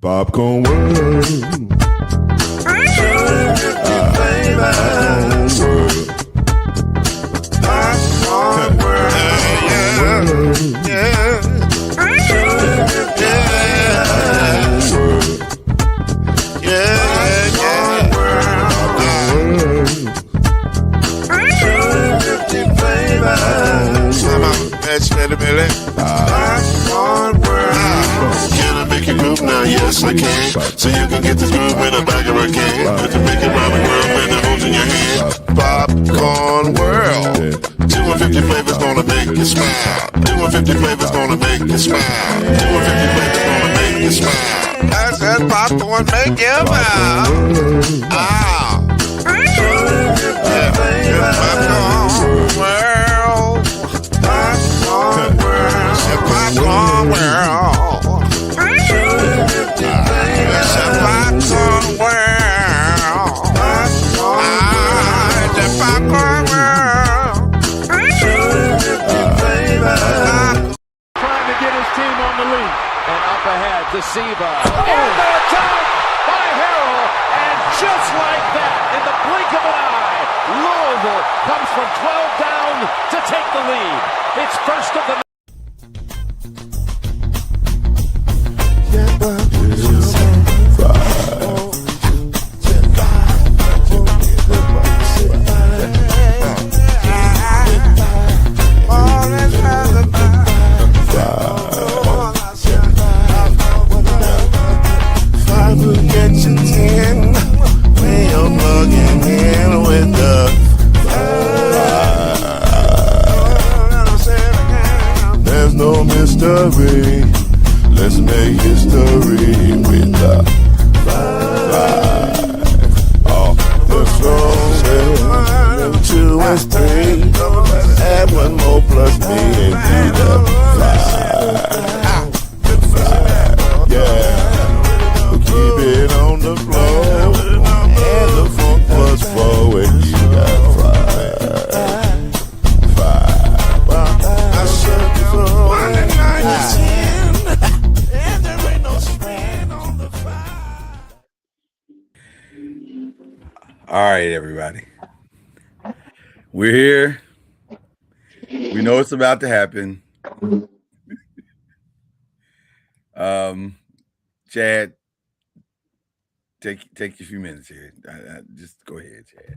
Popcorn world. Popcorn world. Can I make you groove now? Yes, I can. So you can get this groove in the back of a can. You can make it round the world when the holes in your hand. Popcorn world. 250 flavors gonna make you smile. 250 flavors gonna make you smile. 250 flavors gonna make you smile. I said popcorn make you smile. Ah. Popcorn world. Popcorn world. Popcorn world. Popcorn world. The popcorn world. Trying to get his team on the lead. And up ahead to Siva. And the attack by Harrell. And just like that, in the blink of an eye, Louisville comes from 12 down to take the lead. It's first of the night. There's no mystery. Let's make history with the five. Off the throne. 2 and 3. Add 1 more plus me and do the 5. Yeah. We'll keep it on the floor. And the funk plus 4 and you got 5. I should be 1 and 9 and 10. And there ain't no spread on the 5. All right, everybody. We're here. We know it's about to happen. Chad, take a few minutes here. Just go ahead, Chad.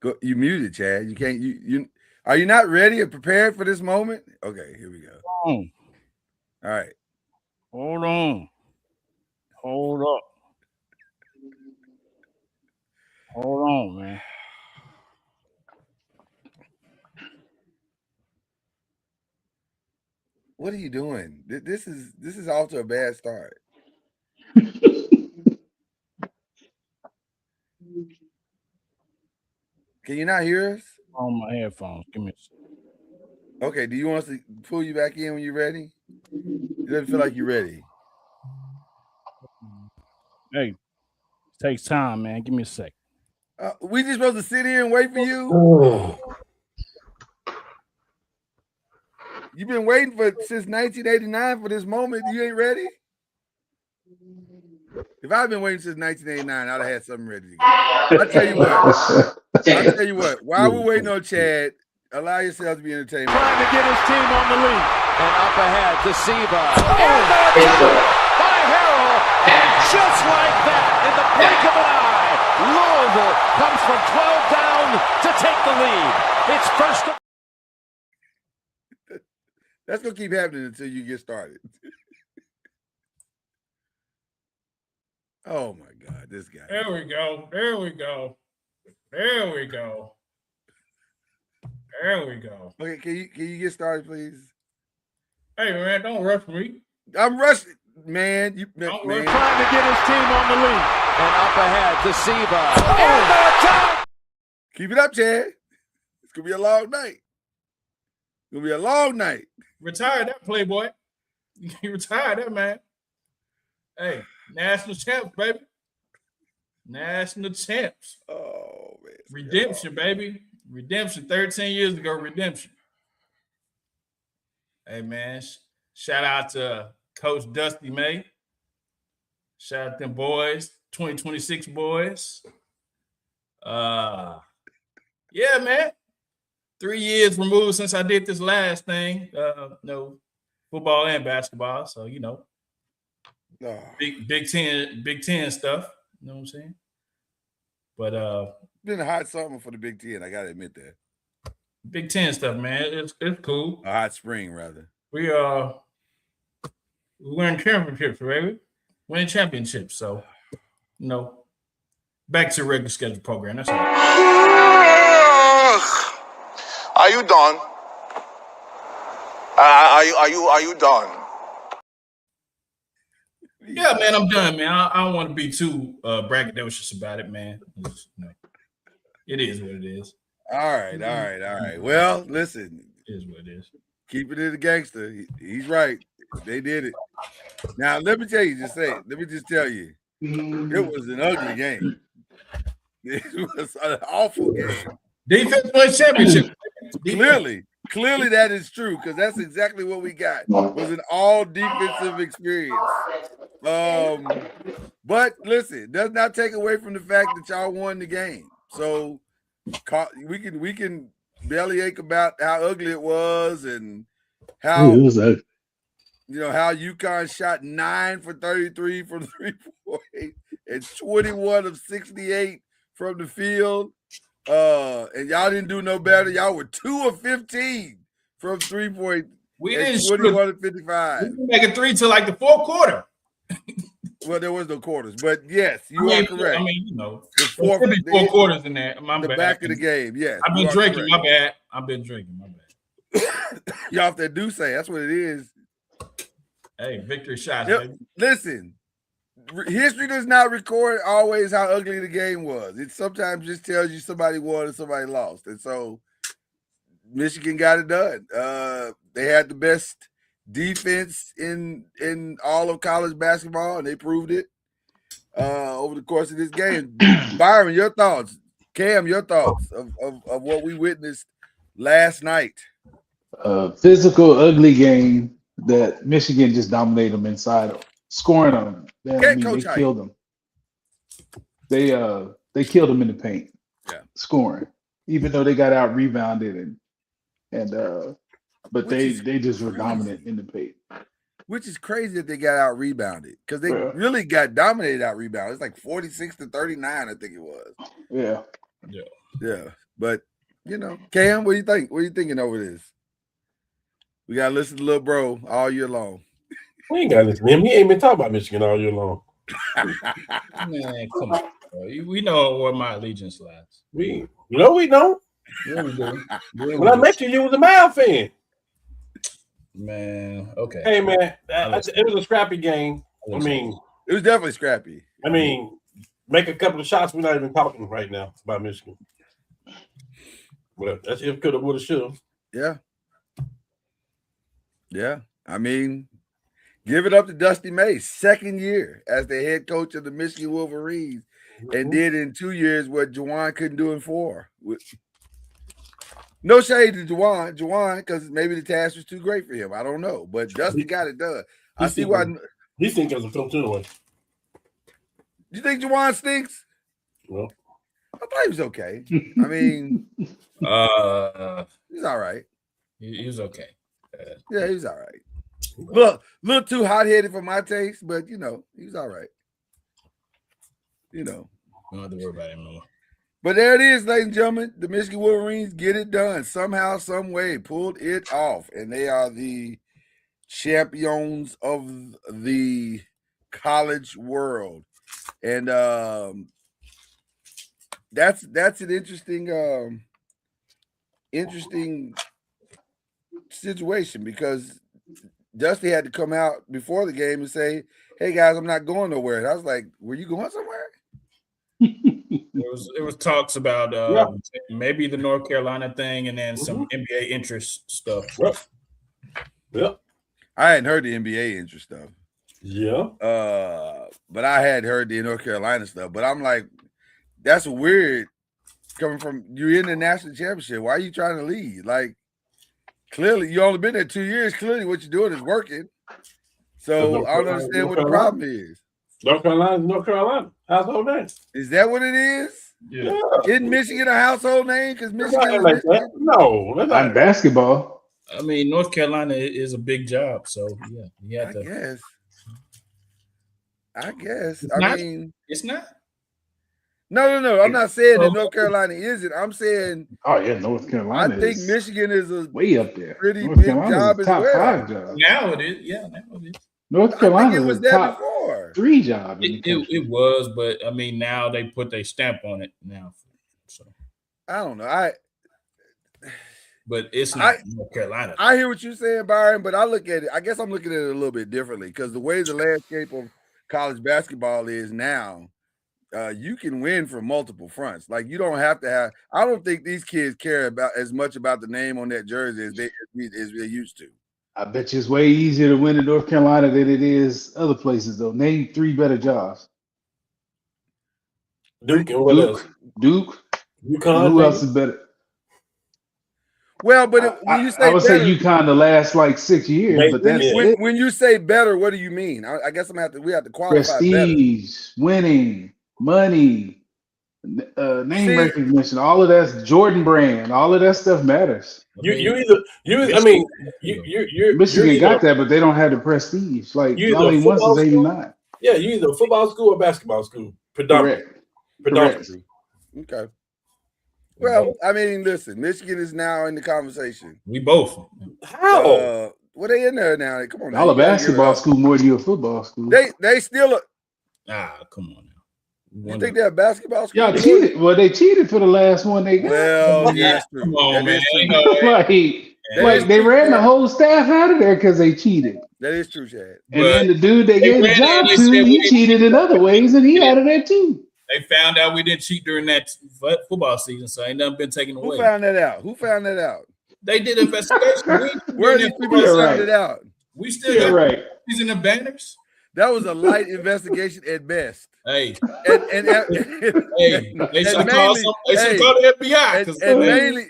Go. You muted, Chad. You can't. You. Are you not ready or prepared for this moment? Okay, here we go. All right. Hold on. Hold up. Hold on, man. What are you doing? This is off to a bad start. Can you not hear us? On my headphones. Give me a second. Okay, do you want us to pull you back in when you're ready? It doesn't feel like you're ready. Hey, it takes time, man. Give me a second. We just supposed to sit here and wait for you? You've been waiting since 1989 for this moment. You ain't ready? If I'd been waiting since 1989, I'd have had something ready to go. I'll tell you what. While we're waiting on Chad, allow yourself to be entertained. Trying to get his team on the lead. And up ahead to Siva. And the attack by Harrell. And just like that, in the blink of an eye, Louisville comes from 12 down to take the lead. It's first of That's going to keep happening until you get started. Oh, my God, this guy. There we go. There we go. There we go. There we go. Okay, can you get started, please? Hey, man, don't rush me. I'm rushing, man. We're trying to get his team on the lead. And up ahead to Siva. And the attack. Keep it up, Chad. It's going to be a long night. It's going to be a long night. Retire that, Playboy. You retire that, man. Hey, national champs, baby. National champs. Oh, man. Redemption, baby. Redemption. 13 years ago, redemption. Hey, man. Shout out to Coach Dusty May. Shout out them boys, 2026 boys. Yeah, man. 3 years removed since I did this last thing. Football and basketball. So, Big Ten stuff. You know what I'm saying? But been a hot summer for the Big Ten. I gotta admit that. Big Ten stuff, man. It's cool. A hot spring, rather. We win championships, baby. Winning championships. So, back to regular schedule program. That's all. Are you done? Are you done? Yeah, man, I'm done, man. I don't want to be too braggadocious about it, man. It is what it is. All right. Well, listen. It is what it is. Keep it in the gangster. He's right. They did it. Now, let me tell you, let me just tell you, it was an ugly game. It was an awful game. Defense won championship. Clearly that is true, because that's exactly what we got. It was an all defensive experience. But listen, it does not take away from the fact that y'all won the game. So we can bellyache about how ugly it was and how it was ugly. How UConn shot 9 for 33 from 3-point and 21 of 68 from the field. And y'all didn't do no better. Y'all were 2 of 15 from 3-point. We didn't 21 of 55. We didn't make a three till like the fourth quarter. Well, there was no quarters, but yes, you are correct. I mean, the four quarters in there. My bad. Back of the game, yes. I've been drinking. My bad. I've been drinking. My bad. Y'all off that do say. That's what it is. Hey, victory shots, baby. Listen, history does not record always how ugly the game was. It sometimes just tells you somebody won and somebody lost. And so Michigan got it done. They had the best defense in all of college basketball, and they proved it over the course of this game. Byron, your thoughts. Cam, your thoughts of what we witnessed last night. Physical, ugly game that Michigan just dominated them inside, scoring on them. They killed them. They killed them in the paint. Yeah, scoring, even though they got out rebounded but they just were dominant in the paint. Which is crazy that they got out rebounded, because they really got dominated out rebounded. It's like 46-39, I think it was. Yeah. But Cam, what do you think? What are you thinking over this? We gotta listen to little bro all year long. We ain't gotta listen to him. He ain't been talking about Michigan all year long. Man, come on, bro. We know where my allegiance lies. We don't. Yeah, we do. When I met you was a Mile fan. Man, okay. Hey, man, it was a scrappy game. I mean, it was definitely scrappy. I mean, make a couple of shots. We're not even talking right now about Michigan. Well, that's if coulda, woulda, shoulda. Yeah. I mean, give it up to Dusty May, second year as the head coach of the Michigan Wolverines, and did in 2 years what Juwan couldn't do in 4. No shade to Juwan, because maybe the task was too great for him. I don't know, but Dusty got it done. I see why. He thinks as a coach anyway. You think Juwan stinks? Well, I thought he was okay. I mean, he's all right. He was okay. Yeah, he's all right. Look, a little too hot-headed for my taste, but he was all right. We don't have to worry about him no more. But there it is, ladies and gentlemen. The Michigan Wolverines get it done. Somehow, some way, pulled it off. And they are the champions of the college world. And that's an interesting situation, because Dusty had to come out before the game and say, "Hey guys, I'm not going nowhere." And I was like, "Were you going somewhere?" There was talks about maybe the North Carolina thing, and then some NBA interest stuff. Yeah. I hadn't heard the NBA interest stuff. Yeah. But I had heard the North Carolina stuff. But I'm like, that's weird coming from, you're in the national championship. Why are you trying to leave? Like, Clearly, you only been there 2 years. Clearly, what you're doing is working. So I don't understand what the problem is. North Carolina. Household name. Is that what it is? Yeah. Isn't Michigan a household name? Because Michigan is Like Michigan. that. No, that's On not. basketball. I mean, North Carolina is a big job, so yeah, you have I to. guess. I guess. It's I not? mean, It's not. no. I'm not saying that North Carolina isn't. I'm saying Oh yeah, North Carolina. I think is Michigan is a way up there. pretty North big Carolina's job a as top well. 5 job. Now it is. Yeah, now it is. North I think Carolina it was is a there top before. 3 job in the country. It was, but I mean, now they put their stamp on it now. So, I don't know. but it's not North Carolina. I hear what you're saying, Byron, but I look at it. I guess I'm looking at it a little bit differently because the way the landscape of college basketball is now, you can win from multiple fronts. Like you don't have to have. I don't think these kids care about as much about the name on that jersey as they used to. I bet you it's way easier to win in North Carolina than it is other places, though. Name 3 better jobs. Duke and what else? Duke. UConn. Who else is better? Well, but when you say I would better, say UConn the last like 6 years, but that's it. When you say better, what do you mean? I guess we have to qualify prestige, better. Winning, money, name recognition, all of that's Jordan brand, all of that stuff matters. Michigan got that, but they don't have the prestige. Like only once is 89. Yeah, you either a football school or basketball school. Predominantly. Okay. Well, I mean, listen, Michigan is now in the conversation. We both. How? Well, they in there now. Come on, y'all a basketball school more than you a football school. They still come on now. You think they're a basketball school? Y'all cheated. Well, they cheated for the last one they got. Well, yeah, that's true. Come on, man. Like they ran the whole staff out of there because they cheated. That is true, Chad. And then the dude they gave the job to, he cheated in other ways, and he out of there too. They found out we didn't cheat during that football season, so ain't nothing been taken away. Who found that out? They did an investigation. Where did these people found it out? We still got in the banners. That was a light investigation at best. Hey, and they should call the FBI. And mainly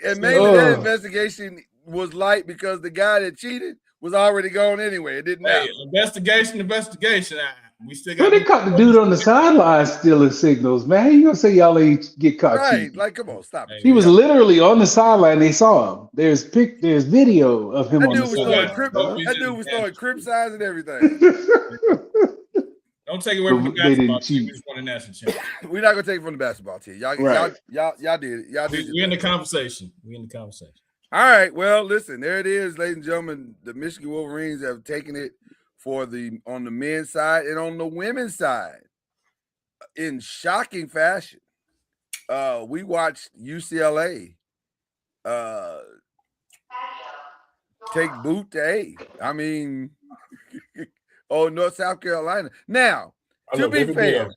that investigation was light because the guy that cheated was already gone anyway. It didn't matter. Investigation. We still got. Well, they caught the dude on the sideline stealing signals, man. How you gonna say y'all ain't get caught cheating? Like, come on, stop. He was literally on the sideline. They saw him. There's video of him on the sideline. That dude was throwing crib signs and everything. Don't take it away from the basketball team. We just won a national championship. We're not gonna take it from the basketball team. Y'all did it. We're in the conversation. All right. Well, listen, there it is, ladies and gentlemen. The Michigan Wolverines have taken it on the men's side and on the women's side in shocking fashion. We watched UCLA take boot to A. I mean, North South Carolina. Now, to be fair,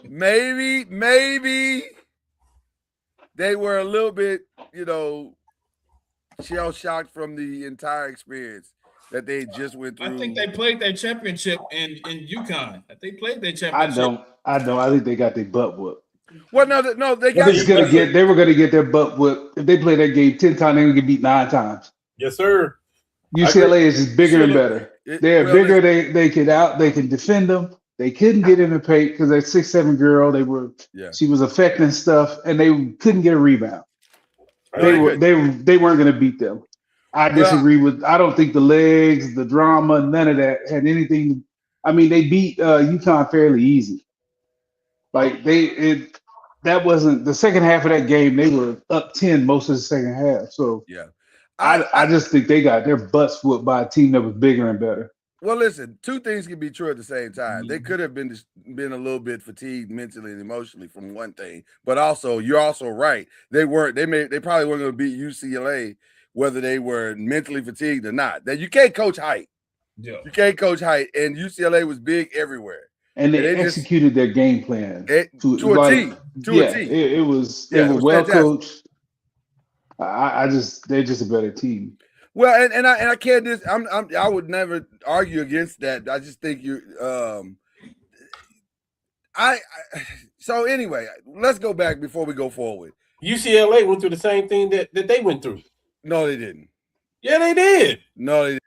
maybe they were a little bit, shell shocked from the entire experience that they just went through. I think they played their championship in UConn. They played their championship. I don't. I think they got their butt whooped. Well, no, they got. They were gonna get their butt whooped if they play that game 10 times. They would get beat 9 times. Yes, sir. UCLA is just bigger and better. They're bigger. They can defend them. They couldn't get in the paint because that 6'7" girl. She was affecting stuff, and they couldn't get a rebound. They weren't going to beat them. I disagree with. I don't think the legs, the drama, none of that had anything. I mean, they beat UConn fairly easy. Like that wasn't the second half of that game. They were up 10 most of the second half. So I just think they got their butts whooped by a team that was bigger and better. Well, listen, two things can be true at the same time. They could have been a little bit fatigued mentally and emotionally from one thing, but also you're also right. They probably weren't going to beat UCLA whether they were mentally fatigued or not. That you can't coach height. Yeah. You can't coach height, and UCLA was big everywhere. And they executed their game plan to a T. It was well coached. They're just a better team. Well, and I can't I would never argue against that. I just think So anyway, let's go back before we go forward. UCLA went through the same thing that they went through. No, they didn't. Yeah, they did. No, they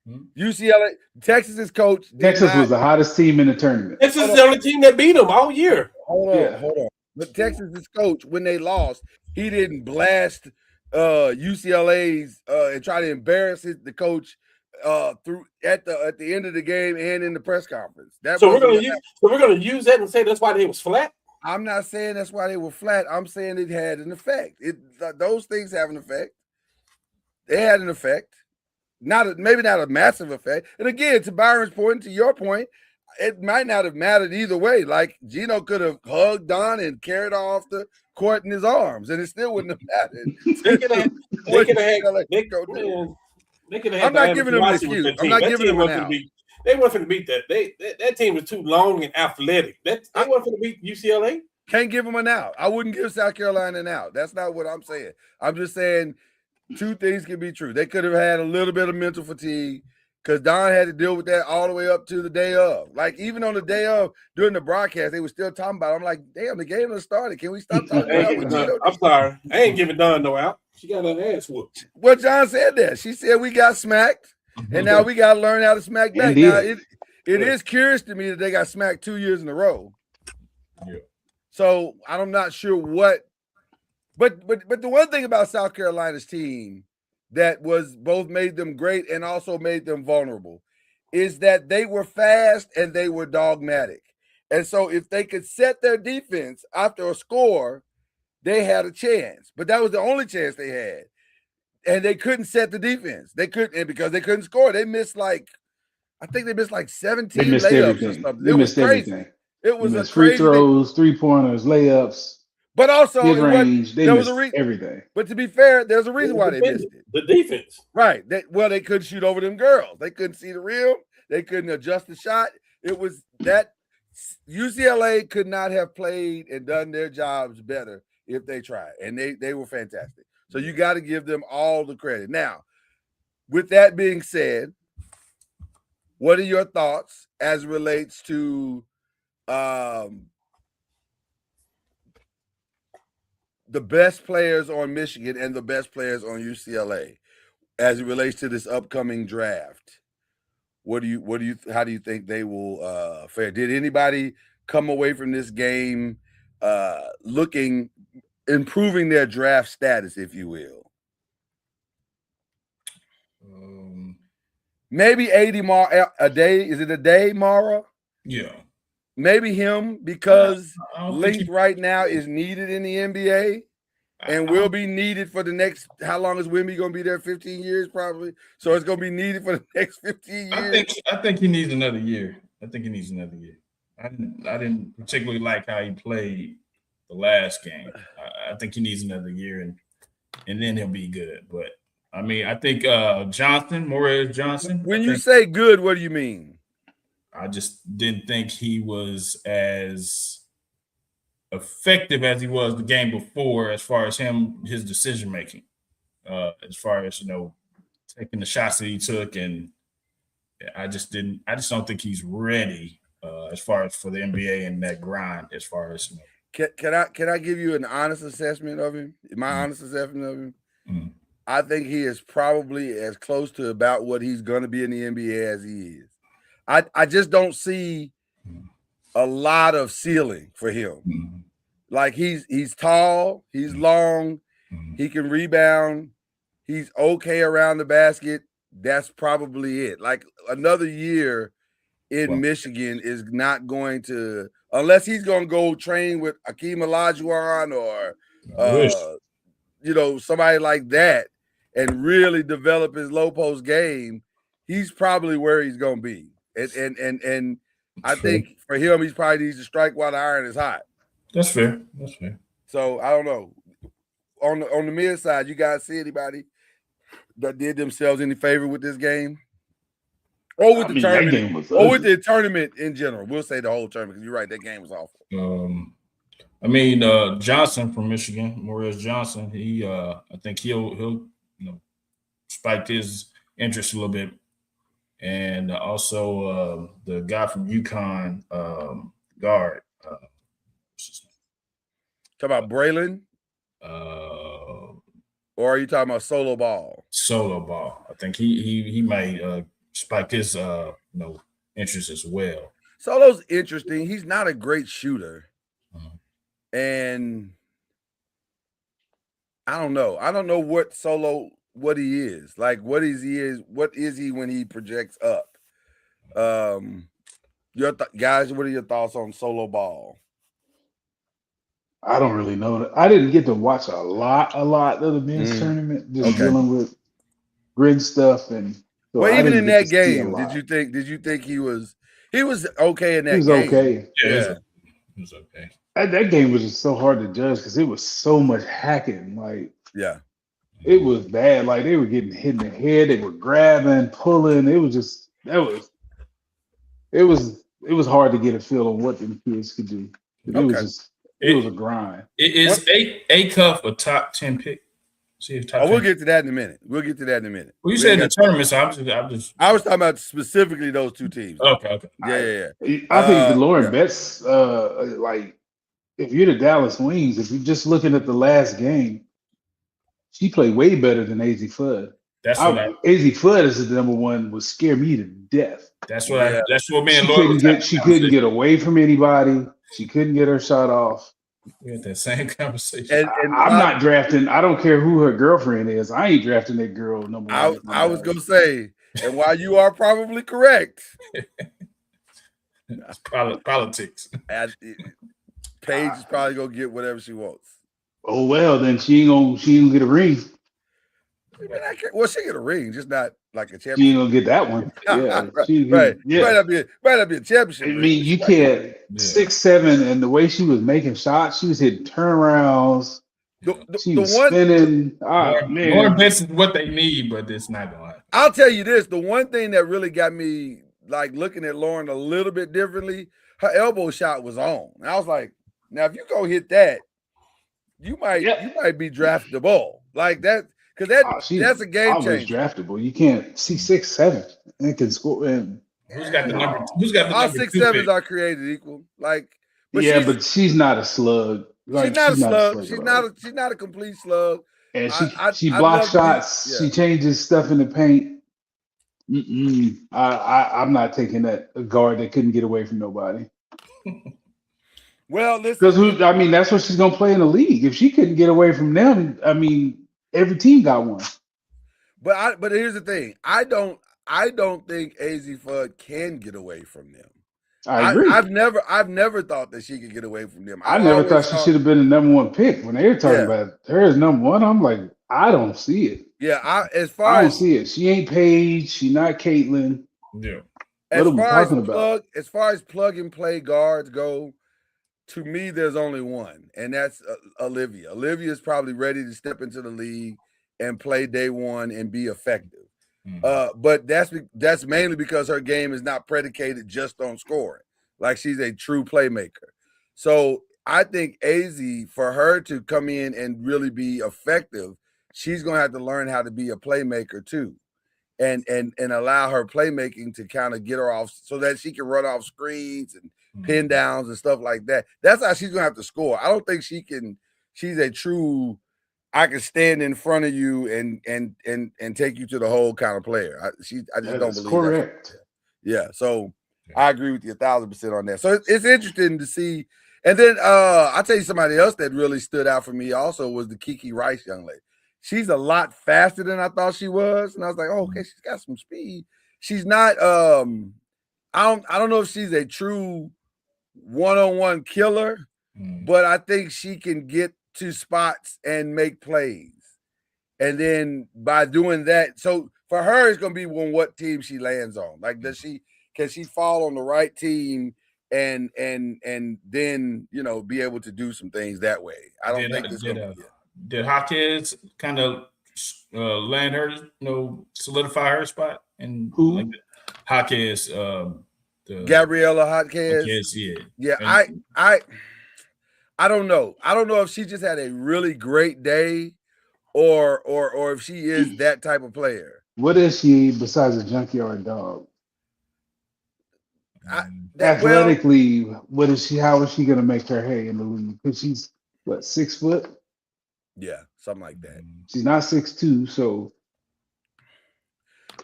didn't. UCLA, Texas's coach. Texas was the hottest team in the tournament. Texas is the only team that beat them all year. Hold on. But Texas's coach, when they lost, he didn't blast UCLA's and try to embarrass the coach through at the end of the game and in the press conference. So we're gonna use that and say that's why they was flat. I'm not saying that's why they were flat. I'm saying it had an effect. Those things have an effect. They had an effect. Maybe not a massive effect. And again, to Byron's point, to your point, it might not have mattered either way. Like Gino could have hugged Don and carried her off the court in his arms, and it still wouldn't have mattered. I'm not giving them an excuse. I'm not giving them an out. They weren't going to beat that. That team was too long and athletic. They weren't going to beat UCLA. Can't give them an out. I wouldn't give South Carolina an out. That's not what I'm saying. I'm just saying two things can be true. They could have had a little bit of mental fatigue because Don had to deal with that all the way up to the day of. Like, even on the day of, during the broadcast, they were still talking about it. I'm like, damn, the game has started. Can we stop talking about it? I'm sorry. I ain't giving Don no out. She got her ass whooped. Well, John said that. She said we got smacked, and now we got to learn how to smack back. Indeed. Now, it is curious to me that they got smacked 2 years in a row. Yeah. So I'm not sure what. But the one thing about South Carolina's team that was both made them great and also made them vulnerable is that they were fast and they were dogmatic. And so if they could set their defense after a score, they had a chance. But that was the only chance they had. And they couldn't set the defense. They couldn't, and because they couldn't score, they missed I think they missed 17 layups everything. or something. They missed everything. It was a free crazy throws, 3-pointers, layups. But also, mid-range, they missed everything. But to be fair, there's a reason why they missed it. The defense. Right. They couldn't shoot over them girls. They couldn't see the rim. They couldn't adjust the shot. It was that UCLA could not have played and done their jobs better if they tried. And they were fantastic. So you got to give them all the credit. Now, with that being said, what are your thoughts as it relates to the best players on Michigan and the best players on UCLA as it relates to this upcoming draft? How do you think they will fare? Did anybody come away from this game improving their draft status, if you will? Maybe 80 a day. Is it a day, Mara? Yeah. Maybe him, because length right now is needed in the NBA and will be needed for the next, how long is Wemby going to be there? 15 years probably. So it's going to be needed for the next 15 years. I think he needs another year. I didn't particularly like how he played the last game. I think he needs another year and then he'll be good. But I mean, I think Morez Johnson. When you say good, what do you mean? I just didn't think he was as effective as he was the game before, as far as his decision making, as far as taking the shots that he took, and I just don't think he's ready as far as for the NBA and that grind. As far as can I give you an honest assessment of him? My honest assessment of him. Mm-hmm. I think he is probably as close to about what he's going to be in the NBA as he is. I just don't see a lot of ceiling for him. Mm-hmm. Like he's tall, he's long, he can rebound, he's okay around the basket. That's probably it. Like another year in Michigan is not going to, unless he's going to go train with Akeem Olajuwon or somebody like that and really develop his low post game. He's probably where he's going to be. And I think for him, he probably needs to strike while the iron is hot. That's fair. So I don't know. On the mid side, you guys see anybody that did themselves any favor with this game? Or with the tournament? Or with the tournament in general? We'll say the whole tournament, because you're right, that game was awful. I mean, Johnson from Michigan, Morez Johnson, I think he'll spiked his interest a little bit. And also the guy from UConn, guard. Talk about Braylon? Or are you talking about Solo Ball? Solo Ball. I think he might spike his interest as well. Solo's interesting. He's not a great shooter. And I don't know. I don't know what he is. Like, what is he when he projects up? Guys, what are your thoughts on Solo Ball? I don't really know. I didn't get to watch a lot of the men's tournament, just dealing with grid stuff. And so well, even in that game, did you think he was okay in that game? He was okay. Yeah. He was okay. That game was just so hard to judge because it was so much hacking. Like, it was bad. Like, they were getting hit in the head, they were grabbing, pulling. It was hard to get a feel on what the kids could do. It was a grind. Is A Cuff a top 10 pick? We'll get to that in a minute. Well, you said the tournament, so I was talking about specifically those two teams. Okay. Yeah. I think Lauren Betts, like, if you're the Dallas Wings, if you're just looking at the last game, she played way better than AZ Fudd. AZ Fudd is the number one would scare me to death. That's what me and Lauren she couldn't get away from anybody. She couldn't get her shot off. We had that same conversation. And I'm not drafting. I don't care who her girlfriend is. I ain't drafting that girl number one. I was gonna say, and while you are probably correct, it's politics. Paige is probably gonna get whatever she wants. Oh well, then she ain't gonna get a ring. Well, she get a ring, just not like a championship. She ain't gonna get that one. Yeah, Might not be a championship. I mean, you can't 6'7", and the way she was making shots, she was hitting turnarounds. She was spinning. Lauren Betts is what they need, but it's not going to happen. I'll tell you this: the one thing that really got me like looking at Lauren a little bit differently, her elbow shot was on. And I was like, now if you go hit that, you might be draftable like that. Because that's a game changer. Draftable. You can't see 6'7" and can score. And who's got the number? Who's got the all number? 6'7s are created equal. Like, but she's not a slug. Like, she's not a slug. She's not a complete slug. And she blocks shots. She changes stuff in the paint. I'm not taking a guard that couldn't get away from nobody. Well, listen. Because that's what she's gonna play in the league. If she couldn't get away from them, every team got one. But here's the thing. I don't think AZ Fudd can get away from them. I agree. I've never thought that she could get away from them. I never thought she should have been the number one pick. When they were talking about her as number one, I'm like, I don't see it. Yeah, I don't see it. She ain't Paige. She not Caitlin. Yeah. As far as plug and play guards go, to me, there's only one, and that's Olivia. Olivia is probably ready to step into the league and play day one and be effective. But that's mainly because her game is not predicated just on scoring. Like, she's a true playmaker. So I think AZ, for her to come in and really be effective, she's going to have to learn how to be a playmaker too, and allow her playmaking to kind of get her off so that she can run off screens and pin downs and stuff like that. That's how she's going to have to score. I don't think she's a true, I can stand in front of you and take you to the hole kind of player. I just don't believe correct. That. Yeah. So I agree with you 1,000% on that. So it's interesting to see. And then I'll tell you somebody else that really stood out for me also was the Kiki Rice young lady. She's a lot faster than I thought she was. And I was like, oh, okay, she's got some speed. She's not I don't know if she's a true one-on-one killer, but I think she can get to spots and make plays. And then by doing that, so for her, it's going to be what team she lands on. Like, can she fall on the right team and then, be able to do some things that way? I don't think this did Hawkins kind of land her, solidify her spot? And who? Hawkins, Gabriella Hawkins. Yeah. I don't know. I don't know if she just had a really great day or if she is that type of player. What is she besides a junkyard dog? Athletically, what is she? How is she going to make her hay in the league? Because she's what, 6 foot? Yeah, something like that. She's not 6'2", so.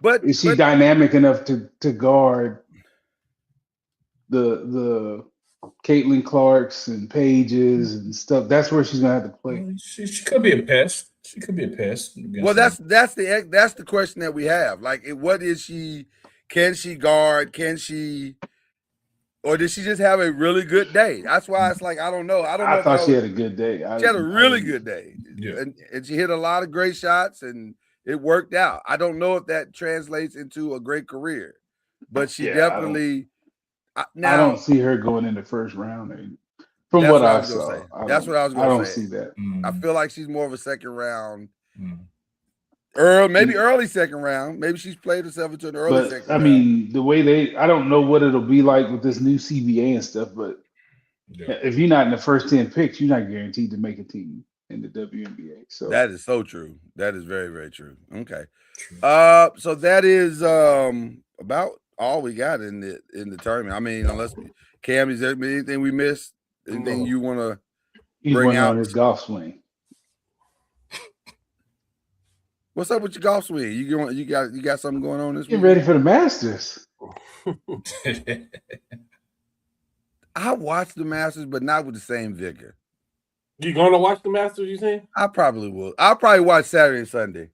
But is she dynamic enough to guard the Caitlin Clarks and Pages and stuff? That's where she's gonna have to play. She could be a pest. She could be a pest. Well, that's the question that we have. Like, what is she? Can she guard? Can she? Or did she just have a really good day? That's why it's like I don't know. I thought she had a good day. She had a really good day, and she hit a lot of great shots, and it worked out. I don't know if that translates into a great career, but she definitely. I don't see her going in the first round. From what I saw, that's what I was going to say. I don't see that. I feel like she's more of a second round. Early second round. Maybe she's played herself into an early second round. I mean, the way I don't know what it'll be like with this new CBA and stuff, but if you're not in the first 10 picks, you're not guaranteed to make a team in the WNBA. So that is so true. That is very, very true. Okay. So that is about all we got in the tournament. I mean, unless Cam, is there anything we missed? Anything you want to bring out? On his golf swing. What's up with your golf swing? You got something going on this week? Get ready for the Masters. I watched the Masters, but not with the same vigor. You gonna watch the Masters? You saying? I probably will. I'll probably watch Saturday and Sunday.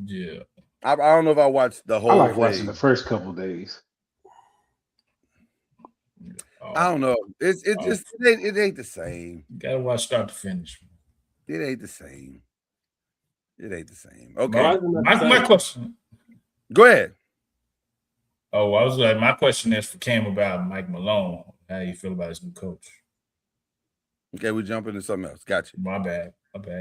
Yeah. I don't know if I watched the whole. I like thing. watching the first couple of days. I don't know. It ain't the same. You gotta watch start to finish. It ain't the same. Okay. My question. Go ahead. Oh, I was like, my question is for Cam about Mike Malone. How do you feel about his new coach? Okay, we jump into something else. Gotcha. My bad.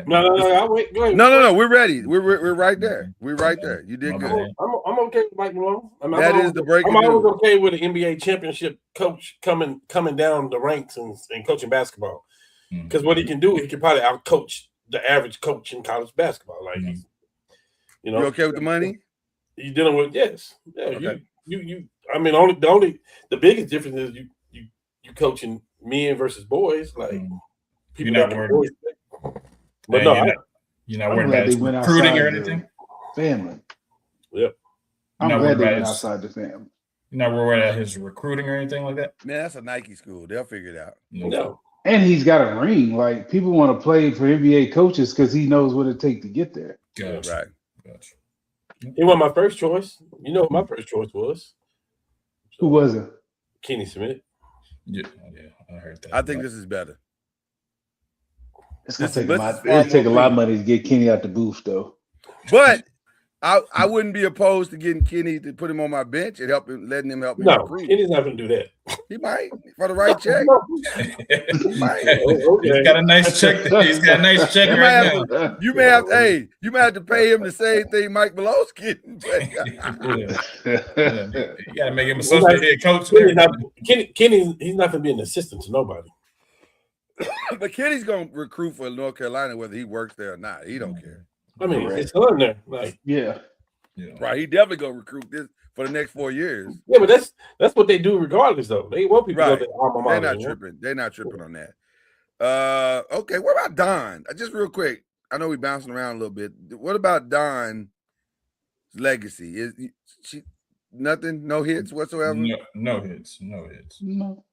No. I'll wait. Go ahead. No. We're ready. We're right there. We're right there. You did good. I'm okay with Mike Malone. That is the breaking I'm news. always okay with an NBA championship coach coming down the ranks and coaching basketball. Because what he can do, he can probably outcoach the average coach in college basketball. Like, you okay with the money? You're dealing with yes. Yeah. Okay. You. I mean, the biggest difference is you coaching men versus boys. Like people you're not that worried. But you're not worried about his recruiting or anything. Family. Yep. I'm glad they went outside the family. You're not worried about his recruiting or anything like that. Man, that's a Nike school. They'll figure it out. No. And he's got a ring. Like, people want to play for NBA coaches because he knows what it takes to get there. Gotcha. Right. Gotcha. He wasn't my first choice. You know what my first choice was? Who was it? Kenny Smith. Yeah, I heard that. I think this is better. It's gonna take a lot of money to get Kenny out the booth, though. But I wouldn't be opposed to getting Kenny to put him on my bench and letting him help me recruit. Kenny's not gonna do that. He might for the right check. He might. He's got a nice check. He's got a nice check right now. You may have to pay him the same thing Mike Malone's getting. You got to make him associate head coach. Kenny, he's not gonna be an assistant to nobody. But Kenny's gonna recruit for North Carolina whether he works there or not. He don't care. I mean, his son there, like yeah, right. He definitely gonna recruit this for the next 4 years. Yeah, but that's what they do regardless, though. They want people to go to their alma mater. They're not tripping. They're not tripping on that. Okay. What about Don? Just real quick. I know we're bouncing around a little bit. What about Don's legacy? Is she nothing? No hits whatsoever. No hits. No.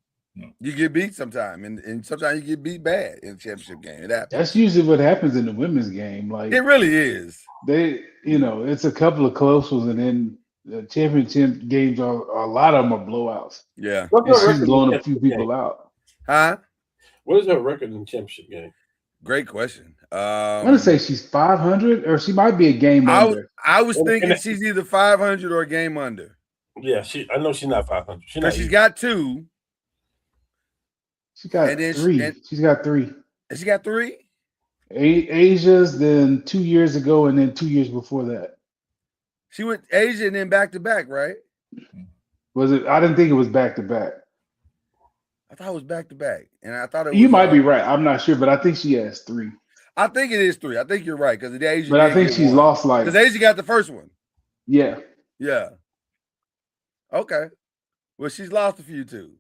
You get beat sometime, and sometimes you get beat bad in the championship game. That's usually what happens in the women's game. Like, it really is. It's a couple of close ones, and then the championship games a lot of them are blowouts. Yeah, she's blowing a few people out. Huh? What is her record in the championship game? Great question. I want to say she's 500, or she might be a game under. I was thinking she's either 500 or a game under. Yeah, I know she's not 500. She's got 2. She got 3. She's got 3. And she got 3? Asia's, then 2 years ago, and then 2 years before that. She went Asia and then back to back, right? Was it? I didn't think it was back to back. I thought it was back to back, and I thought you might be right. I'm not sure, but I think she has 3. I think it is 3. I think you're right because the Asia. But I think she's lost because Asia got the first one. Yeah. Yeah. Okay. Well, she's lost a few too.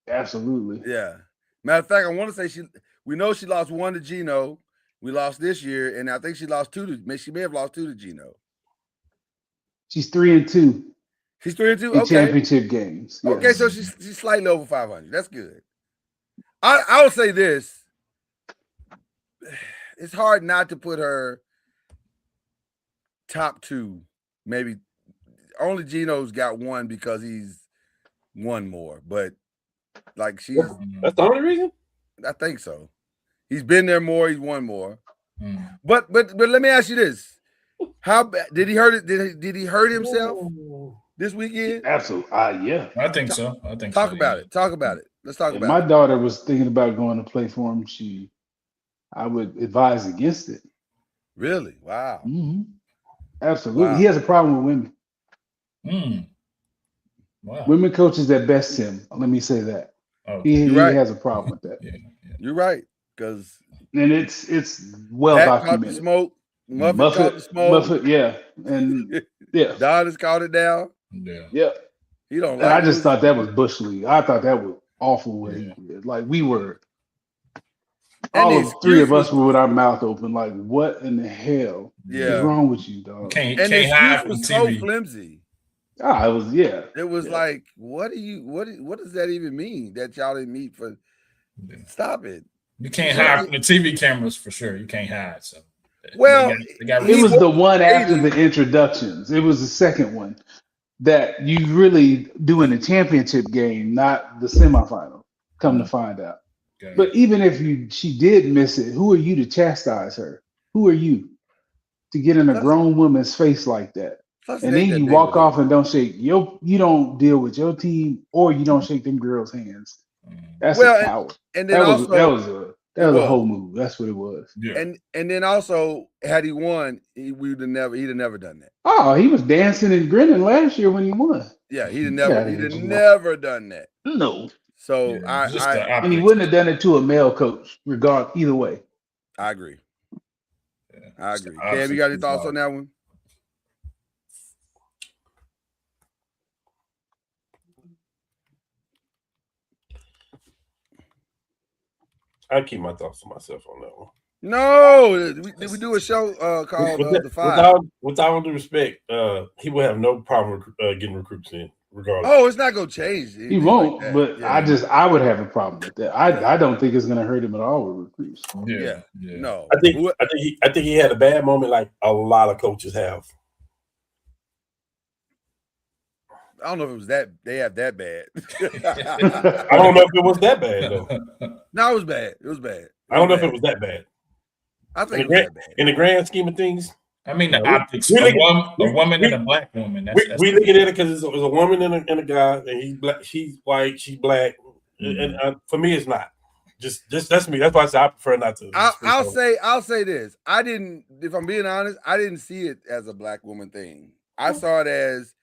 Absolutely. Yeah. Matter of fact, I want to say we know she lost 1 to Gino. We lost this year, and I think she lost 2 to. She may have lost 2 to Gino. She's 3-2. She's 3-2. In Okay. championship games. Yes. Okay, so she's slightly over 500. That's good. I would say this. It's hard not to put her top 2. Maybe only Gino's got 1 because he's won more, but like that's the only reason. I think so. He's been there more. He's won more. But let me ask you this: how bad did he hurt it? Did he hurt himself this weekend? Absolutely. Yeah. I think so. Talk about it. Talk about it. Let's talk about it. My daughter was thinking about going to play for him. I would advise against it. Really? Wow. Mm-hmm. Absolutely. Wow. He has a problem with women. Wow. Women coaches that best him. Let me say that. Oh, he right. has a problem with that. Yeah. You're right, because and it's well documented. Smoke, Muffet caught the smoke. Muffet, yeah, and yeah, Don has caught it down. Yeah. He don't. And I just thought that was Bush League. I thought that was awful. Like we were. All of 3 of us were with our mouth open, like, what in the hell is wrong with you, dog? Can't hide from was TV. so flimsy. It was It was like, what does that even mean that y'all didn't meet for? Stop it. You can't hide from the TV cameras for sure. You can't hide. So, well, it was the one after the introductions. It was the second one that you really do in the championship game, not the semifinal. Come to find out. Okay. But even if she did miss it, who are you to chastise her? Who are you to get in a grown woman's face like that? And then you walk off and don't shake you don't deal with your team, or you don't shake them girls' hands. That's a coward. And then that was a whole move. That's what it was. Yeah. And then also, had he won, he'd have never done that. Oh, he was dancing and grinning last year when he won. Yeah, he'd have never done that. No. So and he wouldn't have done it to a male coach, either way. I agree. Yeah, I agree. Cam, you got any thoughts on that one? I keep my thoughts to myself on that one. No, did we do a show called The Five? With all due respect, he will have no problem getting recruits in, regardless. Oh, it's not gonna change. He won't, but I would have a problem with that. I don't think it's gonna hurt him at all with recruits. Yeah. No. I think he had a bad moment, like a lot of coaches have. I don't know if it was that they have that bad. I don't know if it was that bad though. No, it was bad. It was bad. I don't know if it was that bad. I think it was that bad. In the grand scheme of things. I mean, the optics. A woman and a black woman. We looking at it because it's a woman and a guy, and he's black. She's white. She's black. And for me, it's not. Just that's me. That's why I say I prefer not to. I'll say this. I didn't. If I'm being honest, I didn't see it as a black woman thing. I saw it as,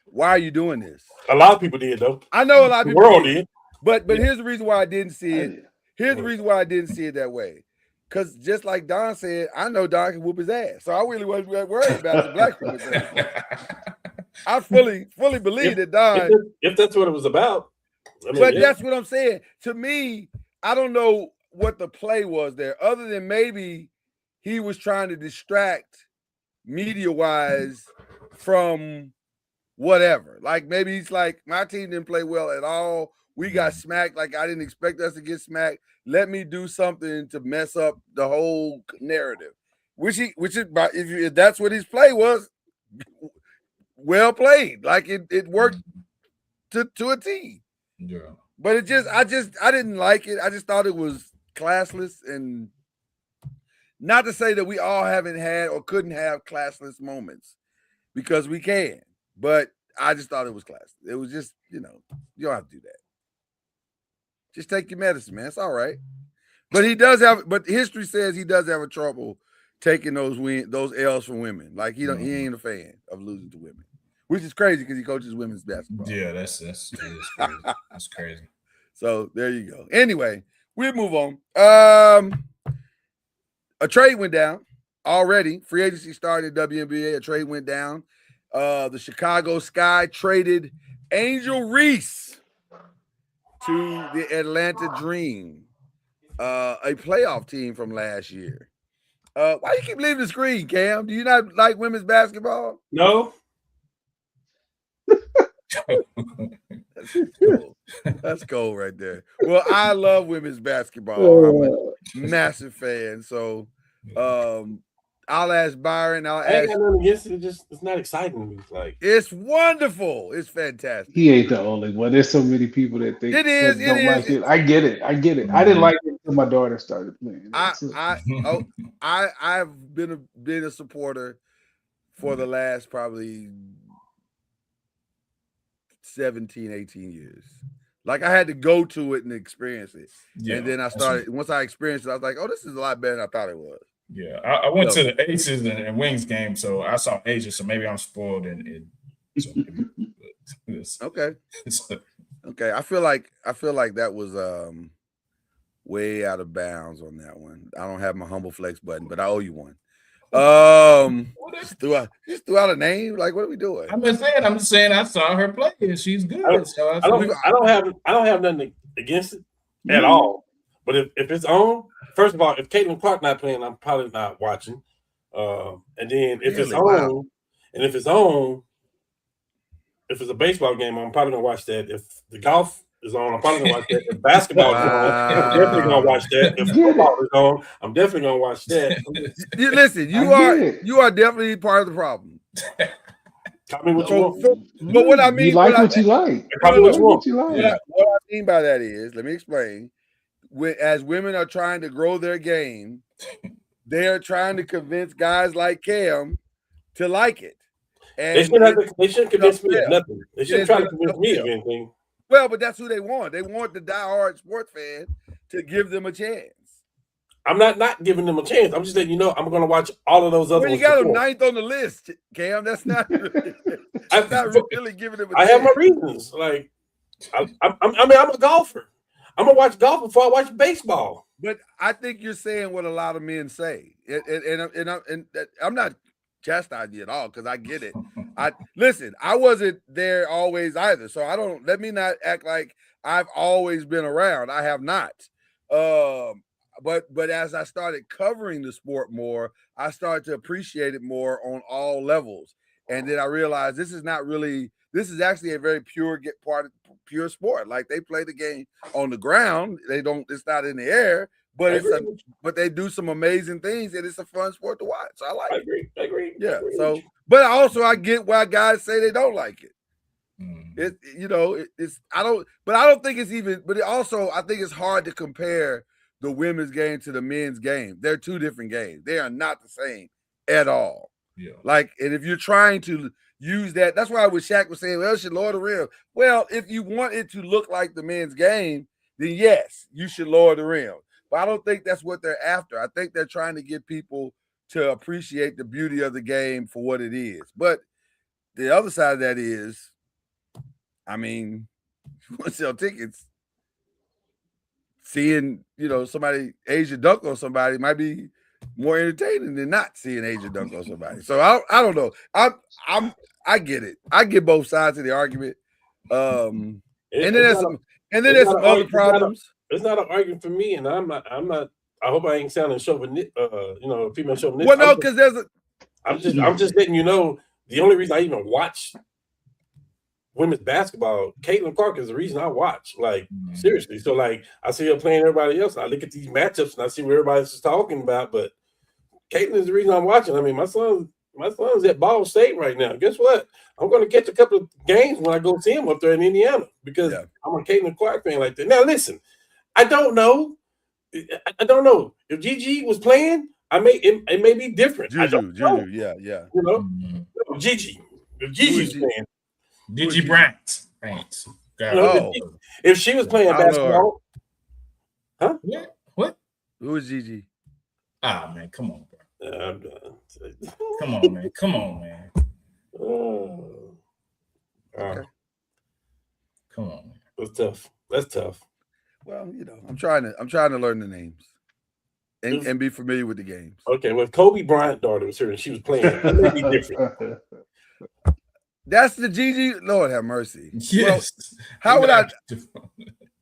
why are you doing this? A lot of people did, though. I know a lot of people. The world did. But here's the reason why I didn't see it. Here's the reason why I didn't see it that way. Because just like Don said, I know Don can whoop his ass. So I really wasn't worried about the black woman thing. I fully believe that Don. If that's what it was about. That's what I'm saying. To me, I don't know what the play was there, other than maybe he was trying to distract media-wise from whatever. Like maybe he's like, my team didn't play well at all. We got smacked. Like I didn't expect us to get smacked. Let me do something to mess up the whole narrative. Which is, if that's what his play was, well played. Like it worked to a T. Yeah. But I didn't like it. I just thought it was classless, and not to say that we all haven't had or couldn't have classless moments, because we can. But I just thought it was classless. It was just, you don't have to do that. Just take your medicine, man. It's all right. But history says he does have a trouble taking those L's from women. Like he ain't a fan of losing to women, which is crazy because he coaches women's basketball. Yeah, that's crazy. That's crazy. So there you go. Anyway, we'll move on. A trade went down already. Free agency started in WNBA. A trade went down. The Chicago Sky traded Angel Reese to the Atlanta Dream, a playoff team from last year. Why you keep leaving the screen, Cam? Do you not like women's basketball? No. That's cool right there. Well, I love women's basketball. I'm a massive fan. So I'll ask Byron. I ain't got nothing against it. It's not exciting to me. It's wonderful. It's fantastic. He ain't the only one. There's so many people that think it is. Don't like it. I get it. I didn't like it until my daughter started playing. I've been a supporter for the last probably 17, 18 years. Like I had to go to it and experience it. Yeah, and then once I experienced it, I was like, oh, this is a lot better than I thought it was. Yeah. I went to the Aces and Wings game, so I saw Asia, so maybe I'm spoiled Okay. Okay. I feel like that was way out of bounds on that one. I don't have my humble flex button, but I owe you one. Just threw out a name. Like, what are we doing? I'm just saying I saw her play and she's good. I don't have nothing against it at all. But if it's on, first of all, if Caitlin Clark not playing, I'm probably not watching. And then if it's on, if it's a baseball game, I'm probably gonna watch that. If the golf is on, I'm probably gonna watch that. If basketball is on, I'm definitely gonna watch that. If football is on, I'm definitely gonna watch that. Listen, you are definitely part of the problem. Tell me what you want. But what I mean, you like what you like. What I mean by that is, let me explain. As women are trying to grow their game, they are trying to convince guys like Cam to like it. And they shouldn't convince me of nothing. They shouldn't try to convince me of anything. Well, but that's who they want. They want the diehard sports fan to give them a chance. I'm not giving them a chance. I'm just letting you know I'm going to watch all of those other ones. You got them ninth on the list, Cam. That's not really, really giving them a chance. I have my reasons. Like, I'm a golfer. I'm going to watch golf before I watch baseball. But I think you're saying what a lot of men say. And I'm not chastising you at all because I get it. I wasn't there always either. So let me not act like I've always been around. I have not. But as I started covering the sport more, I started to appreciate it more on all levels. And then I realized this is actually a very pure sport. Like they play the game on the ground. It's not in the air, but they do some amazing things and it's a fun sport to watch. So I like it. I agree. Yeah. So, but I get why guys say they don't like it. I don't think it's even, but I think it's hard to compare the women's game to the men's game. They're two different games. They are not the same at all. Yeah. Like, and if you're trying to use that, that's why Shaq was saying, well, it should lower the rim. Well, if you want it to look like the men's game, then yes, you should lower the rim. But I don't think that's what they're after. I think they're trying to get people to appreciate the beauty of the game for what it is. But the other side of that is, I mean, you want to sell tickets, seeing, somebody Asia dunk on somebody might be more entertaining than not seeing Asia dunk on somebody. So I don't know. I get it. I get both sides of the argument. And then there's some other problems. It's not an argument for me, and I'm not. I hope I ain't sounding chauvinistic. Female chauvinistic. Well, no, because I'm just letting you know. The only reason I even watch women's basketball, Caitlin Clark, is the reason I watch. Like, seriously. So, like, I see her playing everybody else. I look at these matchups and I see what everybody else is talking about. But Caitlin is the reason I'm watching. I mean, my son's at Ball State right now. Guess what? I'm going to catch a couple of games when I go see him up there in Indiana because I'm a Caitlin Clark fan like that. Now, listen, I don't know. If Gigi was playing, it may be different. Juju, yeah. Gigi. If Gigi's playing. Gigi Brandt. If she was playing basketball, huh? Yeah. What? Who is Gigi? Ah, man, come on, bro. I'm done. Come on, man. Okay. Come on, man. That's tough. Well, I'm trying to learn the names and be familiar with the games. Okay, well, if Kobe Bryant's daughter was here and she was playing, it may be different. That's the Gigi. Lord have mercy. Yes. Well, how would I?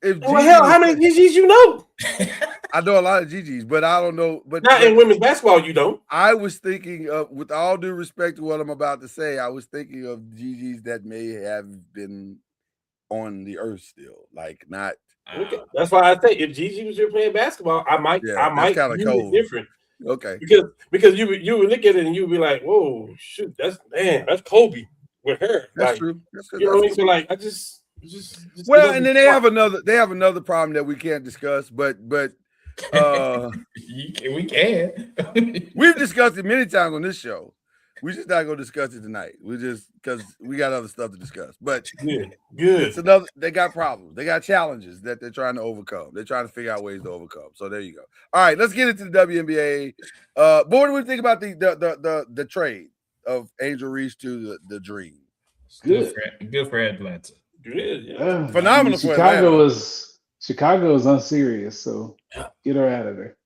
If well, hell, how many GGs you know? I know a lot of GGs, but I don't know. But not in women's basketball, you don't. I was thinking of, with all due respect to what I'm about to say, I was thinking of GGs that may have been on the earth still, like not. Okay. That's why I say if Gigi was here playing basketball, I might kind of cold. Different. Okay. Because you would look at it and you would be like, whoa, shoot, that's Kobe with her. That's like, true. You know what I mean? So like I just well, and then they have another problem that we can't discuss, but we can. We've discussed it many times on this show. We're just not gonna discuss it tonight. We just because we got other stuff to discuss. But good. It's another. They got problems. They got challenges that they're trying to overcome. They're trying to figure out ways to overcome. So there you go. All right, let's get into the WNBA. But what do we think about the trade of Angel Reese to the Dream? Good for Atlanta. Good, yeah. Phenomenal. For Chicago is unserious, so get her out of there.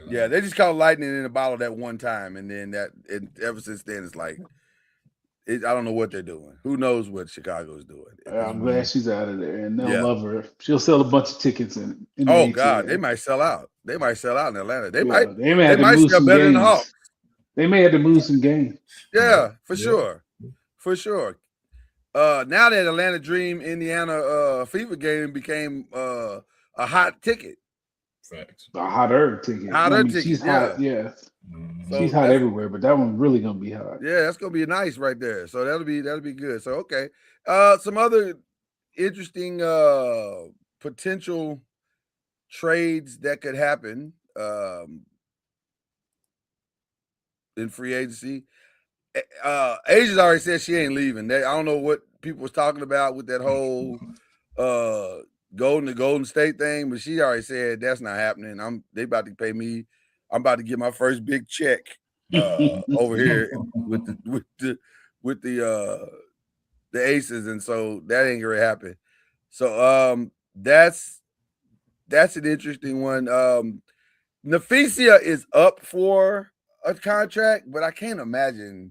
Yeah, they just caught lightning in a bottle that one time, and then ever since then it's like I don't know what they're doing. Who knows what Chicago's doing? I'm glad she's out of there, and they'll love her. She'll sell a bunch of tickets in oh God, they might sell out. They might sell out in Atlanta. They might sell better than the Hawks. They may have to move some games. Yeah, for sure. Now that Atlanta Dream Indiana Fever game became a hot ticket. Facts. A hotter ticket. She's hot, yeah. So she's hot everywhere, but that one really gonna be hot. Yeah, that's gonna be nice right there. So that'll be good. So okay. Some other interesting potential trades that could happen in free agency. Asia's already said she ain't leaving. I don't know what people was talking about with that whole Golden State thing, but she already said that's not happening. They about to pay me. I'm about to get my first big check over here with the Aces, and so that ain't gonna happen. So that's an interesting one. Nafisia is up for a contract, but I can't imagine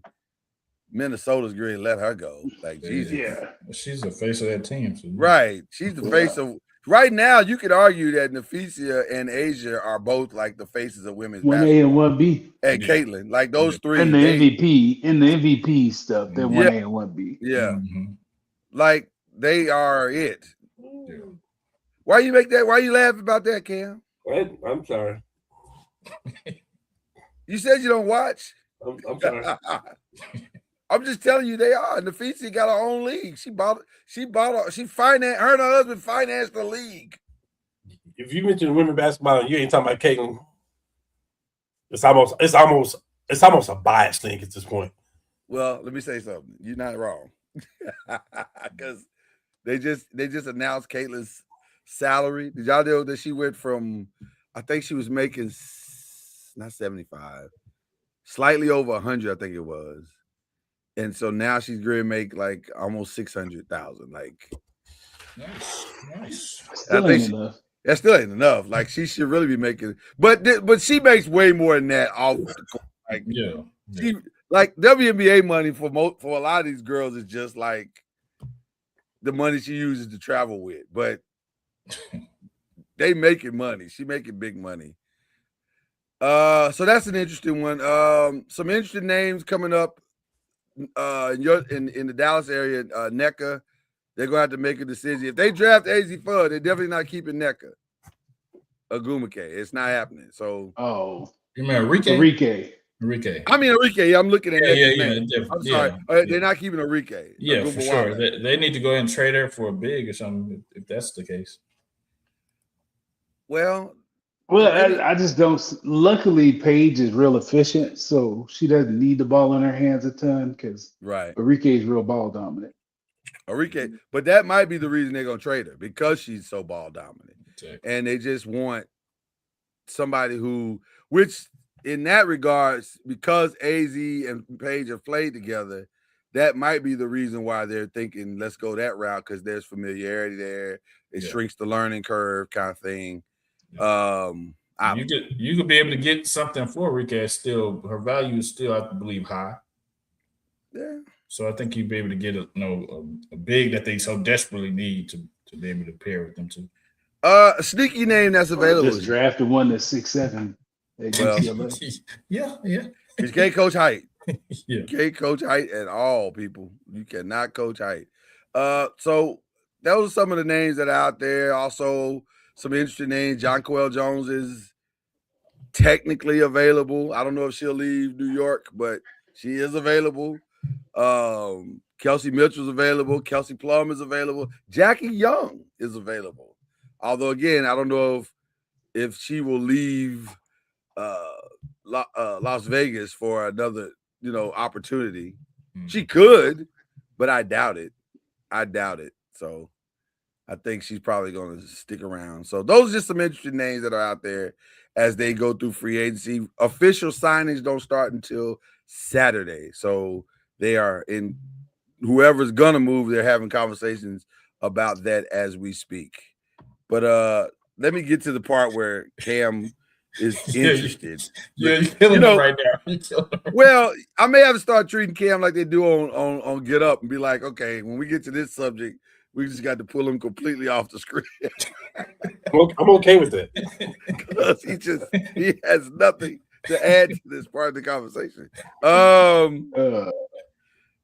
Minnesota's going to let her go. Like, Jesus. Yeah. She's the face of that team. So. Right. She's the face of – right now, you could argue that Nafisia and Asia are both like the faces of women's basketball. 1A and 1B. And Caitlin. Like, those three. And the MVP stuff, they're 1A and 1B. Yeah. Mm-hmm. Like, they are it. Yeah. Why you laugh about that, Cam? I'm sorry. You said you don't watch? I'm sorry. I'm just telling you they are. Nafisi got her own league. She financed her and her husband financed the league. If you mention women basketball, you ain't talking about Caitlin. It's almost a bias thing at this point. Well, let me say something. You're not wrong. Because they just announced Caitlin's salary. Did y'all know that she went from, I think she was making not 75, slightly over 100, I think it was. And so now she's going to make like almost 600,000. Like, nice. Still ain't enough. That still ain't enough. Like, she should really be making, but she makes way more than that off the court. Like, she like WNBA money for a lot of these girls is just like the money she uses to travel with. But they making money. She making big money. So that's an interesting one. Some interesting names coming up. In the Dallas area, NECA, they're gonna have to make a decision. If they draft AZ Fudd, they're definitely not keeping NECA. Agumake. It's not happening. So you mean Enrique? I mean Enrique. I'm looking at I'm sorry. They're not keeping Enrique. Yeah, for sure. They need to go ahead and trade her for a big or something if that's the case. Well, I just don't. Luckily, Paige is real efficient, so she doesn't need the ball in her hands a ton because Enrique is real ball dominant. Enrique, but that might be the reason they're gonna trade her because she's so ball dominant, and they just want somebody which in that regards, because AZ and Paige have played together, that might be the reason why they're thinking let's go that route because there's familiarity there. It shrinks the learning curve, kind of thing. You could be able to get something for Enrique. Still, her value is still, I believe, high. Yeah. So I think you'd be able to get a big that they so desperately need to be able to pair with them too. A sneaky name that's available. Just drafted one that's 6'7". Well, yeah. You can't coach height. Yeah. You can't coach height at all, people. You cannot coach height. So those are some of the names that are out there. Also, some interesting names. Jonquel Jones is technically available. I don't know if she'll leave New York, but she is available. Kelsey Mitchell's available. Kelsey Plum is available. Jackie Young is available. Although, again, I don't know if she will leave Las Vegas for another, opportunity. She could, but I doubt it. So I think she's probably going to stick around. So those are just some interesting names that are out there as they go through free agency. Official signings don't start until Saturday. So they are in whoever's going to move, they're having conversations about that as we speak. But let me get to the part where Cam is interested. You're killing him right now. Well, I may have to start treating Cam like they do on Get Up and be like, okay, when we get to this subject, we just got to pull him completely off the screen. I'm okay with that. Because he has nothing to add to this part of the conversation.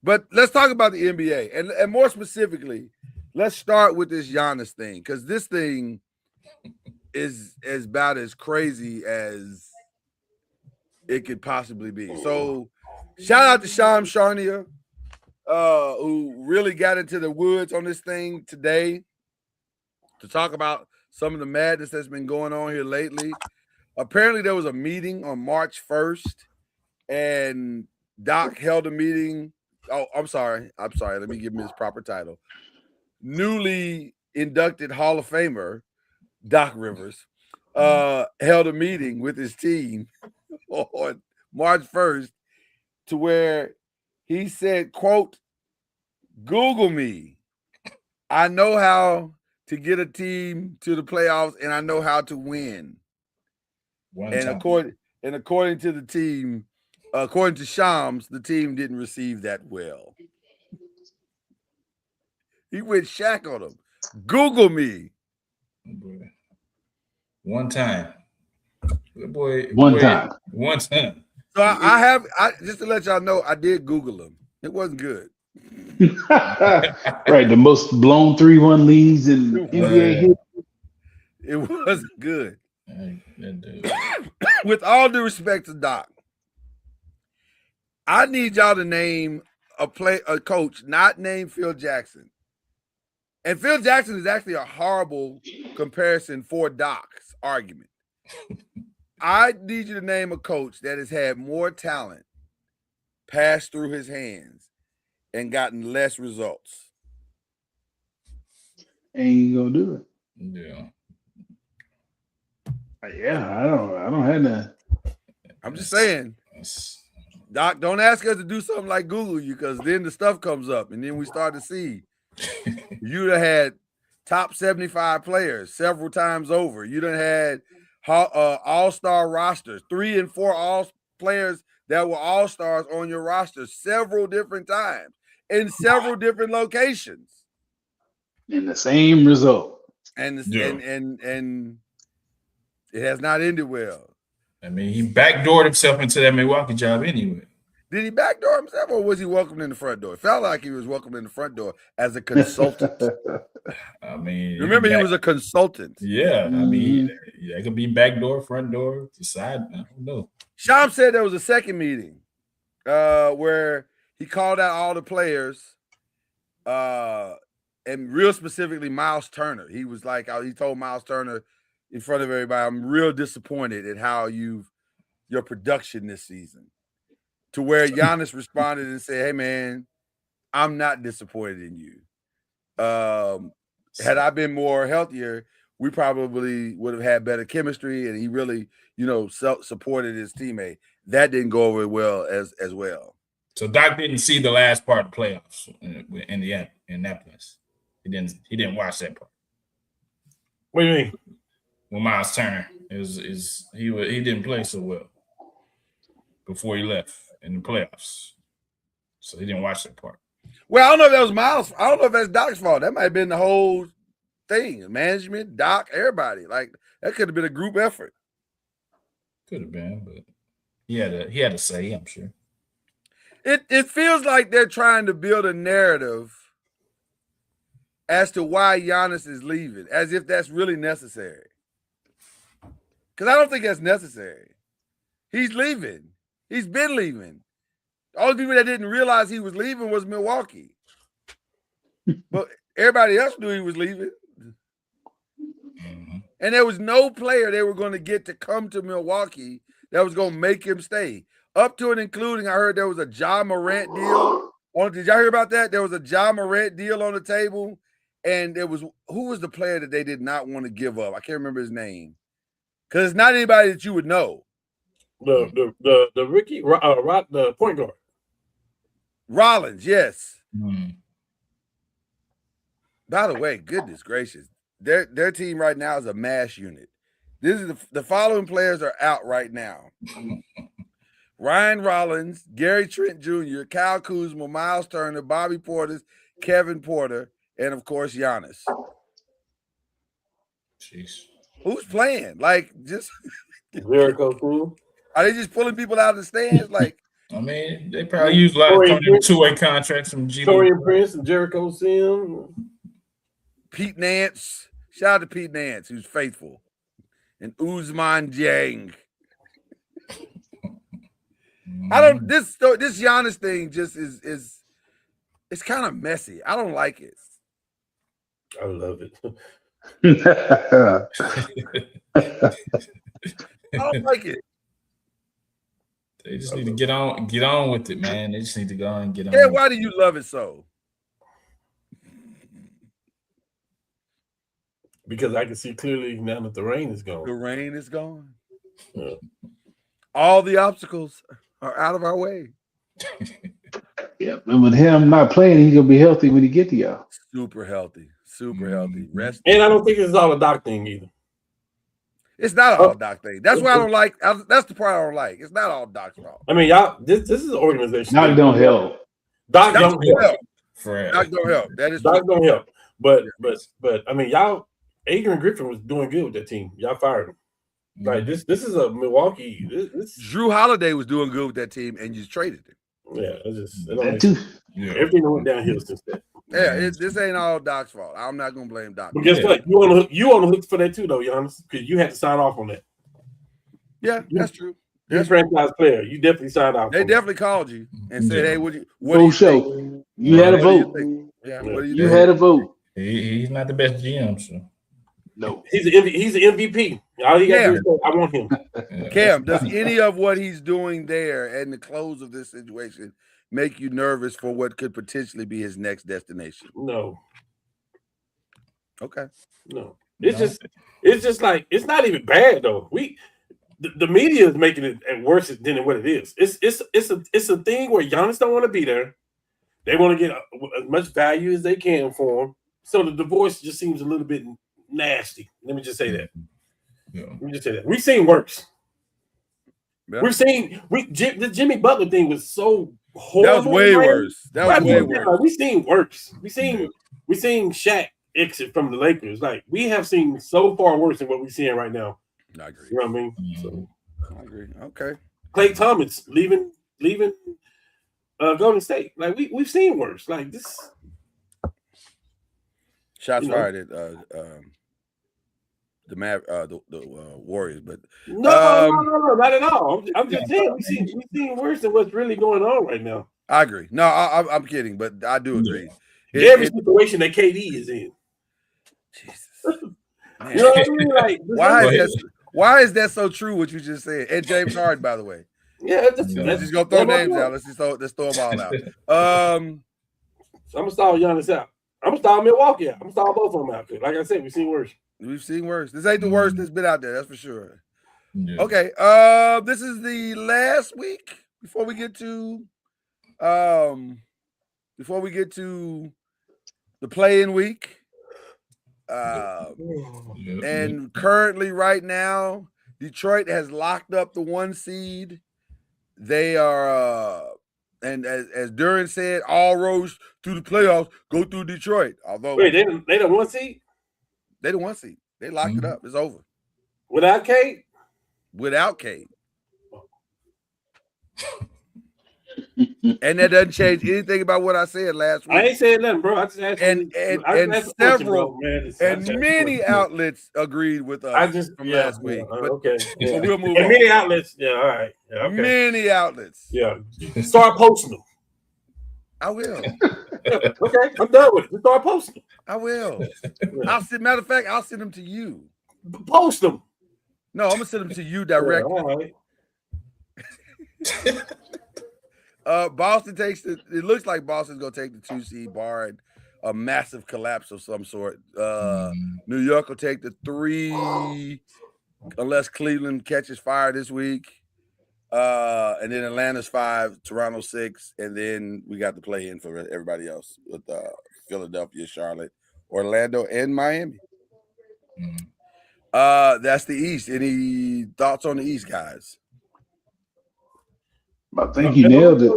But let's talk about the NBA. And more specifically, let's start with this Giannis thing, because this thing is about as crazy as it could possibly be. So shout out to Shams Charania, who really got into the woods on this thing today to talk about some of the madness that's been going on here lately. Apparently there was a meeting on March 1st, and Doc held a meeting. Oh, I'm sorry. Let me give him his proper title. Newly inducted Hall of Famer Doc Rivers held a meeting with his team on March 1st to where he said, quote, "Google me. I know how to get a team to the playoffs, and I know how to win." According to the team, according to Shams, the team didn't receive that well. He went Shaq on him. Google me. One time. One time. So I just to let y'all know, I did Google him. It wasn't good. Right, the most blown 3-1 leads in NBA history. It wasn't good. With all due respect to Doc, I need y'all to name a coach not named Phil Jackson. And Phil Jackson is actually a horrible comparison for Doc's argument. I need you to name a coach that has had more talent pass through his hands and gotten less results. Ain't gonna do it. Yeah. I don't have that. I'm just saying, Doc, don't ask us to do something like Google you, because then the stuff comes up and then we start to see you'd have had top 75 players several times over. You done had all-star rosters, 3 and 4 all players that were all-stars on your roster several different times in several different locations. In the same result. And it has not ended well. I mean, he backdoored himself into that Milwaukee job anyway. Did he backdoor himself, or was he welcomed in the front door? It felt like he was welcomed in the front door as a consultant. I mean, remember, he was a consultant. Yeah, I mean, it could be back door, front door, side. I don't know. Shams said there was a second meeting where he called out all the players, and real specifically Miles Turner. He was like, he told Miles Turner in front of everybody, "I'm real disappointed at how your production this season." To where Giannis responded and said, "Hey man, I'm not disappointed in you. Had I been more healthier, we probably would have had better chemistry." And he really, supported his teammate. That didn't go over well as well. So Doc didn't see the last part of the playoffs in Indianapolis. He didn't watch that part. What do you mean? Well, Miles Turner he didn't play so well before he left in the playoffs. So he didn't watch that part. Well, I don't know if that was Miles. I don't know if that's Doc's fault. That might have been the whole thing. Management, Doc, everybody. Like that could have been a group effort. Could have been, but he had a say, I'm sure. It feels like they're trying to build a narrative as to why Giannis is leaving, as if that's really necessary. Because I don't think that's necessary. He's leaving. He's been leaving. The only people that didn't realize he was leaving was Milwaukee. But everybody else knew he was leaving. Mm-hmm. And there was no player they were going to get to come to Milwaukee that was going to make him stay. Up to and including, I heard there was a Ja Morant deal. Did y'all hear about that? There was a Ja Morant deal on the table. And there was, who was the player that they did not want to give up? I can't remember his name. Because it's not anybody that you would know. The Ricky, the point guard. Rollins, yes. Mm-hmm. By the way, goodness gracious, their team right now is a mash unit. This is the following players are out right now: Ryan Rollins, Gary Trent Jr., Kyle Kuzma, Miles Turner, Bobby Portis, Kevin Porter, and of course Giannis. Jeez. Who's playing? Like just Jericho too. Are they just pulling people out of the stands? Like I mean, they probably use a lot of two-way contracts from G. Torian Prince and Jericho Sim. Pete Nance. Shout out to Pete Nance, who's faithful. And Usman Jang. I don't this Giannis thing just is it's kind of messy. I don't like it. I love it. I don't like it. They just need to get on with it, man. They just need to go on and get on. Yeah, why do you love it so? Because I can see clearly now that the rain is gone. The rain is gone. Yeah. All the obstacles are out of our way. Yeah, and with him not playing, he's gonna be healthy when he get to y'all. Super healthy. Super healthy. Rest. And I don't think it's all a Doc thing either. It's not all Doc thing. That's why I don't like. That's the part I don't like. It's not all Doc's fault. I mean, y'all. This is an organization. Doc don't help. Doc don't help. Doc don't help. That is Doc don't help. But I mean, y'all. Adrian Griffin was doing good with that team. Y'all fired him. Like this is a Milwaukee. Drew Holiday was doing good with that team, and you traded him. Yeah, Everything went downhill since then. Yeah, this ain't all Doc's fault. I'm not gonna blame Doc. But guess what? You on the hook for that too, though, Giannis, because you had to sign off on that. Yeah, that's true. You're a franchise player. You definitely signed off. They definitely called you and said, "Hey, what do you think? You had a vote. Yeah, what do you You had a vote. He's not the best GM, so no. He's an MVP. All he got to do is say, I want him. Cam, does any of what he's doing there and the close of this situation make you nervous for what could potentially be his next destination? No. Okay. No. It's just like it's not even bad though. The media is making it worse than what it is. It's a thing where Giannis don't want to be there. They want to get as much value as they can for him. So the divorce just seems a little bit nasty. Let me just say that. Yeah. Let me just say that. We've seen worse. Yeah. The Jimmy Butler thing was so horrible. That was way worse. That was way worse. We've seen worse. We seen Shaq exit from the Lakers. Like we have seen so far worse than what we're seeing right now. I agree. You know what I mean? So I agree. Okay. Klay Thomas leaving Golden State. Like we've seen worse. Like this. Shots fired at the Warriors, but no, not at all. I'm just saying we've seen worse than what's really going on right now. I agree. No, I'm kidding, but I do agree. Every situation that KD is in. Jesus. You know what I mean? Like why is that so true? What you just said, and James Harden, by the way. Yeah, let's just go throw names out. Let's throw them all out. I'm gonna stall Giannis out. I'm gonna stall Milwaukee out. I'm gonna stall both of them out. Like I said, we've seen worse. We've seen worse. This ain't the worst that's been out there. That's for sure. Yeah. Okay. This is the last week before we get to the play-in week. And currently, right now, Detroit has locked up the 1 seed. They are And as Duran said, all roads through the playoffs go through Detroit. Although wait, they the 1 seed? They the 1 seed. They locked it up. It's over. Without Cade? Without Cade. And that doesn't change anything about what I said last week. I ain't saying nothing, bro. I just asked and several and many outlets agreed with us from last week. But okay. So we'll move and on. Many outlets, yeah, all right. Yeah, okay. Many outlets. Yeah. Start posting them. I will. Okay, I'm done with it. Just start posting them. I will. Matter of fact, I'll send them to you. Post them. No, I'm gonna send them to you directly. Yeah, all right. Boston takes it looks like Boston's gonna take the 2 seed, barring a massive collapse of some sort. New York will take the 3 unless Cleveland catches fire this week. And then Atlanta's 5, Toronto 6, and then we got to play in for everybody else with Philadelphia, Charlotte, Orlando, and Miami. That's the East. Any thoughts on the East, guys? I think you nailed it.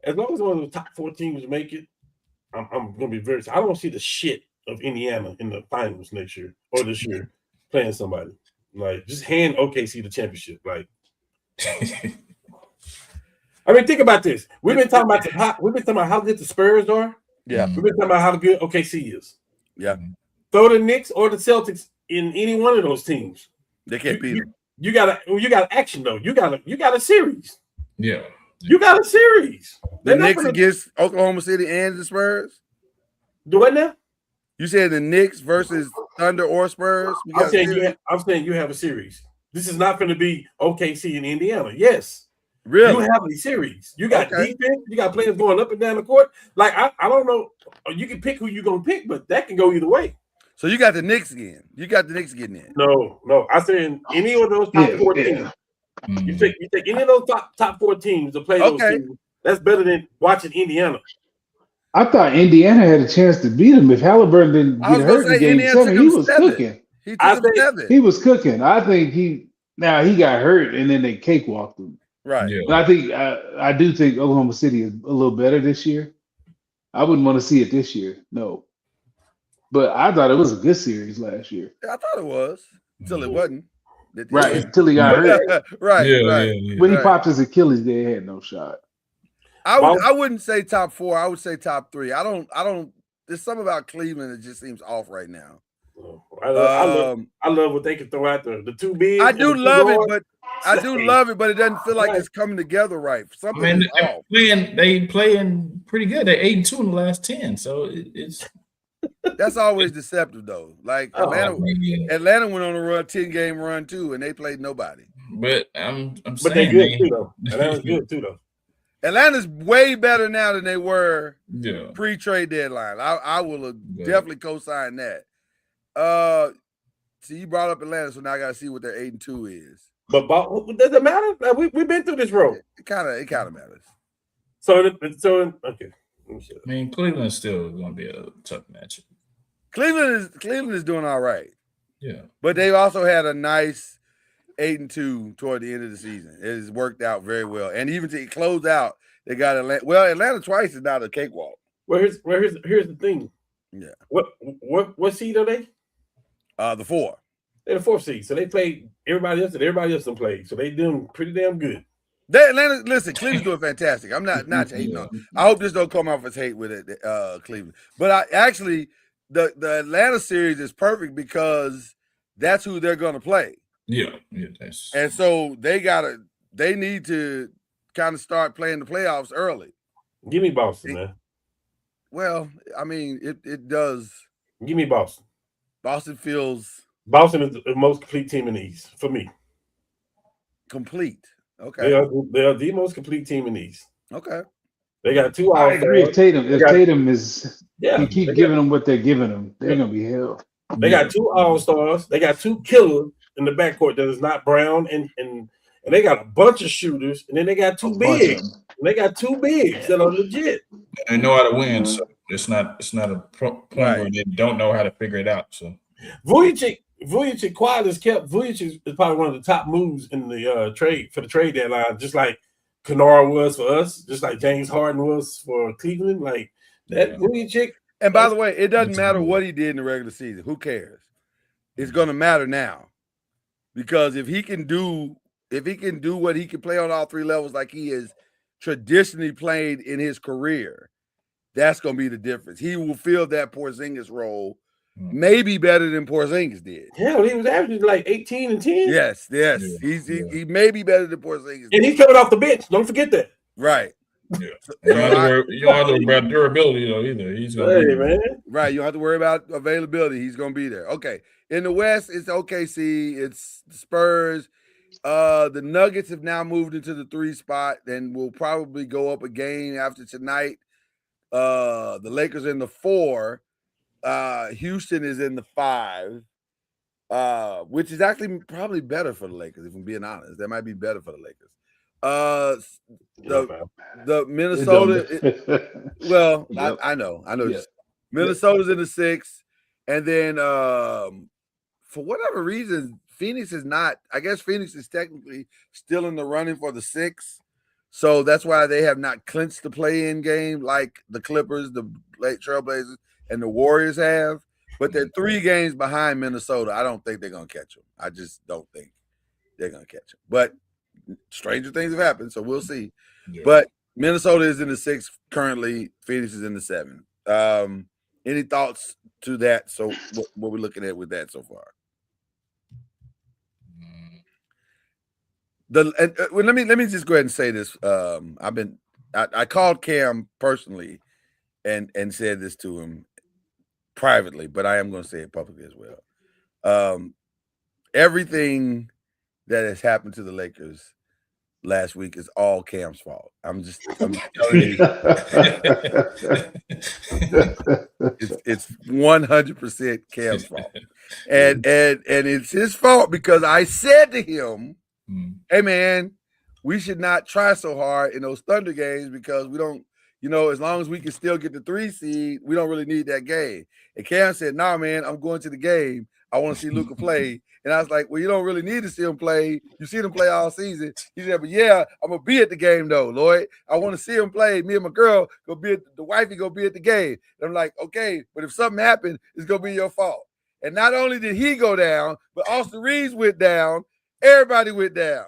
As long as one of the top 4 teams make it, I'm going to be very. I don't see the shit of Indiana in the finals next year or this year playing somebody. Like, just hand OKC the championship. Like, I mean, think about this. We've been talking about how good the Spurs are. Yeah. We've been talking about how good OKC is. Yeah. Throw the Knicks or the Celtics in any one of those teams. They can't beat them. You got action though. You got a series. Yeah. You got a series. The Knicks against Oklahoma City and the Spurs? Do what now? You said the Knicks versus Thunder or Spurs? I'm saying you have a series. This is not going to be OKC in Indiana. Yes. Really? You have a series. You got defense. You got players going up and down the court. Like, I don't know. You can pick who you're going to pick, but that can go either way. So you got the Knicks again. You got the Knicks getting in. No. I said in any of those top 4 teams. You take any of those top 4 teams to play those teams. That's better than watching Indiana. I thought Indiana had a chance to beat him if Halliburton didn't get hurt in Game 7. He was cooking. He was cooking. I think he got hurt and then they cakewalked him. Right. Yeah. But I do think Oklahoma City is a little better this year. I wouldn't want to see it this year. No. But I thought it was a good series last year. I thought it was until it wasn't. Right, until he got hurt. Right. Yeah. When he popped his Achilles, they had no shot. I wouldn't say top 4. I would say top 3. I don't. There's something about Cleveland that just seems off right now. I love what they can throw out there. The 2 bigs. I do love it, but it doesn't feel like it's coming together right. Something is off. They playing pretty good. They're 8-2 in the last 10. So it's that's always deceptive though. Like Atlanta went on a 10-game run too, and they played nobody. But I'm but saying they're good too though. Atlanta's good too though. Atlanta's way better now than they were pre-trade deadline. I will definitely co-sign that. So you brought up Atlanta, so now I got to see what their 8-2 is. But does it matter? We've been through this road. It kind of matters. So okay. I mean, Cleveland's still going to be a tough matchup. Cleveland is doing all right. Yeah, but they've also had a nice 8-2 toward the end of the season. It has worked out very well, and even to close out, they got Atlanta. Well, Atlanta twice is not a cakewalk. Well, here's the thing. Yeah. What seed are they? The 4. They're the 4th seed, so they played everybody else, and everybody else done played, so they doing pretty damn good. Cleveland's doing fantastic. I'm not hating on. I hope this don't come off as hate with it, Cleveland. But the Atlanta series is perfect because that's who they're going to play. Yeah. And so they need to kind of start playing the playoffs early. Give me Boston, man. Well, I mean, it does. Give me Boston. Boston is the most complete team in the East for me. Complete. Okay. They are the most complete team in the East. Okay. They got 2 I agree. If Tatum is, you keep giving them what they're giving them, they're gonna be hell. They got 2 all-stars. They got 2 killers in the backcourt that is not Brown, and they got a bunch of shooters, and then they got 2 bigs. And they got 2 bigs that are legit. They know how to win, so it's not a point where they don't know how to figure it out. So Vujic quiet as kept. Vujic is probably one of the top moves in the trade for the trade deadline. Just like Kennard was for us, just like James Harden was for Cleveland. Like that Rooney chick. And by the way, it doesn't matter what he did in the regular season. Who cares? It's going to matter now, because if he can do what he can play on all three levels like he has traditionally played in his career, that's going to be the difference. He will fill that Porzingis role maybe better than Porzingis did. Hell, he was averaging like 18 and 10. Yes. Yeah. He may be better than Porzingis. And he's coming off the bench. Don't forget that. Right. Yeah. You don't have to worry about durability though either. He's gonna be man. Right. You don't have to worry about availability. He's gonna be there. Okay. In the West, it's OKC, it's the Spurs. The Nuggets have now moved into the 3 spot and will probably go up a game after tonight. The Lakers in the 4. Houston is in the 5. Which is actually probably better for the Lakers, if I'm being honest. That might be better for the Lakers. The Minnesota. Well, yep. I know. Yeah. Minnesota's in the 6, and then for whatever reason, Phoenix is not. I guess Phoenix is technically still in the running for the 6, so that's why they have not clinched the play-in game like the Clippers, the Trailblazers, and the Warriors have. But they're 3 games behind Minnesota. I don't think they're gonna catch them. I just don't think they're gonna catch them. But stranger things have happened, so we'll see. Yeah. But Minnesota is in the 6 currently. Phoenix is in the 7. Any thoughts to that? So what we're looking at with that so far? Let me just go ahead and say this. I called Cam personally and said this to him privately, but I am going to say it publicly as well. Everything that has happened to the Lakers last week is all Cam's fault. I'm telling you, it's 100% Cam's fault, and it's his fault because I said to him, "Hey man, we should not try so hard in those Thunder games because we don't, as long as we can still get the 3 seed, we don't really need that game." And Cam said, "Nah, man, I'm going to the game. I want to see Luka play." And I was like, "Well, you don't really need to see him play. You see him play all season." He said, "But yeah, I'm gonna be at the game though, Lloyd. I want to see him play. Me and my girl go be at the wifey go be at the game." And I'm like, "Okay, but if something happened, it's gonna be your fault." And not only did he go down, but Austin Reeves went down. Everybody went down.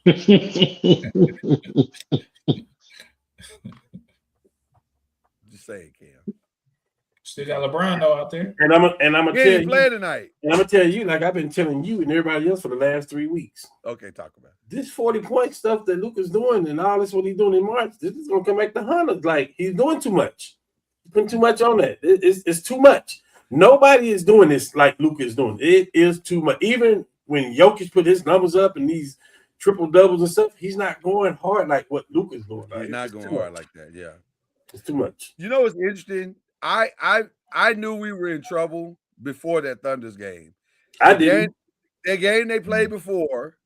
Just saying, Cam. Still got LeBron though out there, and I'm gonna tell you play tonight. And I'm gonna tell you, like I've been telling you and everybody else for the last 3 weeks. Okay, talk about it. This 40-point stuff that Luka's doing and all this what he's doing in March. This is gonna come back to Hunter. Like he's doing too much. He's putting too much on that. It's too much. Nobody is doing this like Luka is doing. It is too much. Even when Jokic put his numbers up and these triple doubles and stuff, he's not going hard like what Luka's doing. He's not going hard like that. Yeah, it's too much. You know what's interesting? I knew we were in trouble before that Thunder's game. I did. The game they played before.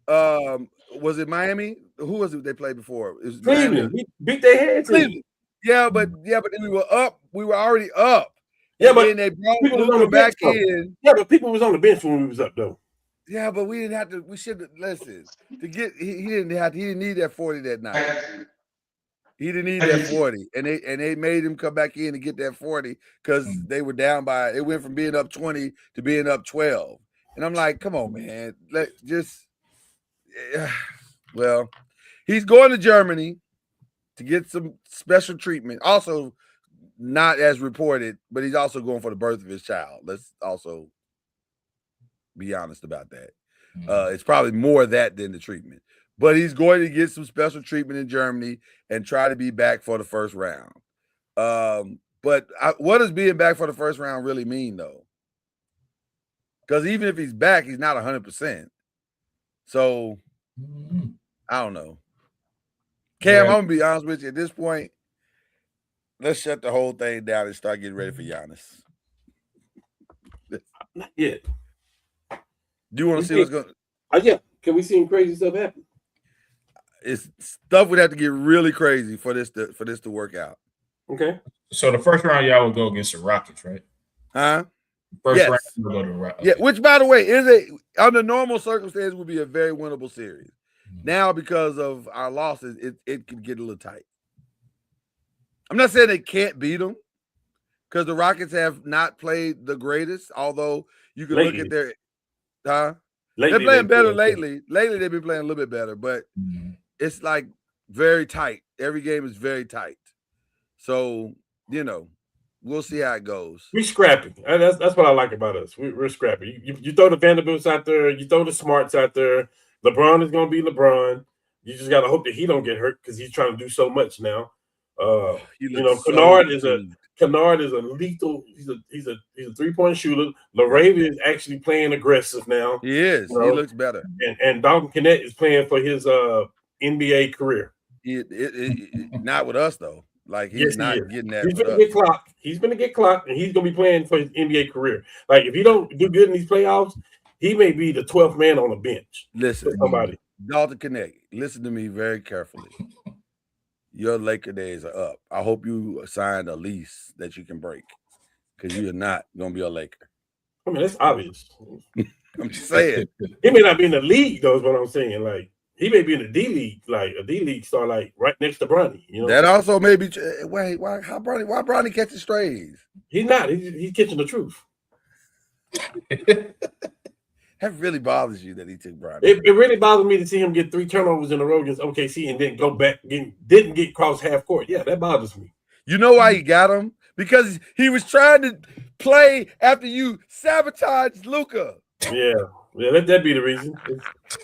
Was it Miami? Who was it they played before? It was Cleveland. We beat their heads. Cleveland. Yeah, but then we were up. We were already up. Yeah, but then they brought Luka back in. Yeah, but people was on the bench when we was up though. Yeah, but we didn't have to. We should have listened to get. He didn't need that 40 that night. He didn't need that 40, and they made him come back in and get that 40 because they were down by. It went from being up 20 to being up 12, and I'm like, come on, man, well, he's going to Germany to get some special treatment. Also, not as reported, but he's also going for the birth of his child. Let's also be honest about that. It's probably more that than the treatment. But he's going to get some special treatment in Germany and try to be back for the first round. But what does being back for the first round really mean, though? Because even if he's back, he's not 100%. So, I don't know. Cam, I'm going to be honest with you. At this point, let's shut the whole thing down and start getting ready for Giannis. Not yet. Do you want to see what's going on? Yeah. Can we see crazy stuff happen? It's stuff would have to get really crazy for this to work out. Okay. So the first round y'all will go against the Rockets, right? Huh? First round we'll go to the Rockets. Yeah, which by the way is under normal circumstances would be a very winnable series. Now, because of our losses, it could get a little tight. I'm not saying they can't beat them because the Rockets have not played the greatest, although you can look at their they're playing better lately. Lately, they've been playing a little bit better, but it's like very tight. Every game is very tight. So, we'll see how it goes. We're scrappy. That's what I like about us. We're scrappy. You throw the Vanderbilts out there, you throw the Smarts out there. LeBron is going to be LeBron. You just got to hope that he don't get hurt because he's trying to do so much now. Kennard is a lethal. He's a 3-point shooter. LaRavia is actually playing aggressive now. He is. He looks better. And Dalton Kennett is playing for his NBA career. Not with us though. Like he's not getting that. He's going to get clocked. He's going to get clocked, and he's going to be playing for his NBA career. Like if he don't do good in these playoffs, he may be the 12th man on the bench. Listen, somebody. Dalton Kennett, listen to me very carefully. Your Laker days are up. I hope you signed a lease that you can break because you are not going to be a Laker. I mean, that's obvious. I'm just saying. He may not be in the league, though, is what I'm saying. Like, he may be in the D League, like a D League star, like right next to Bronny. That also may be. Wait, why Bronny catching strays? He's not. He's catching the truth. That really bothers you that he took Bronny. It really bothers me to see him get 3 turnovers in a row against OKC and then go back, didn't get cross half court. Yeah, that bothers me. You know why he got him? Because he was trying to play after you sabotaged Luka. Yeah, let that be the reason.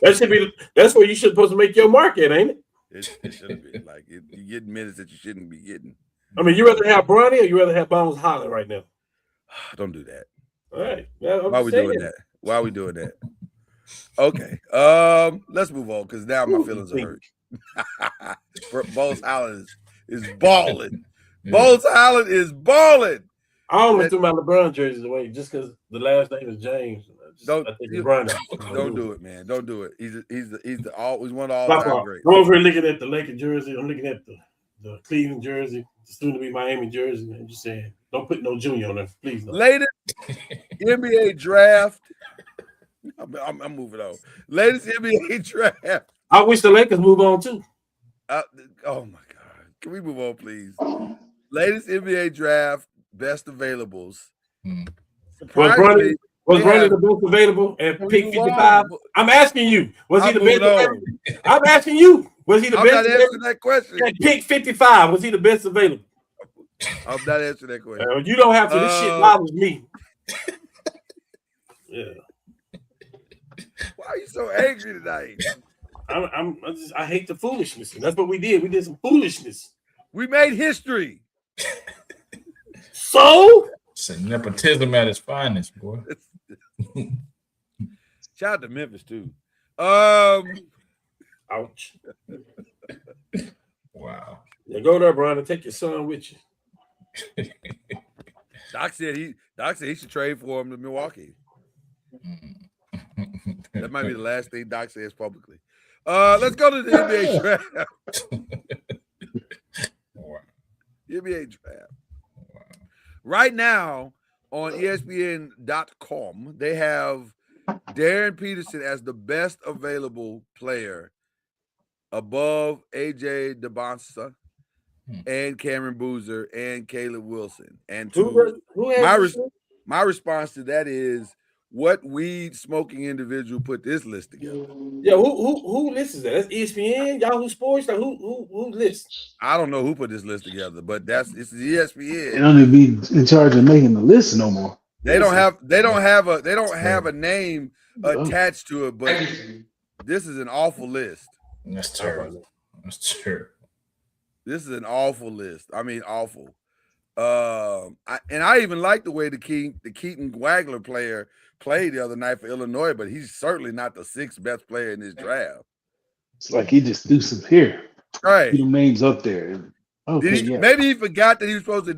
That's where you should supposed to make your mark at, ain't it? It should be. Like you get minutes that you shouldn't be getting. I mean, you rather have Bronny or you rather have Bones Holland right now? Don't do that. All right. Why are we doing that? Why are we doing that? Okay. Let's move on because now my feelings are hurt. Bones Holland is balling. Bones Holland is balling. I almost threw my LeBron jerseys away just because the last name is James. Don't do it, man. Don't do it. He's always one of all-time greats. I'm over here looking at the Lakers jersey. I'm looking at the Cleveland jersey, the soon-to-be Miami jersey. I'm just saying, don't put no junior on there, please. No. Latest NBA draft. I'm moving on. Latest NBA draft. I wish the Lakers move on too. Oh my God! Can we move on, please? Latest NBA draft, best availables. Was Bronny the best available at pick 55? I'm asking you. Was he the best available? I'm asking you. Was he the best? I'm not answering that question. At pick 55, was he the best available? I'm not answering that question. You don't have to. This shit bothers me. Yeah. Why are you so angry tonight? I hate the foolishness. That's what we did. We did some foolishness. We made history. So? It's a nepotism at its finest, boy. Shout out to Memphis too. Ouch. Wow. Yeah, go there, Brian, and take your son with you. Doc said he should trade for him to Milwaukee. That might be the last thing Doc says publicly. Let's go to the NBA draft. Wow. NBA draft. Wow. Right now on ESPN.com, they have Darren Peterson as the best available player above AJ DeBonsa and Cameron Boozer and Caleb Wilson. And my response to that is, what weed smoking individual put this list together? Yeah, who lists that? That's ESPN, Yahoo Sports. Like who lists? I don't know who put this list together, but it's ESPN. They don't even be in charge of making the list no more. They don't have a name attached to it, but this is an awful list. That's terrible. That's terrible. This is an awful list. I mean, awful. I even like the way the Keaton Wagler player played the other night for Illinois, but he's certainly not the 6th best player in this draft. It's like he just threw some here. Right. Two names up there. Okay, Maybe he forgot that he was supposed to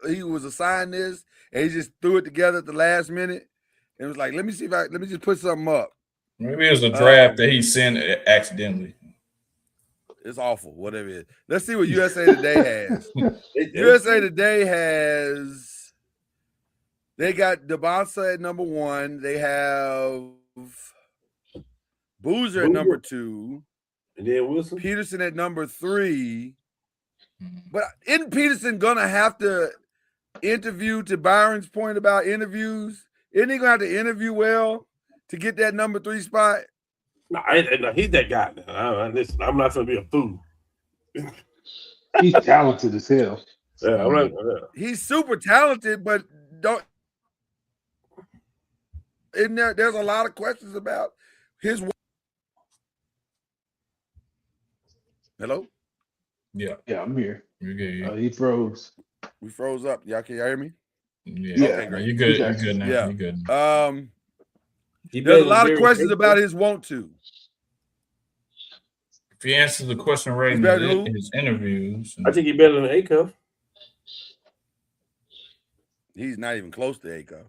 he was assigned this, and he just threw it together at the last minute. And was like, let me just put something up. Maybe it was a draft that he sent accidentally. It's awful, whatever it is. Let's see what USA Today has. USA Today they got DeBonsa at number 1. They have Boozer at number 2. And then Wilson. Peterson at number 3. But isn't Peterson gonna have to interview, to Byron's point about interviews? Isn't he gonna have to interview well to get that number 3 spot? No, he's that guy. Listen, I'm not gonna be a fool. He's talented as hell. Yeah, I'm like, He's super talented, but there's a lot of questions about his. Hello? Yeah, I'm here. You're good. He froze. We froze up. Y'all can hear me? Yeah. Okay, great. You're good. You're good now. Yeah. You're good. There's a lot of questions about his want to. If he answers the question right in his interviews, I think he's better than Acuff. He's not even close to Acuff.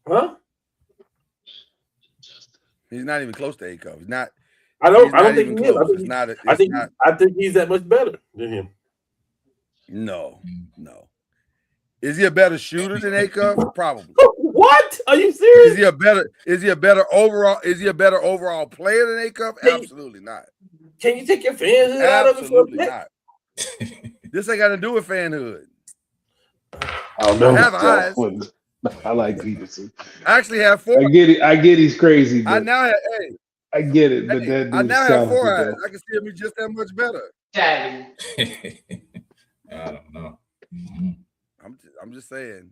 Huh? He's not even close to Acuff. He's not. I don't think he is. I think he's that much better than him. No. Is he a better shooter than Acuff? Probably. What? Are you serious? Is he a better overall player than Acuff? Absolutely not. Can you take your fanhood out of it for a bit? Not. This ain't got to do with fanhood. I don't know. I have eyes. I like Peterson. I actually have 4. I get he's crazy. But I now have. I get it, but that I now have 4 eyes. though. I can see him just that much better. I don't know. I'm just saying.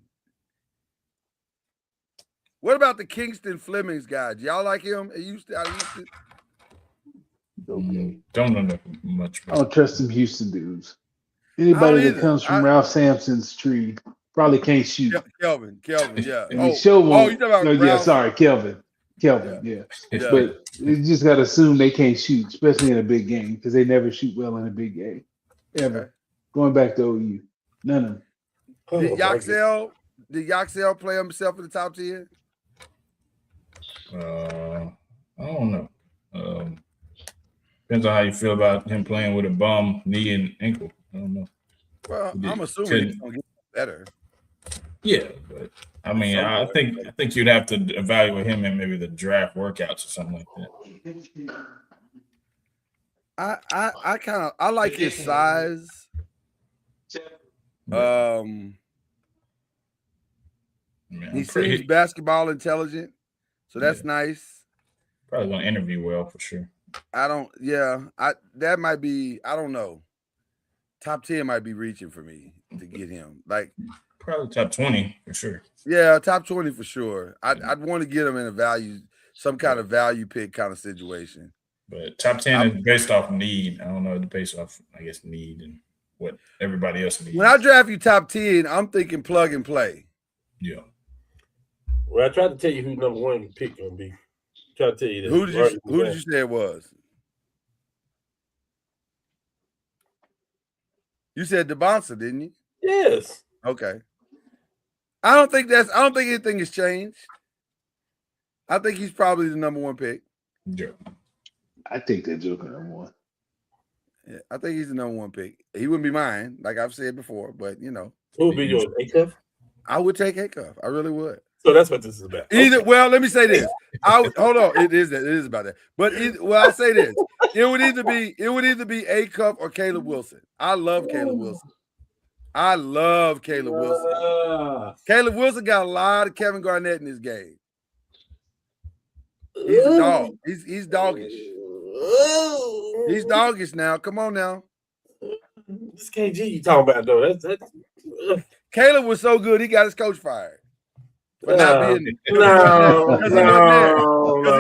What about the Kingston Flemings guy? Do y'all like him? I used to. Okay. Don't know much. I don't trust them Houston dudes. Anybody that comes from Ralph Sampson's tree probably can't shoot. Kelvin, yeah. You talking about Ralph? Yeah, sorry, Kelvin, yeah. But you just got to assume they can't shoot, especially in a big game, because they never shoot well in a big game. Ever. Going back to OU. None of them. Did Yoxell play himself in the top 10? I don't know. Depends on how you feel about him playing with a bum, knee, and ankle. I don't know. Well, I'm assuming he's gonna get better. Yeah, but I mean, I think you'd have to evaluate him in maybe the draft workouts or something like that. I like his size. He seems basketball intelligent, so that's nice. Probably gonna interview well for sure. That might be. I don't know. Top 10 might be reaching for me to get him. Like probably top 20 for sure. Yeah, top 20 for sure. I'd want to get him in some kind of value pick kind of situation. But top 10 is based off need. I don't know, based off, I guess, need and what everybody else needs. When I draft you top 10, I'm thinking plug and play. Yeah. Well, I tried to tell you who number 1 pick gonna be. Try to tell you that. Who did you say it was? You said DeBonsa, didn't you? Yes. Okay. I don't think anything has changed. I think he's probably the number 1 pick. Yeah. I think that Joker number 1. Yeah, I think he's the number 1 pick. He wouldn't be mine, like I've said before, but you know. Who would be yours? Acuff? I would take Acuff. I really would. So that's what this is about. Well, let me say this. Hold on. It is about that. But I'll say this. It would either be Acuff or Caleb Wilson. I love Caleb Wilson. Caleb Wilson got a lot of Kevin Garnett in his game. He's a dog. He's doggish. He's doggish now. Come on now. This KG you talking about though? That's Caleb was so good he got his coach fired. But not being because he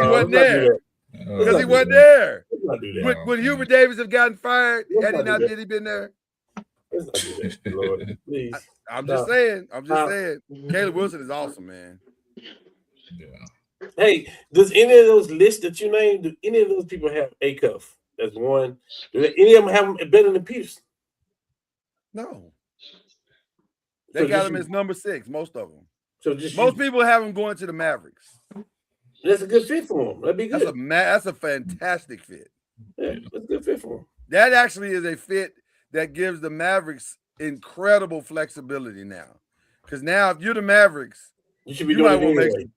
wasn't there. Because he wasn't there. Would Hubert Davis have gotten fired had he not been there? Lord, please. I'm just saying. Caleb Wilson is awesome, man. Yeah. Hey, does any of those lists that you named, do any of those people have Acuff? That's one. Do any of them have him better than Pierce? No. They got him as number 6, most of them. So most people have him going to the Mavericks. That's a good fit for him. That'd be good. That's a fantastic fit. Yeah, that's a good fit for him. That actually is a fit that gives the Mavericks incredible flexibility now. Because now, if you're the Mavericks, you should be doing it anyway.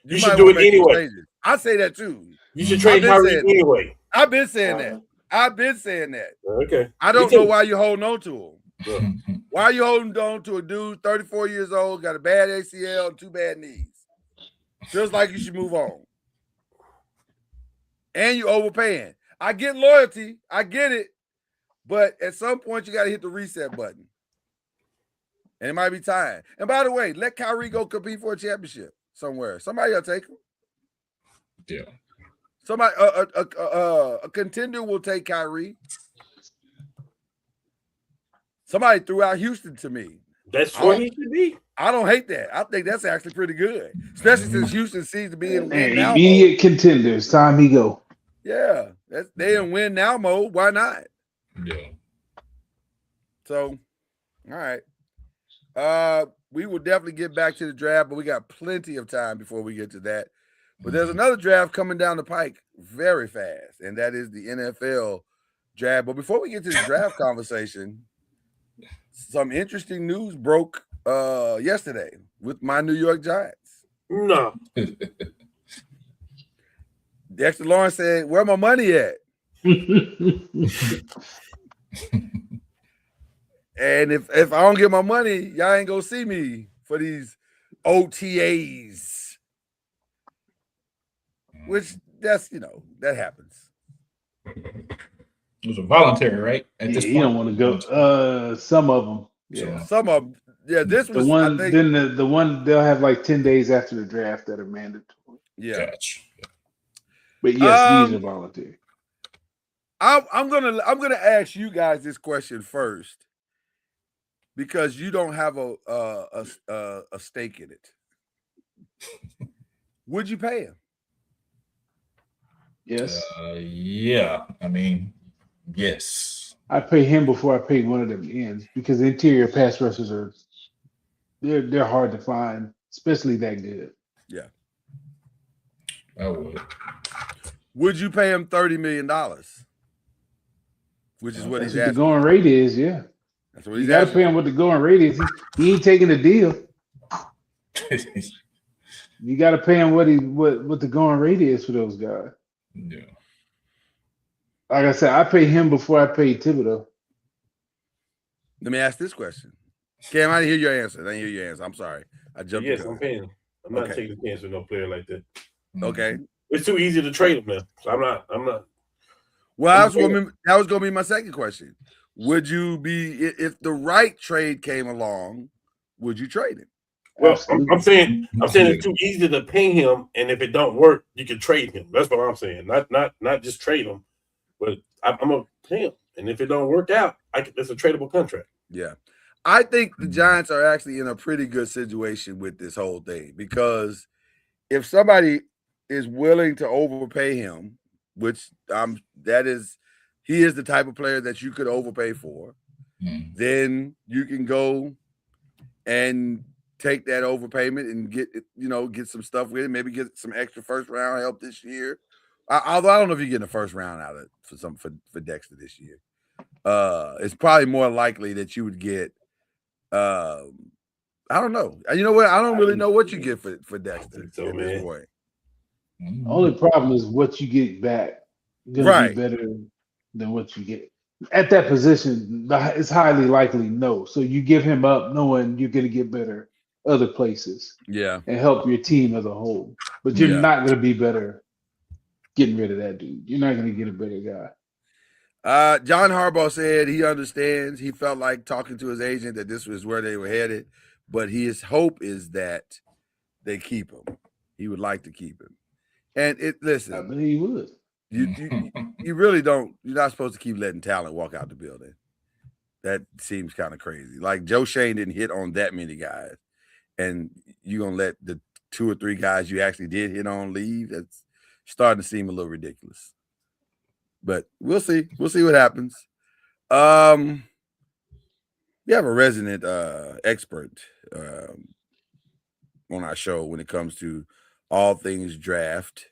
You should do it anyway. I say that too. You should trade Kyrie anyway. I've been saying that. I've been saying that. Okay. I don't know why you're holding on to him. Why are you holding on to a dude 34 years old, got a bad ACL and 2 bad knees? Feels like you should move on. And you overpaying. I get loyalty. I get it. But at some point, you got to hit the reset button. And it might be time. And by the way, let Kyrie go compete for a championship somewhere. Somebody will take him. Yeah. Somebody, a contender will take Kyrie. Somebody threw out Houston to me. That's where he should be. I don't hate that. I think that's actually pretty good, especially since Houston seems to be in win now mode. Immediate contenders. Time he go. Yeah, they in win now mode. Why not? Yeah. So, all right. We will definitely get back to the draft, but we got plenty of time before we get to that. But there's another draft coming down the pike very fast, and that is the NFL draft. But before we get to the draft conversation, some interesting news broke yesterday with my New York Giants. No. Dexter Lawrence said, "Where my money at?" And if I don't get my money, y'all ain't gonna see me for these OTAs. Which that happens. It was a voluntary, right? At this point, you don't want to go. Some of them, yeah. Some of them, yeah. This was the one. Then the one they'll have like 10 days after the draft that are mandatory. Yeah. Gotcha. But yes, these are voluntary. I'm gonna ask you guys this question first because you don't have a stake in it. Would you pay him? Yes. Yeah. I mean, yes. I pay him before I pay one of them ends because the interior pass rushers are they're hard to find, especially that good. Yeah. I would. Would you pay him $30 million? Which is what he's asking. The going rate is, yeah. That's what he's asking. You got to pay him what the going rate is. He ain't taking the deal. You got to pay him what the going rate is for those guys. Yeah. Like I said, I pay him before I pay Thibodeau. Let me ask this question. Cam, I didn't hear your answer. I didn't hear your answer. I'm sorry. I jumped. Yes, I'm paying him. I'm not taking a chance with no player like that. Okay. It's too easy to trade him now. So I'm not. Well, that was going to be my second question. Would you be, if the right trade came along, would you trade him? Well, I'm saying it's too easy to pay him, and if it don't work, you can trade him. That's what I'm saying. Not just trade him, but I'm gonna pay him, and if it don't work out, it's a tradable contract. Yeah, I think the Giants are actually in a pretty good situation with this whole thing because if somebody is willing to overpay him, which he is the type of player that you could overpay for, then you can go and take that overpayment and get some stuff with it. Maybe get some extra first round help this year. Although I don't know if you're getting a first round out of it for Dexter this year. It's probably more likely that you would get. I don't know. You know what? I don't really know what you get for Dexter at this point. Only problem is what you get back. Gonna be better than what you get at that position. It's highly likely no. So you give him up knowing you're gonna get better other places, and help your team as a whole. But you're not going to be better getting rid of that dude. You're not going to get a better guy. John Harbaugh said he understands. He felt like talking to his agent that this was where they were headed, but his hope is that they keep him. He would like to keep him. And listen, I believe he would. You really don't. You're not supposed to keep letting talent walk out the building. That seems kind of crazy. Like Joe Shane didn't hit on that many guys. And you're going to let the 2 or 3 guys you actually did hit on leave? That's starting to seem a little ridiculous. But we'll see. We'll see what happens. We have a resident expert on our show when it comes to all things draft.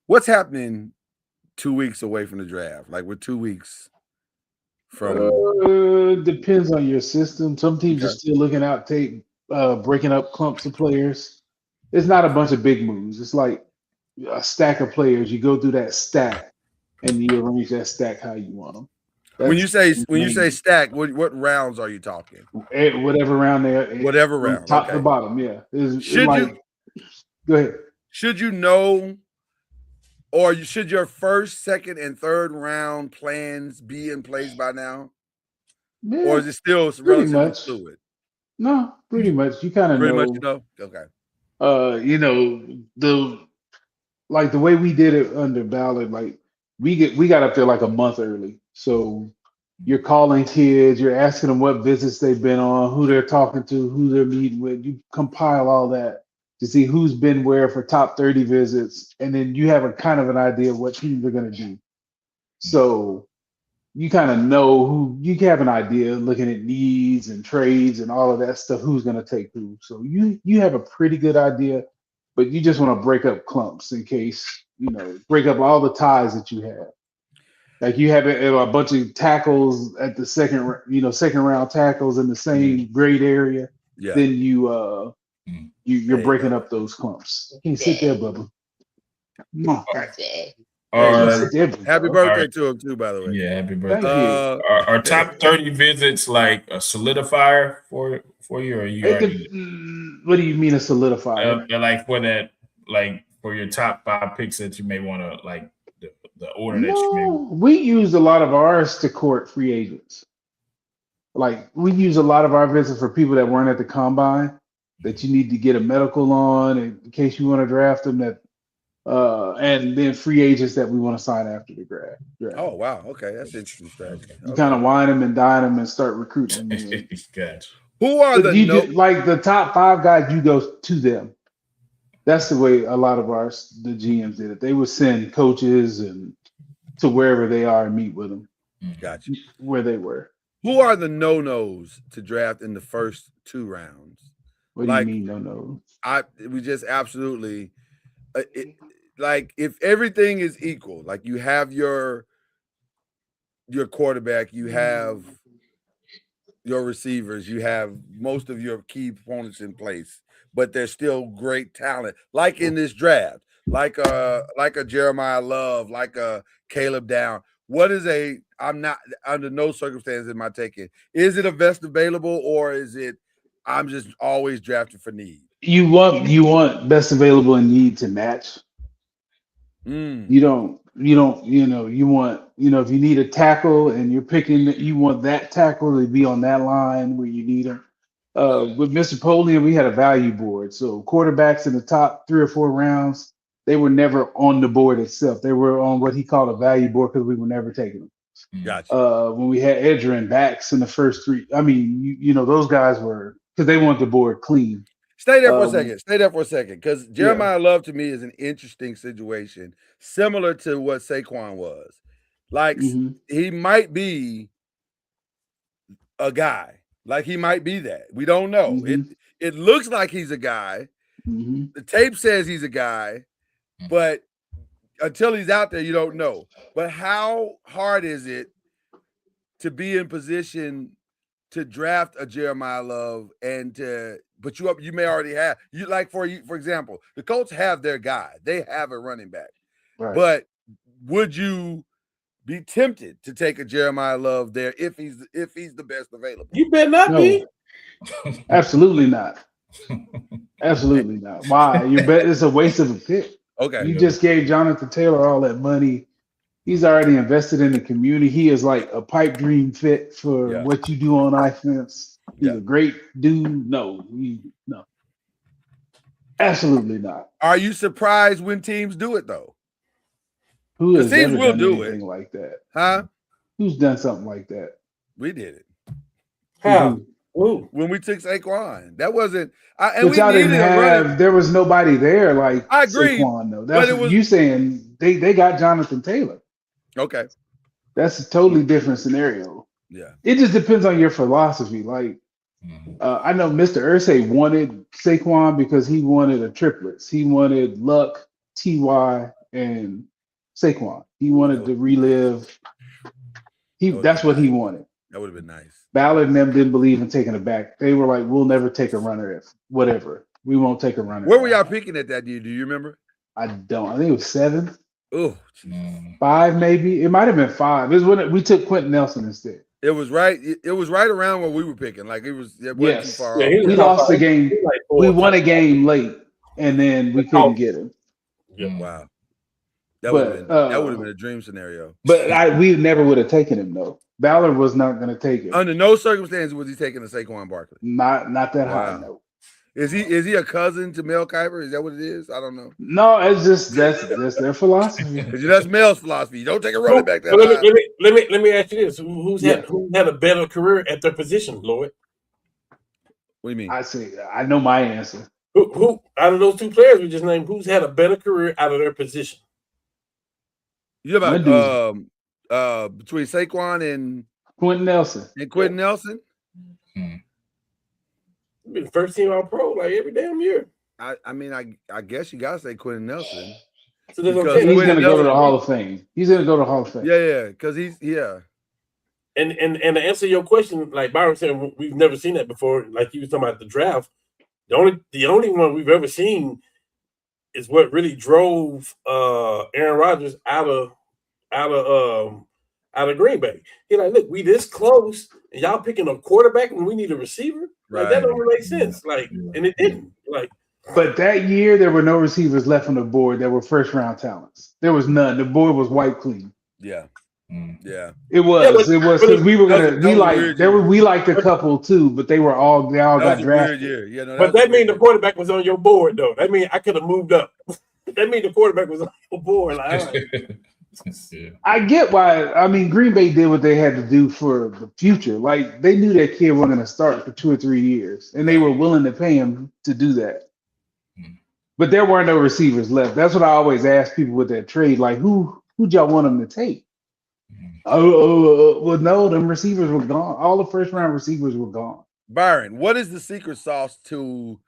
What's happening 2 weeks away from the draft? Like we're 2 weeks from. Depends on your system. Some teams are still looking out tape, breaking up clumps of players. It's not a bunch of big moves. It's like a stack of players. You go through that stack, and you arrange that stack how you want them. When you say stack, what rounds are you talking? Whatever round there, whatever round, top to bottom. Yeah. Go ahead. Should you know, or should your first, second, and third round plans be in place by now, or is it still relatively fluid? No, pretty much. You kind of know. Pretty much, you know. Okay. The way we did it under Ballard, like we got up there like a month early. So you're calling kids, you're asking them what visits they've been on, who they're talking to, who they're meeting with. You compile all that to see who's been where for top 30 visits, and then you have a kind of an idea of what teams are going to do. So you kind of know who, you have an idea looking at needs and trades and all of that stuff, who's going to take who. So you have a pretty good idea, but you just want to break up clumps in case, break up all the ties that you have. Like you have a bunch of tackles at the second round tackles in the same grade area. Yeah. Then you're breaking up those clumps. You can sit there, Bubba. Happy birthday to him too, by the way. Yeah, happy birthday. Are top 30 visits like a solidifier for you, or you already? What do you mean a solidifier? Like for that, like for your top 5 picks that you may want to like the order that you may. We used a lot of ours to court free agents. Like we use a lot of our visits for people that weren't at the combine that you need to get a medical on in case you want to draft them. And then free agents that we want to sign after the draft. Oh wow, okay, that's interesting strategy. You kind of wine them and dine them and start recruiting them. Gotcha. Who are like the top 5 guys? You go to them. That's the way a lot of the GMs did it. They would send coaches and to wherever they are and meet with them. Gotcha. Where they were. Who are the no-nos to draft in the first 2 rounds? What do you mean no-nos? We just absolutely. Like if everything is equal, like you have your quarterback, you have your receivers, you have most of your key opponents in place, but there's still great talent, like in this draft, like a Jeremiah Love, like a Caleb Down. I'm not under no circumstances am I taking. Is it a vest available, or is it I'm just always drafting for need? You want best available and need to match. You want, if you need a tackle and you're picking, you want that tackle to be on that line where you need him. With Mr. Polian, we had a value board. So quarterbacks in the top 3 or 4 rounds, they were never on the board itself. They were on what he called a value board because we were never taking them. Gotcha. When we had Edgerrin backs in the first 3, I mean, those guys were, because they want the board clean. Stay there for a second. Because Jeremiah Love to me is an interesting situation, similar to what Saquon was. Like he might be a guy. Like he might be that. We don't know. It looks like he's a guy. The tape says he's a guy, but until he's out there, you don't know. But how hard is it to be in position to draft a Jeremiah Love but you may already have for example, the Colts have their guy. They have a running back. Right. But would you be tempted to take a Jeremiah Love there if he's the best available? You better not be. Absolutely not. Absolutely not. Why? You bet it's a waste of a pick. Okay. You just gave Jonathan Taylor all that money. He's already invested in the community. He is like a pipe dream fit for what you do on offense. He's a great dude. No. Absolutely not. Are you surprised when teams do it though? Who has teams ever will done do anything it like that? Huh? Who's done something like that? We did it. How? When we took Saquon, that wasn't. There was nobody there like I agree. Saquon though. That's what you saying. They got Jonathan Taylor. Okay, that's a totally different scenario. Yeah, it just depends on your philosophy. Like I know Mr. Irsay wanted Saquon because he wanted a triplets. He wanted Luck, Ty, and Saquon. He wanted to relive. That's what he wanted. That would have been nice. Ballard and them didn't believe in taking it back. They were like, we'll never take a runner if whatever. We won't take a runner. Where were y'all picking at that year? Do you remember? I don't. I think it was 7. Oh, 5 maybe. It might have been 5. It was when we took Quentin Nelson instead. It was right. It was right around where we were picking. Like it wasn't too Yes. far Yeah, off. he was We top lost the 5. game. Like We 4 won a top game late, and then we couldn't get him. Yeah. Wow. That would have been a dream scenario. But we never would have taken him though. Ballard was not going to take him. Under no circumstances was he taking a Saquon Barkley. Not that high. No. Is he a cousin to Mel Kiper? Is that what it is? I don't know. No, it's just that's their philosophy. That's Mel's philosophy. You don't take a running back that high. Let me ask you this: who had a better career at their position, Lloyd? What do you mean? I know my answer. Who out of those 2 players we just named, who's had a better career out of their position? You about between Saquon and Quentin Nelson. Been first team All Pro like every damn year. I guess you gotta say Quentin Nelson. So he's gonna go to the Hall of Fame. He's gonna go to the Hall of Fame. Yeah, because he's And to answer your question, like Byron said, we've never seen that before. Like you was talking about the draft. The only one we've ever seen is what really drove Aaron Rodgers out of Green Bay. He like, look, we this close, and y'all picking a quarterback when we need a receiver. Like that don't make sense. Like, and it didn't. Like, but that year there were no receivers left on the board that were first round talents. There was none. The board was wiped clean. Yeah. Yeah. It was because we liked a couple too, but they all got drafted. Yeah, but that mean the quarterback was on your board though. That mean I could have moved up. That mean the quarterback was on your board. Like, I get why. I mean, Green Bay did what they had to do for the future. Like they knew that kid wasn't going to start for 2 or 3 years, and they were willing to pay him to do that. But there weren't no receivers left. That's what I always ask people with that trade. Like, who'd y'all want them to take? Well, no, them receivers were gone. All the first round receivers were gone. Byron, what is the secret sauce to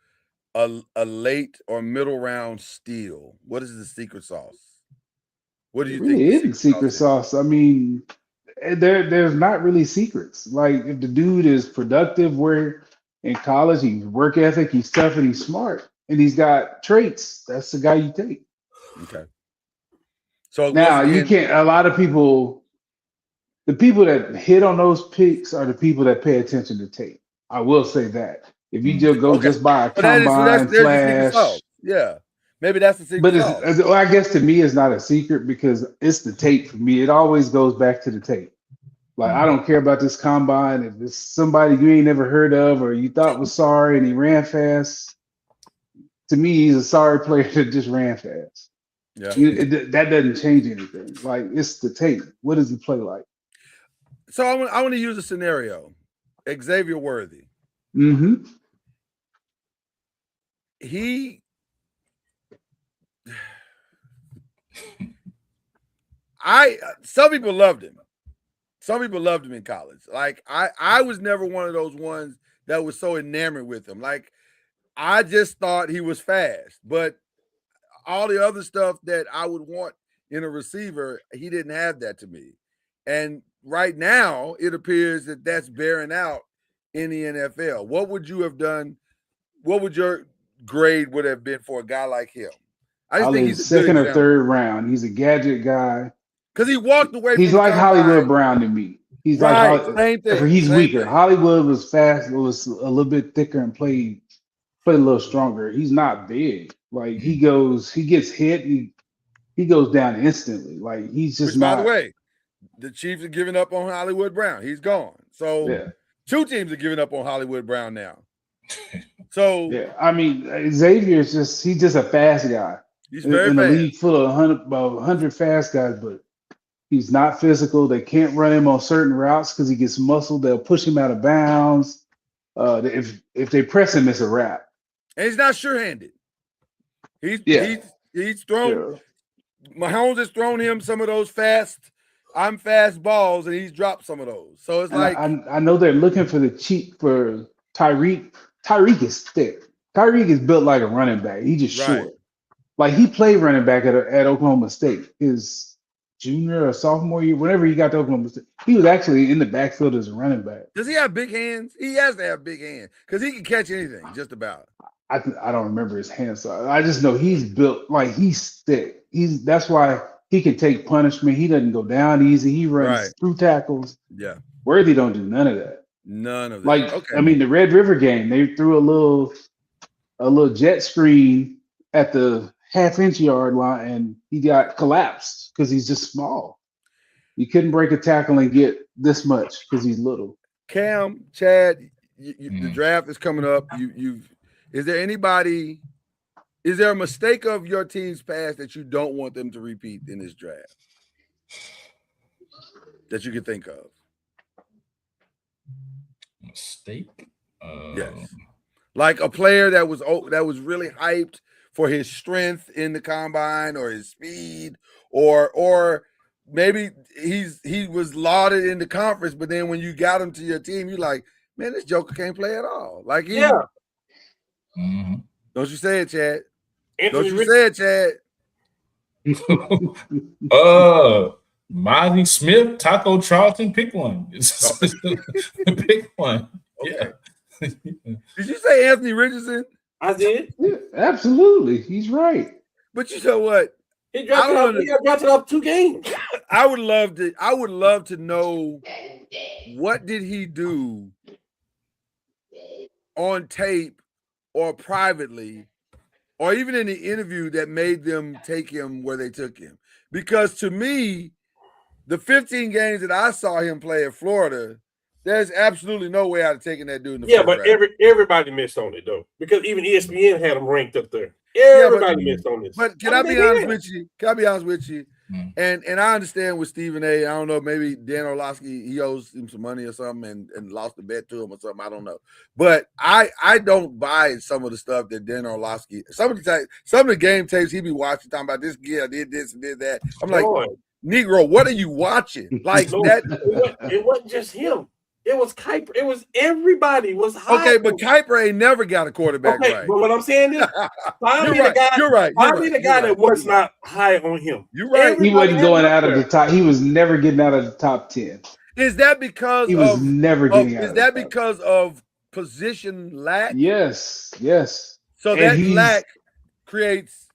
a late or middle round steal? What is the secret sauce? What do you think? It is secret sauce. I mean, there's not really secrets. Like if the dude is productive, where in college, he's work ethic, he's tough, and he's smart, and he's got traits. That's the guy you take. Okay. So now you can't. A lot of people, the people that hit on those picks are the people that pay attention to tape. I will say that. If you just go just buy a combine flash, yeah. Maybe that's the secret. But I guess to me, it's not a secret because it's the tape for me. It always goes back to the tape. Like, I don't care about this combine. If it's somebody you ain't never heard of or you thought was sorry and he ran fast, to me, he's a sorry player that just ran fast. Yeah, that doesn't change anything. Like, it's the tape. What does he play like? So I want to use a scenario. Xavier Worthy. Mm-hmm. Some people loved him. Some people loved him in college. Like I was never one of those ones that was so enamored with him. Like I just thought he was fast, but all the other stuff that I would want in a receiver, he didn't have that to me. And right now, it appears that that's bearing out in the NFL. What would you have done? What would your grade would have been for a guy like him? I just think he's second or third round. He's a gadget guy. Because he walked away. He's like Hollywood Brown to me. He's right, like same thing. He's weaker. Hollywood was fast. It was a little bit thicker and played a little stronger. He's not big. Like he gets hit. He goes down instantly. Like he's just not. By the way, the Chiefs are giving up on Hollywood Brown. He's gone. So yeah. 2 teams are giving up on Hollywood Brown now. So yeah, I mean Xavier's he's just a fast guy. He's very in fast. a league full of 100 fast guys, but he's not physical. They can't run him on certain routes because he gets muscled. They'll push him out of bounds. If they press him, it's a wrap. And he's not sure-handed. He's thrown. Yeah. Mahomes has thrown him some of those fast balls, and he's dropped some of those. So it's like I know they're looking for the cheap for Tyreek. Tyreek is thick. Tyreek is built like a running back. He's just short. Like he played running back at Oklahoma State. His junior or sophomore year, whenever he got to Oklahoma State, he was actually in the backfield as a running back. Does he have big hands? He has to have big hands because he can catch anything, just about. I don't remember his hand size. I just know he's built like he's thick. That's why he can take punishment. He doesn't go down easy. He runs through tackles. Yeah. Worthy don't do none of that. None of that. Like okay. I mean, the Red River game, they threw a little jet screen at the half-inch yard line, and he got collapsed because he's just small. You couldn't break a tackle and get this much because he's little. Cam, Chad, the draft is coming up. Is there a mistake of your team's past that you don't want them to repeat in this draft that you can think of? Mistake? Yes. Like a player that was really hyped for his strength in the combine or his speed, or maybe he was lauded in the conference, but then when you got him to your team, you're like, man, this joker can't play at all. Like Don't you say it, Chad? Don't you say it, Chad? Miley Smith, Taco Charlton, pick one. Pick one. Okay. Yeah. Did you say Anthony Richardson? I did. Yeah, absolutely. He's right. But you know what? He got drafted off 2 games. I would love to know what did he do on tape or privately or even in the interview that made them take him where they took him. Because to me, the 15 games that I saw him play at Florida, there's absolutely no way I'd have taken that dude in the first but round. everybody missed on it, though. Because even ESPN had him ranked up there. Everybody missed on this. But can I be honest with you? And I understand with Stephen A. I don't know, maybe Dan Orlovsky, he owes him some money or something and lost the bet to him or something. I don't know. But I don't buy some of the stuff that Dan Orlovsky, some of the game tapes he be watching, talking about this gear, did this and did that. I'm like, Negro, what are you watching? Like it wasn't just him. It was Kuiper. It was everybody was high. Okay, but Kuiper ain't never got a quarterback right. But what I'm saying is, find me the guy that was not high on him. You're right. He wasn't going out of the top. He was never getting out of the top 10. Is that because he was never getting out? Is that because of position lack? Yes. So that lack creates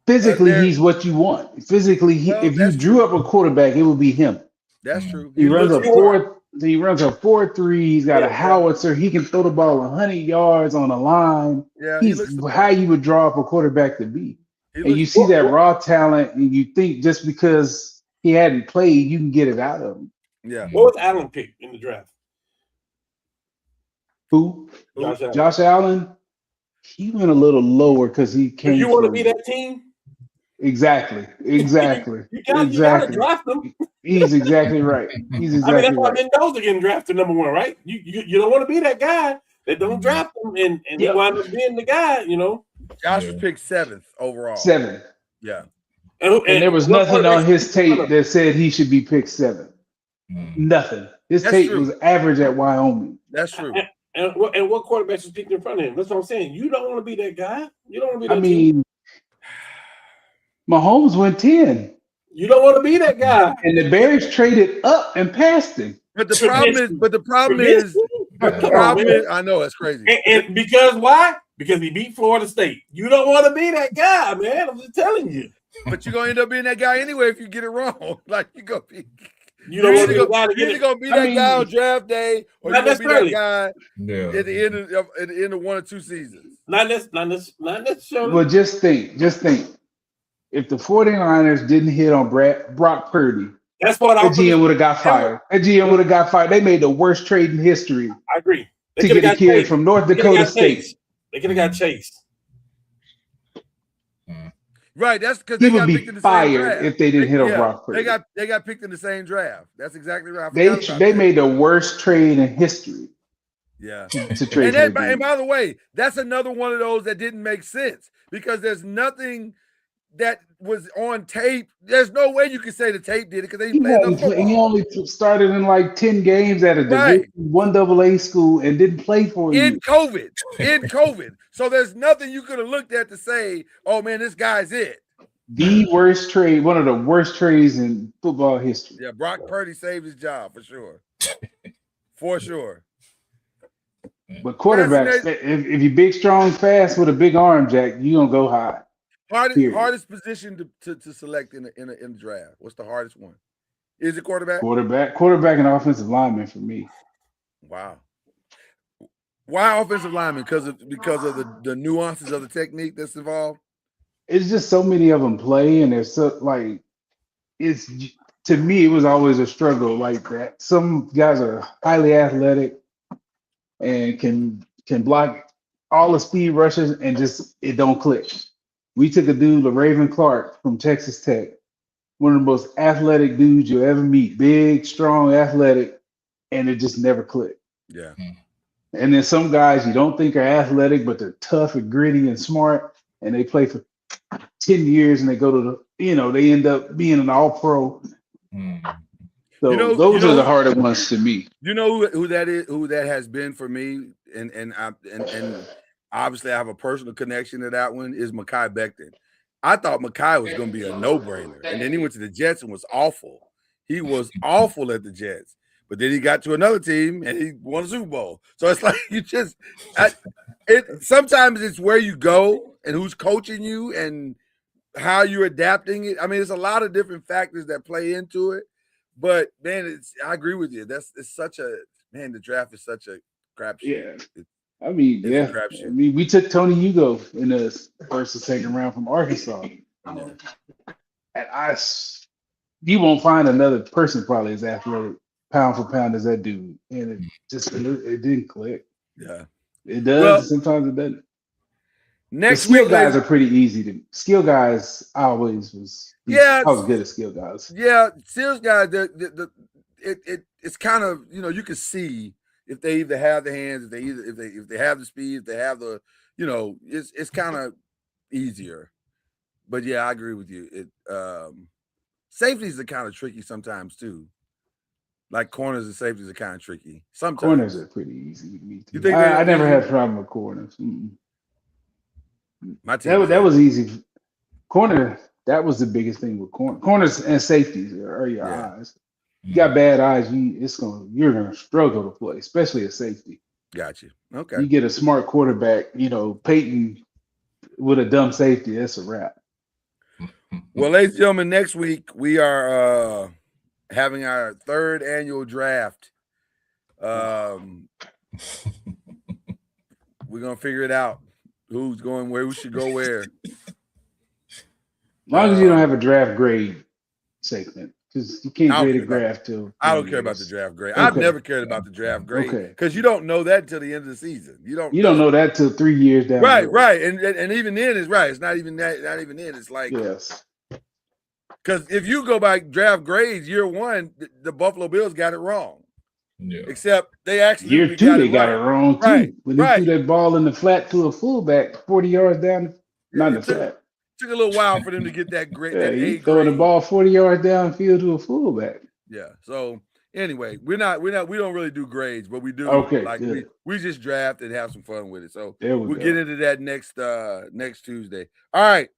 physically. He's what you want. Physically, if you drew up a quarterback, it would be him. That's true. He runs a 4.3. He's got a howitzer. He can throw the ball 100 yards on a line. Yeah, he's how you would draw up a quarterback to be. And you see that raw talent, and you think just because he hadn't played, you can get it out of him. Yeah. What was Allen picked in the draft? Who? Josh Allen. He went a little lower because he came. You want to be that team? Exactly. You gotta draft him. He's exactly right. That's why Mendoza getting drafted number 1, right? You don't want to be that guy that don't draft him and he winds up being the guy, you know. Josh was picked 7th overall. 7. Yeah. And there was nothing on his tape that said he should be picked 7th. Nothing. His tape was average at Wyoming. That's true. And what quarterbacks was picked in front of him? That's what I'm saying. You don't want to be that guy. You don't want to be that team. Mahomes went 10. You don't want to be that guy. And the Bears traded up and passed him. But the problem is, I know it's crazy. And because why? Because he beat Florida State. You don't want to be that guy, man. I'm just telling you. But you're gonna end up being that guy anyway if you get it wrong. Like you're gonna be. You're either gonna be that guy on draft day, or you're gonna be that guy at the end of 1 or 2 seasons. Not necessarily. Well, just think. If the 49ers didn't hit on Brock Purdy, that's what the GM would have got fired. The GM would have got fired. They made the worst trade in history. I agree. To get a kid from North Dakota State. They could have got Chase. Right, that's because he would be fired if they didn't hit on Brock Purdy. They got picked in the same draft. That's exactly right. They made the worst trade in history. Yeah. To trade. And by the way, that's another one of those that didn't make sense because there's nothing that was on tape. There's no way you can say the tape did it because he only started in like 10 games at a Division 1 AA school and didn't play for you. In COVID. So there's nothing you could have looked at to say, oh man, this guy's it. The worst trade, one of the worst trades in football history. Yeah, Brock Purdy saved his job for sure. For sure. But quarterbacks, if you're big, strong, fast with a big arm, Jack, you're gonna go high. Hardest position to select in the draft. What's the hardest one? Is it quarterback? Quarterback and offensive lineman for me. Wow. Why offensive lineman? Because of the nuances of the technique that's involved. It's just so many of them play, and there's so like it's to me it was always a struggle like that. Some guys are highly athletic and can block all the speed rushes and just it don't click. We took a dude, Raven Clark from Texas Tech, one of the most athletic dudes you'll ever meet, big, strong, athletic, and it just never clicked. Yeah. And then some guys you don't think are athletic, but they're tough and gritty and smart, and they play for 10 years and they go to they end up being an all-pro. So those are the harder ones to me. You know who that is, who that has been for me, and obviously I have a personal connection to that one, is Mekhi Becton. I thought Mekhi was going to be a no-brainer, and then he went to the Jets and was awful. He was awful at the Jets, but then he got to another team and he won a Super Bowl. So it's like sometimes it's where you go and who's coaching you and how you're adapting it. I mean, there's a lot of different factors that play into it. But man, I agree with you. The draft is such a crapshoot. Yeah. I mean, we took Tony Hugo in the first and second round from Arkansas. And you won't find another person probably as athletic pound for pound as that dude. And it didn't click. Yeah. It does, sometimes it doesn't. Next skill week, guys are pretty easy to skill guys. I was good at skill guys. Yeah, skills guys. It's kind of you can see if they either have the hands, if they have the speed, if they have the it's kind of easier. But yeah, I agree with you. Safeties are kind of tricky sometimes too. Like corners and safeties are kind of tricky. Sometimes corners are pretty easy with me too. You think I never had a problem with corners. Mm-mm. My team that was easy. Corner, that was the biggest thing with corners and safeties are your eyes. You got bad eyes, you're gonna struggle to play, especially a safety. Got you. Okay. You get a smart quarterback, Peyton with a dumb safety, that's a wrap. Well, ladies and gentlemen, next week we are having our third annual draft. We're gonna figure it out. Who's going where? Who should go where? As long as you don't have a draft grade segment, because you can't grade a draft till. I don't care about the draft grade. Okay. I've never cared about the draft grade because you don't know that until the end of the season. You don't know that till 3 years down. Right, and even then it's right. It's not even that. Not even then. It's like yes. Because if you go by draft grades, year one, the Buffalo Bills got it wrong. Yeah. Except they actually year two they got it wrong too. Right. When they threw that ball in the flat to a fullback 40 yards down, not in the flat. Took a little while for them to get that great. Yeah, you throwing the ball 40 yards downfield to a fullback. Yeah. So anyway, we don't really do grades, but we do we just draft and have some fun with it. So we'll get into that next Tuesday. All right.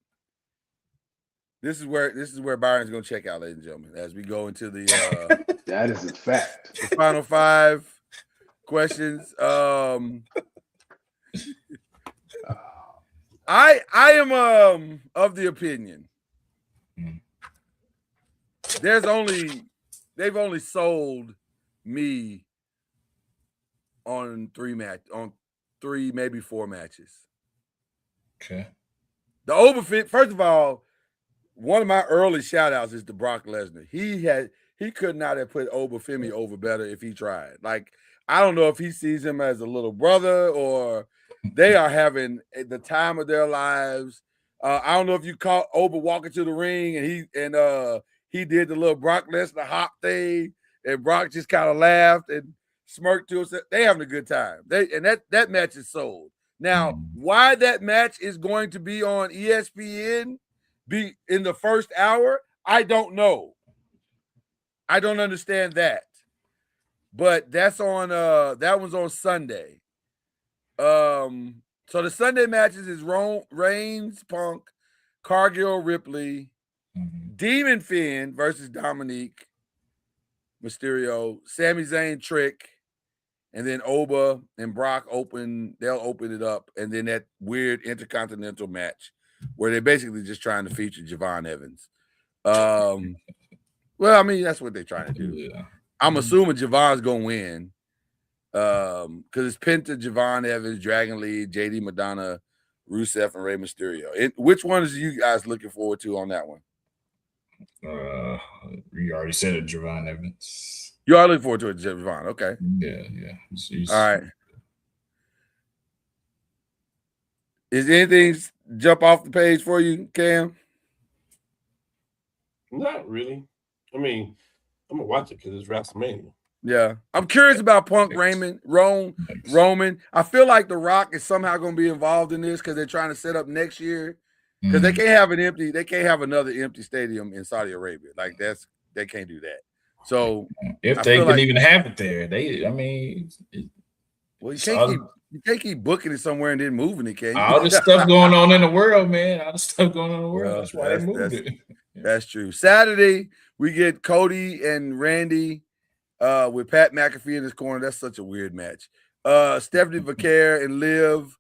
This is where Byron's gonna check out, ladies and gentlemen, as we go into the that is a fact. The final 5 questions. I am of the opinion they've only sold me on 3 maybe 4 matches. Okay. The overfit, first of all, one of my early shout outs is to Brock Lesnar. He could not have put Obafemi over better if he tried. Like, I don't know if he sees him as a little brother or they are having the time of their lives. I don't know if you caught Oba walking to the ring and he did the little Brock Lesnar hop thing and Brock just kind of laughed and smirked to us. They having a good time. That match is sold. Now, why that match is going to be on ESPN be in the first hour, I don't know. I don't understand that. But that's on that one's on Sunday. So the Sunday matches is Reigns, Punk, Cargill, Ripley, Demon Finn versus Dominique Mysterio, Sami Zayn, Trick, and then Oba and Brock they'll open it up, and then that weird intercontinental match where they're basically just trying to feature Javon Evans. Well, I mean, that's what they're trying to do. Yeah. I'm assuming Javon's gonna win. Because it's Penta, Javon Evans, Dragon Lee, JD Madonna, Rusev, and Rey Mysterio. Which one is you guys looking forward to on that one? You already said it, Javon Evans. You are looking forward to it, Javon. Okay. Yeah. All right. Is anything jump off the page for you, Cam? Not really. I mean, I'm gonna watch it because it's WrestleMania. Yeah, I'm curious about Punk Roman. I feel like The Rock is somehow going to be involved in this because they're trying to set up next year because they can't have another empty stadium in Saudi Arabia. Like they can't do that. So if they can even have it there, you can't keep booking it somewhere and then moving it, can you? All this stuff going on in the world, man. All this stuff going on in the world. Well, that's why they moved it. That's true. Saturday we get Cody and Randy. With Pat McAfee in his corner. That's such a weird match. Stephanie Vaquer and Liv,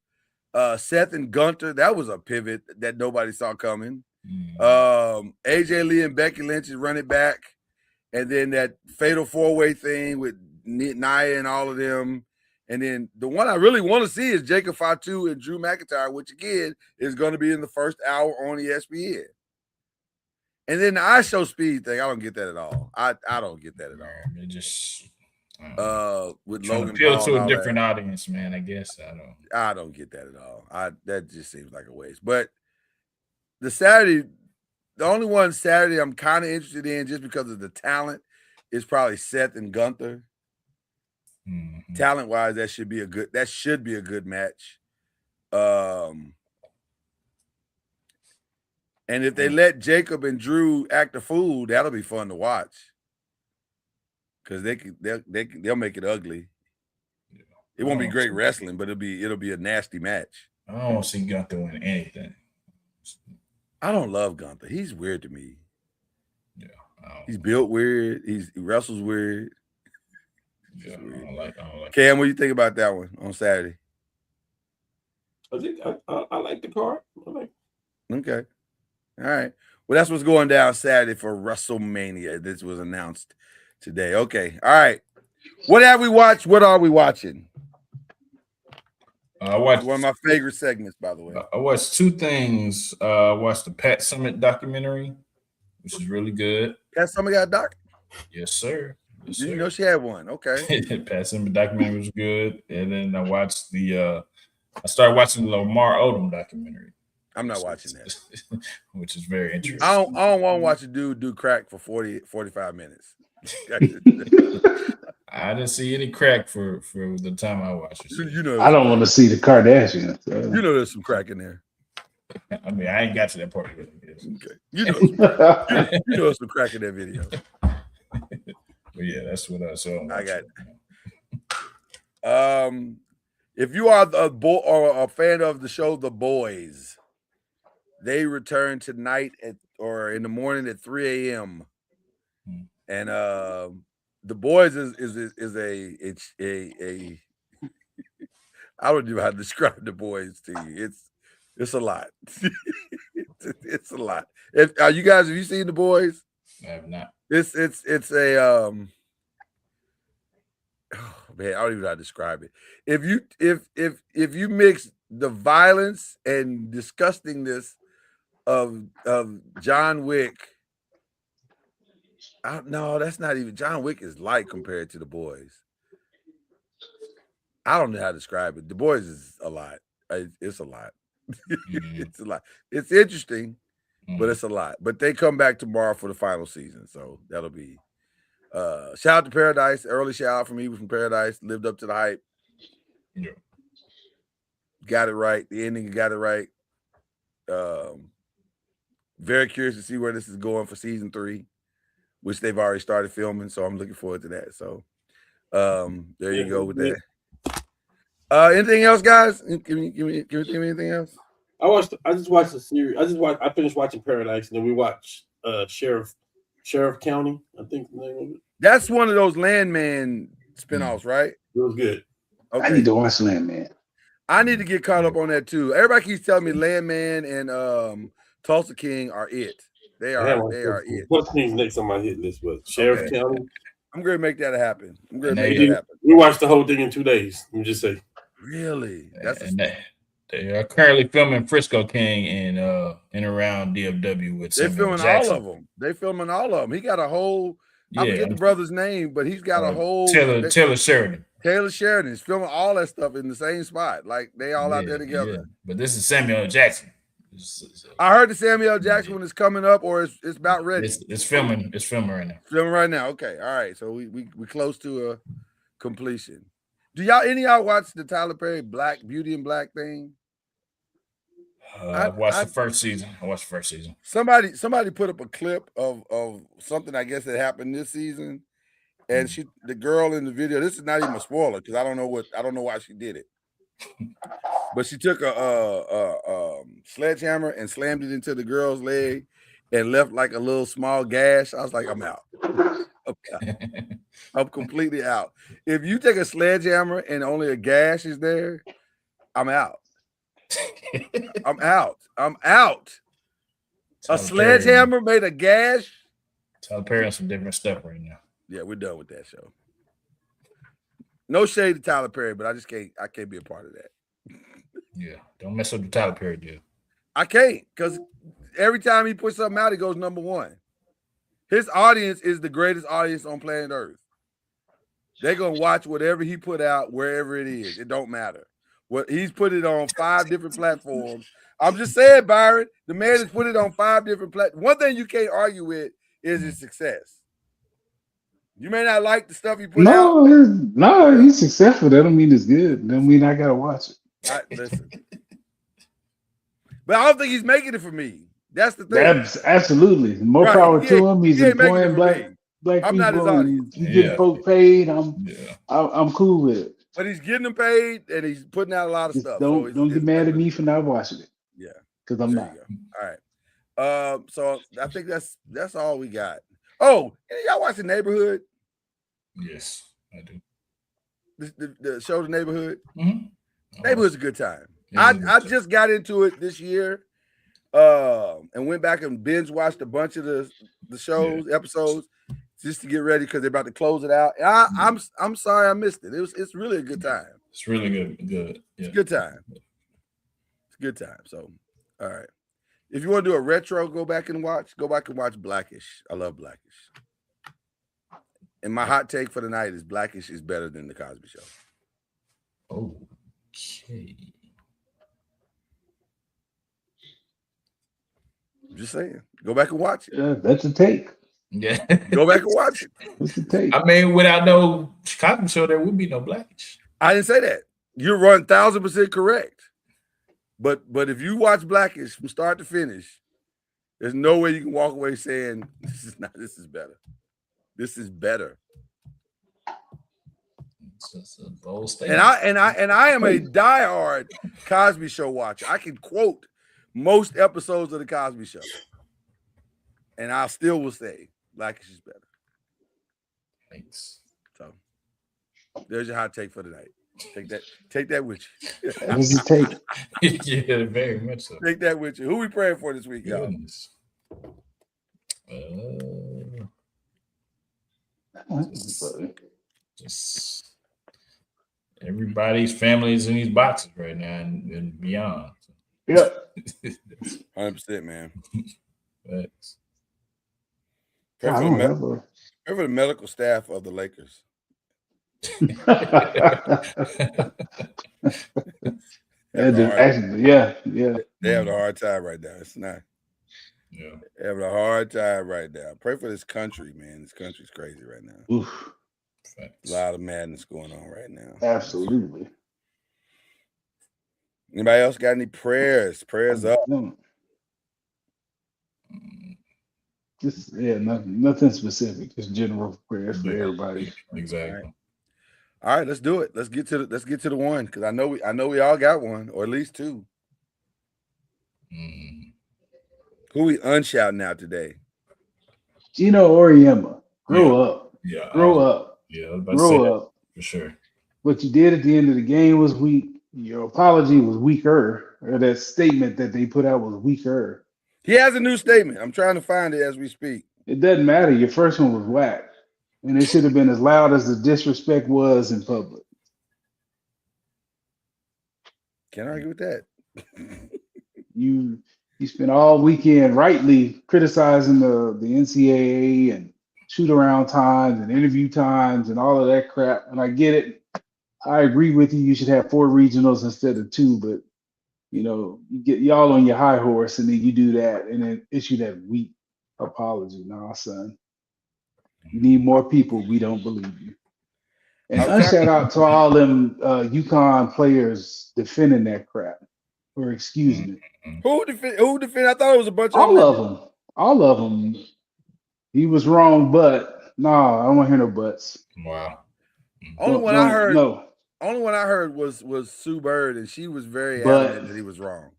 Seth and Gunter. That was a pivot that nobody saw coming. AJ Lee and Becky Lynch is running back. And then that fatal four-way thing with Nia and all of them. And then the one I really want to see is Jacob Fatu and Drew McIntyre, which again is going to be in the first hour on ESPN. And then the iShow Speed thing, I don't get that at all. I don't get that at all. It just with Logan Paul appeal to a different audience, man. I guess I don't get that at all. That just seems like a waste. But the only one Saturday I'm kind of interested in just because of the talent is probably Seth and Gunther. Mm-hmm. Talent wise, that should be a good match. And if they let Jacob and Drew act a fool, that'll be fun to watch. Because they'll make it ugly. Yeah. It won't be great wrestling, but it'll be a nasty match. I don't want to see Gunther win anything. I don't love Gunther. He's weird to me. Yeah, he's built weird. He wrestles weird. Yeah, I don't like. Cam, what do you think about that one on Saturday? I like the card. Okay. All right. Well, that's what's going down Saturday for WrestleMania. This was announced today. Okay. All right. What have we watched? What are we watching? I watched one of my favorite segments, by the way. I watched two things. I watched the Pat Summitt documentary, which is really good. Pat Summitt got a doc? Yes, sir. Yes, you know she had one. Okay. Pat Summitt documentary was good. And then I watched I started watching the Lamar Odom documentary. I'm not watching that. Which is very interesting. I don't want to watch a dude do crack for 45 minutes. I didn't see any crack for the time I watched it. You know, I don't want to see the Kardashians. You know there's some crack in there. I mean, I ain't got to that part yet. Okay. You know some crack in that video. But yeah, that's what I saw. I got it. If you are a fan of the show The Boys, they return tonight or in the morning at 3 a.m. And The Boys is a I don't know how to describe The Boys to you. It's a lot. It's a lot. Have you seen The Boys? I have not. It's a oh man, I don't even know how to describe it. If you mix the violence and disgustingness of John Wick, no, that's not even. John Wick is light compared to The Boys. I don't know how to describe it. The Boys is a lot. It's a lot. It's a lot. It's interesting, but it's a lot. But they come back tomorrow for the final season, so that'll be. Shout out to Paradise. Early shout out from me from Paradise. Lived up to the hype. Yeah. Got it right. The ending got it right. Very curious to see where this is going for season 3, which they've already started filming. So I'm looking forward to that. So there you go with that. Anything else, guys? Give me anything else? I just watched the series. I finished watching Paradise, and then we watched Sheriff County, I think the name of it. That's one of those landman spinoffs, right? It was good. Okay. I need to watch Landman. I need to get caught up on that too. Everybody keeps telling me Landman and Tulsa King are it. They are it. What's next on my hit list? But Sheriff County. I'm going to make that happen. We watched the whole thing in 2 days. Let me just say. Really? They are currently filming Frisco King in around DFW with They're filming Jackson. all of them. They're filming all of them. He got a whole. I forget the brother's name, but he's got a whole. Taylor Sheridan. Taylor Sheridan is filming all that stuff in the same spot. Like they all out there together. Yeah. But this is Samuel Jackson. I heard the Samuel Jackson one is coming up, or it's about ready. It's filming. It's filming right now. Filming right now. Okay. All right. So we close to a completion. Do any of y'all watch the Tyler Perry Beauty and Black thing? I watched the first season. Somebody put up a clip of something I guess that happened this season, and the girl in the video. This is not even a spoiler because I don't know why she did it. But she took a sledgehammer and slammed it into the girl's leg and left like a little small gash. I was like, I'm out. I'm completely out. If you take a sledgehammer and only a gash is there, I'm out. I'm out. A sledgehammer made a gash. Tyler Perry on some different stuff right now. Yeah, we're done with that show. No shade to Tyler Perry, but I can't be a part of that. Yeah, don't mess up the Tyler Perry deal. I can't, because every time he puts something out, he goes #1. His audience is the greatest audience on planet Earth. They're gonna watch whatever he put out, wherever it is. It don't matter. What he's put it on 5 different platforms. I'm just saying, Byron, the man has put it on 5 different platforms. One thing you can't argue with is his success. You may not like the stuff he put out. No, he's successful. That don't mean it's good. That don't mean I gotta watch it. Listen. But I don't think he's making it for me. That's the thing. Absolutely. More power to him. He's employing black I'm people. not his audience. He's getting folk paid. I'm cool with it. But he's getting them paid and he's putting out a lot of stuff. Don't get mad at me for not watching it. Yeah. Because I'm not. All right. So I think that's all we got. Oh, y'all watch The Neighborhood? Yes, I do. The show The Neighborhood? Mm-hmm. Neighborhood's a good time. I just got into it this year and went back and binge watched a bunch of the shows, episodes, just to get ready because they're about to close it out. And I'm sorry I missed it. It's really a good time. It's really good. Yeah. It's a good time. It's a good time. So, all right. If you want to do a retro, go back and watch Blackish. I love Blackish. And my hot take for the night is Blackish is better than The Cosby Show. Okay. Just saying. Go back and watch it. Yeah, that's a take. Yeah. Go back and watch it. That's a take. I mean, without no Cosby Show, there would be no Blackish. I didn't say that. You're 1,000% correct. But if you watch Blackish from start to finish, there's no way you can walk away saying this is better. This is better. It's a bold statement. And I am a diehard Cosby Show watcher. I can quote most episodes of the Cosby Show. And I still will say Blackish is better. Thanks. So there's your hot take for tonight. Take that with you. That was a take. Yeah, very much so. Take that with you. Who we praying for this week, y'all? Just everybody's families in these boxes right now and beyond. Yep. 100%, man. Thanks. Pray for the medical staff of the Lakers. They have a hard time right now. It's not. Yeah. They're having a hard time right now. Pray for this country, man. This country's crazy right now. Oof. A lot of madness going on right now. Absolutely. Anybody else got any prayers? Prayers up. Just nothing specific. Just general prayers for everybody. Exactly. All right, let's do it. Let's get to the one because I know we all got one or at least 2. Who we unshouting out today? Gino Auriemma. Grow up. Yeah. Grow up. Yeah. Grow up. For sure. What you did at the end of the game was weak. Your apology was weaker, or that statement that they put out was weaker. He has a new statement. I'm trying to find it as we speak. It doesn't matter. Your first one was whack, and it should have been as loud as the disrespect was in public. Can't argue with that. You spent all weekend rightly criticizing the NCAA and shoot around times and interview times and all of that crap. And I get it. I agree with you. You should have 4 regionals instead of 2, but you know, you get y'all on your high horse and then you do that and then issue that weak apology. Nah, son. You need more people. We don't believe you. And shout out to all them UConn players defending that crap or excusing it. Who defend? I thought it was a bunch All of them. All of them. He was wrong, but I don't want to hear no buts. Wow. Only one I heard was Sue Bird, and she was very adamant that he was wrong.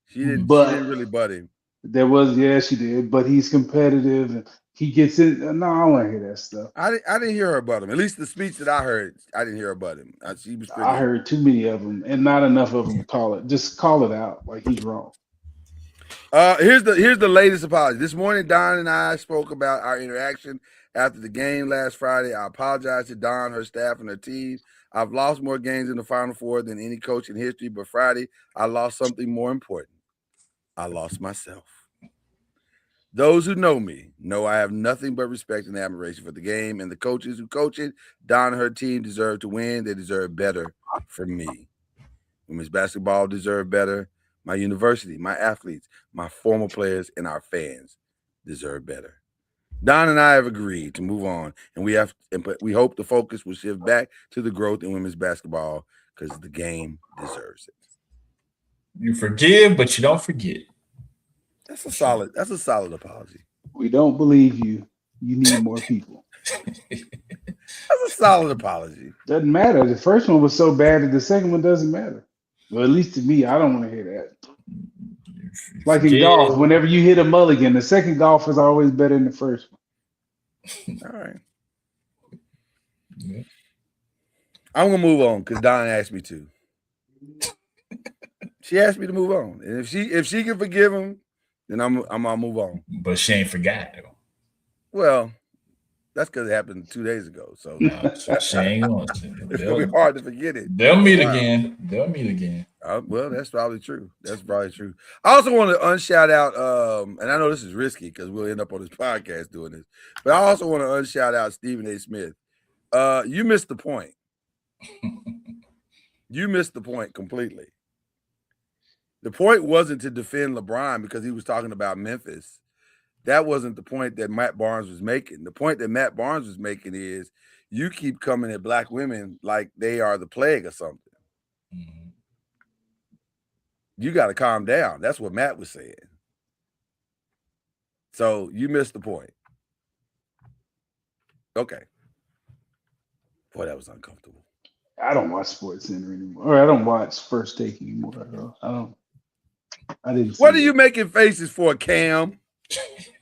She didn't really butt him. She did, but he's competitive and he gets it. No, I don't want to hear that stuff. I didn't hear her butt him. At least the speech that I heard, I didn't hear her butt him. She was pretty. I heard too many of them, and not enough of them call it out like he's wrong. Here's the latest apology. This morning, Don and I spoke about our interaction after the game last Friday. I apologize to Don, her staff, and her team. I've lost more games in the Final Four than any coach in history, but Friday, I lost something more important. I lost myself. Those who know me know I have nothing but respect and admiration for the game, and the coaches who coach it. Don and her team deserve to win. They deserve better from me. Women's basketball deserve better. My university, my athletes, my former players, and our fans deserve better. Don and I have agreed to move on, and we hope the focus will shift back to the growth in women's basketball because the game deserves it. You forgive, but you don't forget. That's a solid apology. We don't believe you. You need more people. That's a solid apology. Doesn't matter. The first one was so bad that the second one doesn't matter. Well, at least to me, I don't want to hear that. Like in golf, whenever you hit a mulligan, the second golf is always better than the first one. All right. Yeah. I'm gonna move on because Don asked me to. She asked me to move on, and if she can forgive him, then I'm gonna move on. But she ain't forgot though. Well, that's because it happened 2 days ago. So no, she ain't going to. It's gonna be hard to forget it. They'll meet again. They'll meet again. Well, that's probably true. I also want to unshout out, and I know this is risky because we'll end up on this podcast doing this, but I also want to unshout out Stephen A. Smith. You missed the point. You missed the point completely. The point wasn't to defend LeBron because he was talking about Memphis. That wasn't the point that Matt Barnes was making. The point that Matt Barnes was making is you keep coming at black women like they are the plague or something. Mm-hmm. You got to calm down. That's what Matt was saying. So you missed the point. Okay. Boy, that was uncomfortable. I don't watch SportsCenter anymore. Or I don't watch First Take anymore. I didn't. What are you making faces for, Cam?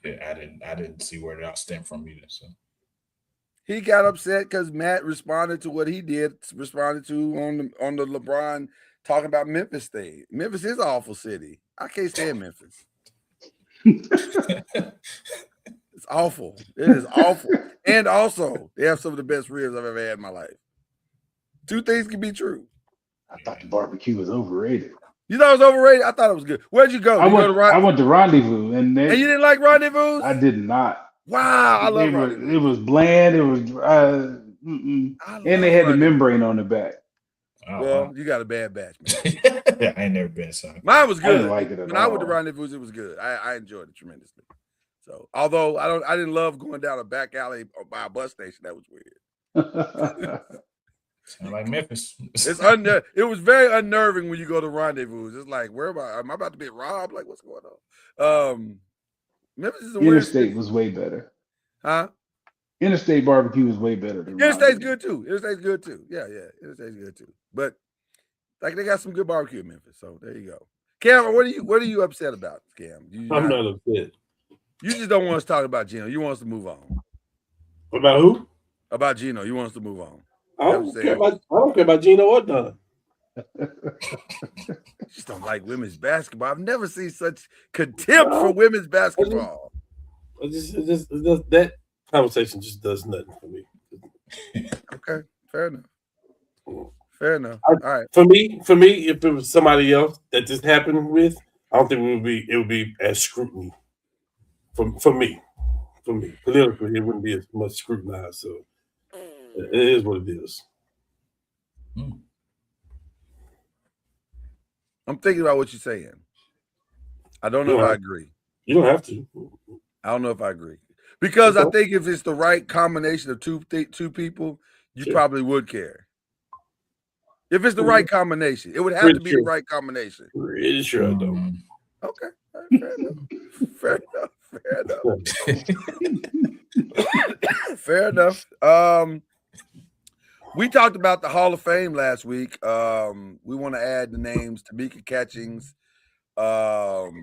Yeah, I didn't see where that stemmed from either. So he got upset because Matt responded to what he responded to on the LeBron talking about Memphis thing. Memphis is an awful city. I can't stand Memphis. It's awful. It is awful. And also, they have some of the best ribs I've ever had in my life. 2 things can be true. I thought the barbecue was overrated. You thought it was overrated? I thought it was good. Where'd you go? I went to Rendezvous. And you didn't like Rendezvous? I did not. Wow, I love Rendezvous. It was bland. It was and they had the membrane on the back. Well, you got a bad batch, man. Yeah, I ain't never been, so. Mine was good. I didn't like it at when all. I went to Rendezvous, it was good. I enjoyed it tremendously. So, although I didn't love going down a back alley by a bus station. That was weird. Sound like Memphis. It was very unnerving when you go to Rendezvous. It's like, where am I about to be robbed? Like, what's going on? Memphis is a weird Interstate city. was way better. Huh? Interstate barbecue was way better than Interstate's good too. Interstate's good too. Yeah. Interstate's good too. But like they got some good barbecue in Memphis. So there you go. Cam, what are you upset about, Cam? I'm not upset. You just don't want us to talk about Gino. You want us to move on. About who? About Gino. You want us to move on. I don't care about Gino or Donna. Just don't like women's basketball. I've never seen such contempt for women's basketball. That conversation just does nothing for me. Okay, fair enough. Fair enough. All right. For me, if it was somebody else that this happened with, I don't think it would be as scrutiny. For me, politically, it wouldn't be as much scrutinized. So it is what it is. I'm thinking about what you're saying. I don't know if I agree. You don't have to. I don't know if I agree. Because I think if it's the right combination of two people, you probably would care. If it's the right combination, it would have to be the right combination. Pretty sure I don't. Okay. Fair enough. Fair enough. We talked about the Hall of Fame last week. We want to add the names Tamika Catchings. Help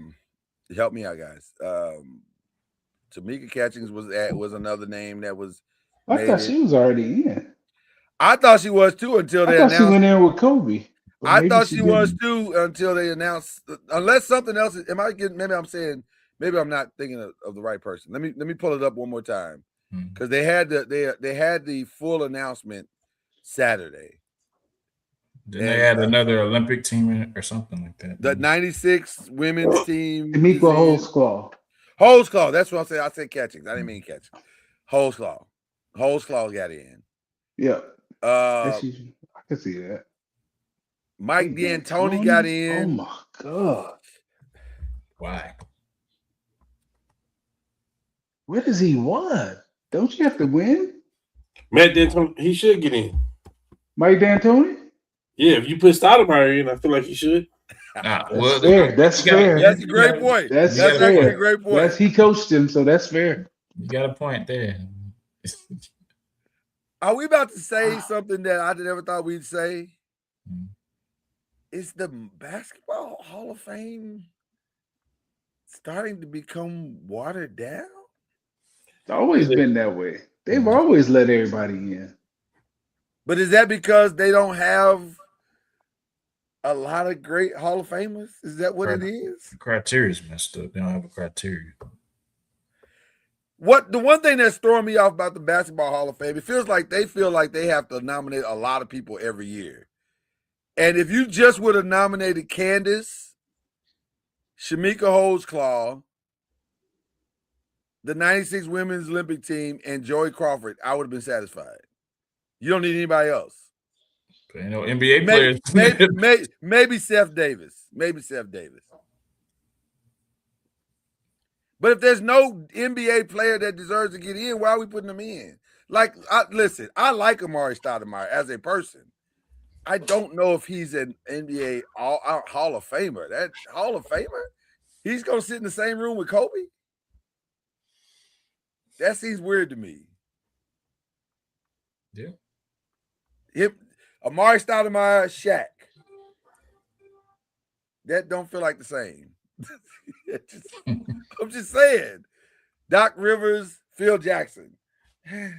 me out, guys. Tamika Catchings was another name that was. I thought she was already in. I thought she was too until they announced. She went in with Kobe. I thought she was too until they announced. Unless something else. Maybe I'm not thinking of the right person. Let me pull it up one more time because they had the full announcement Saturday. Didn't they add another Olympic team or something like that? The 96 women's team. Tamika Holdsclaw. Holdsclaw. That's what I said. I said Catchings. I didn't mean Catchings. Holdsclaw. Holdsclaw got in. Yeah. I can see that. Mike D'Antoni got in. Oh my God. Why? Where does he won? Don't you have to win? Matt D'Antoni, he should get in. Mike D'Antoni? Yeah, if you put Stoudemire in, I feel like he should. That's fair. That's fair. That's a great point. That's actually a great point. He coached him, so that's fair. You got a point there. Are we about to say something that I never thought we'd say? Is the Basketball Hall of Fame starting to become watered down? It's always been that way. They've always let everybody in. But is that because they don't have a lot of great Hall of Famers? Is that what it is? The criteria's messed up. They don't have a criteria. The one thing that's throwing me off about the Basketball Hall of Fame, it feels like they feel like they have to nominate a lot of people every year. And if you just would have nominated Candace, Shamika Holdsclaw, the 96 women's Olympic team, and Joey Crawford, I would have been satisfied. You don't need anybody else. But, NBA players. Maybe Seth Davis. But if there's no NBA player that deserves to get in, why are we putting them in? Listen, I like Amari Stoudemire as a person. I don't know if he's an NBA Hall of Famer. That Hall of Famer? He's going to sit in the same room with Kobe? That seems weird to me. Yeah. Amari Stoudemire, Shaq. That don't feel like the same. I'm just saying. Doc Rivers, Phil Jackson. I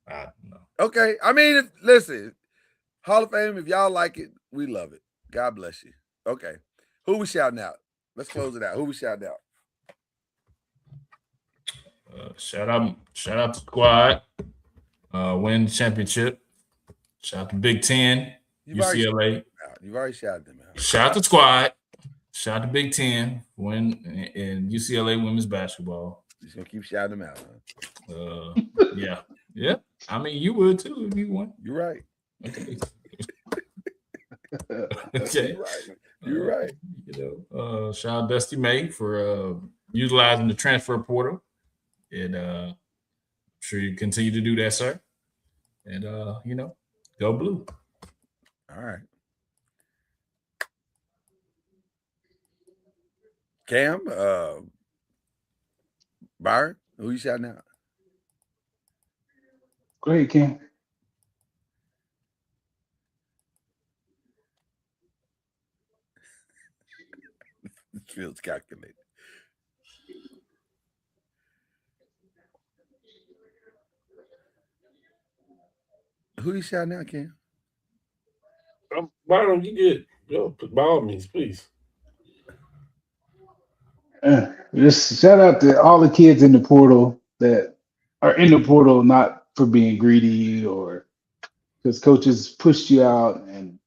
don't know. Okay. I mean, listen, Hall of Fame, if y'all like it, we love it. God bless you. Okay. Who we shouting out? Let's close it out. Who we shouting out? Shout out to Squad. Win the championship. Shout out to Big Ten, UCLA. You've already shouted them out. Shout out to Squad. Shout out to Big Ten. Win in UCLA women's basketball. Just gonna keep shouting them out. Huh? Yeah. I mean, you would too if you won. You're right. Okay. Okay. You're right. Shout out Dusty May for utilizing the transfer portal. And I'm sure you continue to do that, sir. And go blue. All right. Cam, Byron, who you shouting out? Great, Cam. It feels calculated. Who you shouting out, Cam? Byron, you good? Yo, by all means, please. Just shout out to all the kids in the portal that are in the portal, not for being greedy or because coaches pushed you out and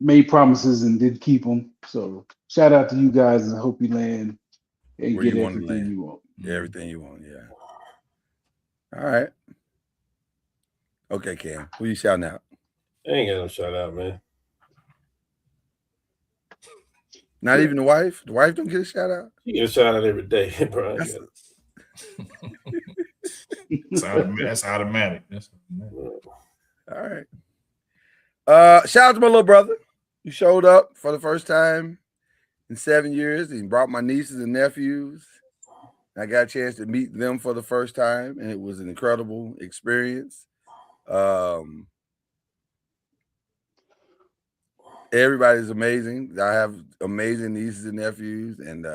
made promises and didn't keep them. So shout out to you guys and I hope you land and Where get you want to everything land. you want. Yeah, everything you want, yeah. All right. Okay, Cam. Who you shouting out? I ain't got no shout out, man. Not even the wife? The wife don't get a shout out? You get a shout out every day, bro. That's automatic. That's automatic. All right. Shout out to my little brother. He showed up for the first time in 7 years. He brought my nieces and nephews. I got a chance to meet them for the first time, and it was an incredible experience. Everybody's amazing. I have amazing nieces and nephews, and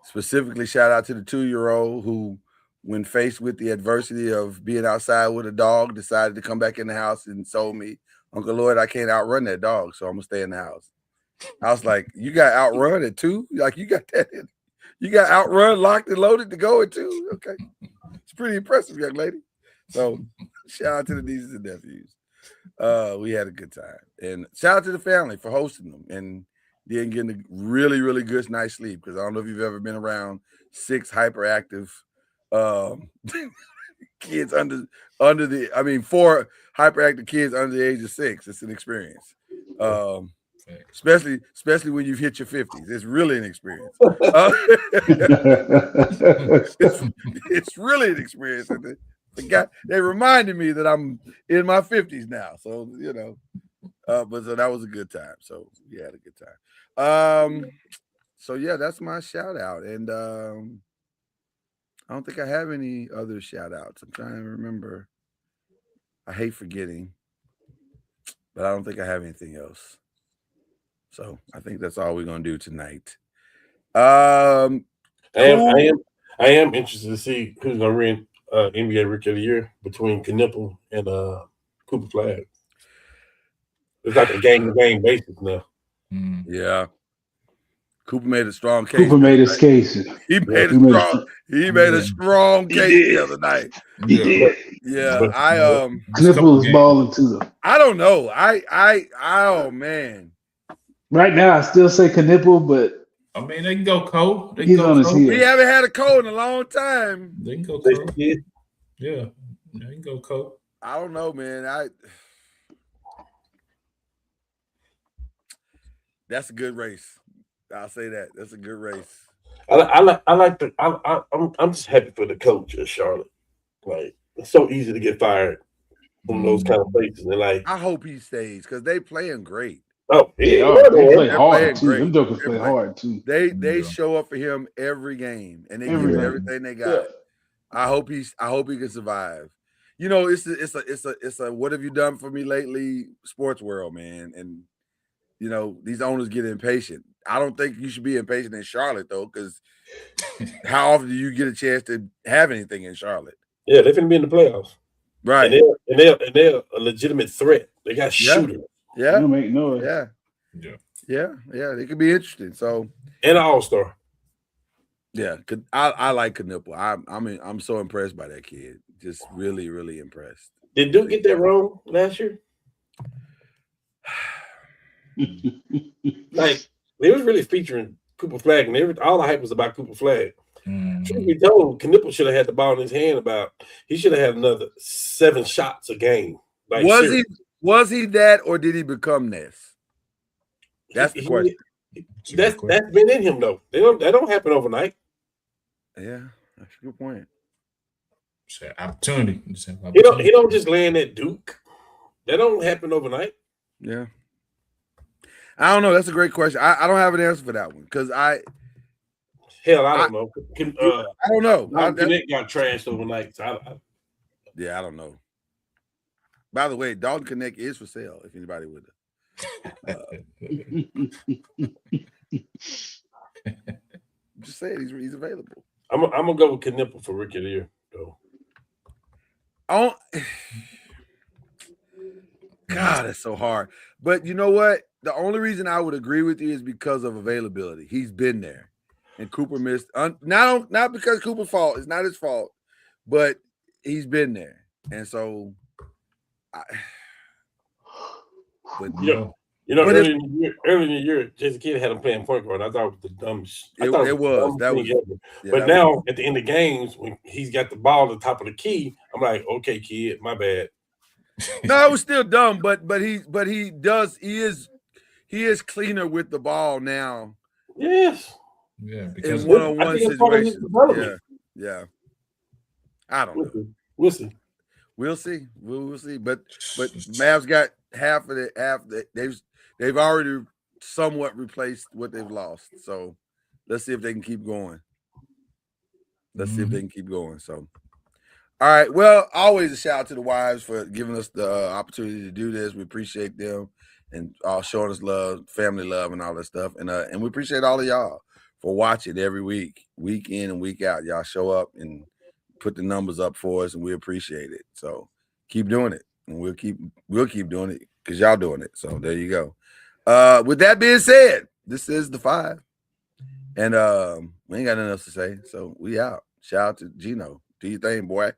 specifically shout out to the 2-year-old who, when faced with the adversity of being outside with a dog, decided to come back in the house and told me, Uncle Lloyd, I can't outrun that dog, so I'm gonna stay in the house. I was like, you got outrun at 2? Like you got that in, you got outrun locked and loaded to go at 2? Okay. It's pretty impressive, young lady. So shout out to the nieces and nephews. We had a good time. And shout out to the family for hosting them and then getting a really, really good night's sleep. Because I don't know if you've ever been around 6 hyperactive kids under 4 hyperactive kids under the age of 6. It's an experience. Especially when you've hit your 50s. It's really an experience. It's really an experience. They reminded me that I'm in my 50s now. So, but so that was a good time. So we had a good time. So yeah, that's my shout out. And I don't think I have any other shout outs. I'm trying to remember. I hate forgetting, but I don't think I have anything else. So I think that's all we're gonna do tonight. I am interested to see who's gonna win NBA Rookie of the Year between Knipple and Cooper Flag. It's like a game-to-game basis now. Yeah. Cooper made a strong case. Cooper made his case. He made a strong case the other night. He did. Yeah. Knipple is balling too. I don't know. Oh man. Right now I still say Knipple, but I mean they can go cold. He's on his heel. We haven't had a cold in a long time. They can go cold. Yeah, they can go cold. I don't know, man. That's a good race. I'll say that. That's a good race. I'm just happy for the coach of Charlotte. Like it's so easy to get fired from those kind of places. And like I hope he stays because they playing great. Oh, they play hard too. Them jokers play hard too. They show up for him every game and they give him everything they got. Yeah. I hope he can survive. It's a what have you done for me lately sports world, man. And these owners get impatient. I don't think you should be impatient in Charlotte though, because how often do you get a chance to have anything in Charlotte? Yeah, they're gonna be in the playoffs, right? And they're a legitimate threat. They got shooters. Yeah, make noise. Yeah. It could be interesting. So and an all-star. Yeah, I like Knipple. I'm so impressed by that kid. Just really, really impressed. Did Duke get that wrong last year? Like they was really featuring Cooper Flag, and all the hype was about Cooper Flag. Truth be told, Knipple should have had the ball in his hand. He should have had another 7 shots a game. Like, was he that, or did he become this? That's the question. That's been in him though. That don't happen overnight. Yeah, that's a good point. Opportunity. He don't just land at Duke. That don't happen overnight. Yeah. I don't know. That's a great question. I don't have an answer for that one because I don't know. I don't know. Connect got trashed overnight. So I don't know. By the way, Dalton Connect is for sale. If anybody would. Just say it. He's available. I'm gonna go with Knipple for Rookie of the Year, though. Oh, God, it's so hard. But you know what? The only reason I would agree with you is because of availability. He's been there, and Cooper missed. Not because Cooper's fault. It's not his fault, but he's been there, and so. Early in the year, Jason Kidd had him playing point guard. I thought it was the dumbest. It was. That was. Yeah, but now at the end of games, when he's got the ball at the top of the key, I'm like, okay, kid, my bad. No, it was still dumb, but he is cleaner with the ball now. Yes. Yeah, because in one-on-one situations. Yeah. I don't know. We'll see. We'll see. We'll see. But Mavs got half of it. They've already somewhat replaced what they've lost. So let's see if they can keep going. So. All right. Well, always a shout out to the wives for giving us the opportunity to do this. We appreciate them and all showing us love, family love, and all that stuff. And we appreciate all of y'all for watching every week, week in and week out. Y'all show up and put the numbers up for us, and we appreciate it. So keep doing it, and we'll keep doing it because y'all doing it. So there you go. With that being said, this is the 5, and we ain't got nothing else to say. So we out. Shout out to Gino. Do your thing, boy.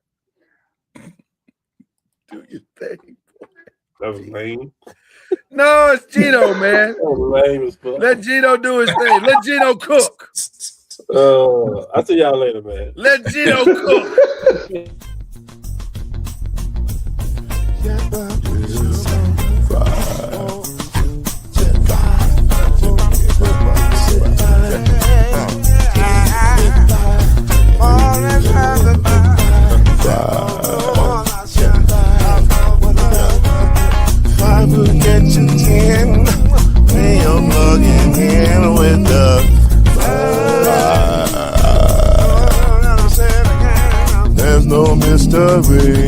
Do your thing, boy. That was lame. No, it's Gino, man. That was lame as fuck. Let Gino do his thing. Let Gino cook. I'll see y'all later, man. Let Gino cook. Will get you 10 when you're plugging in with the there's no mystery.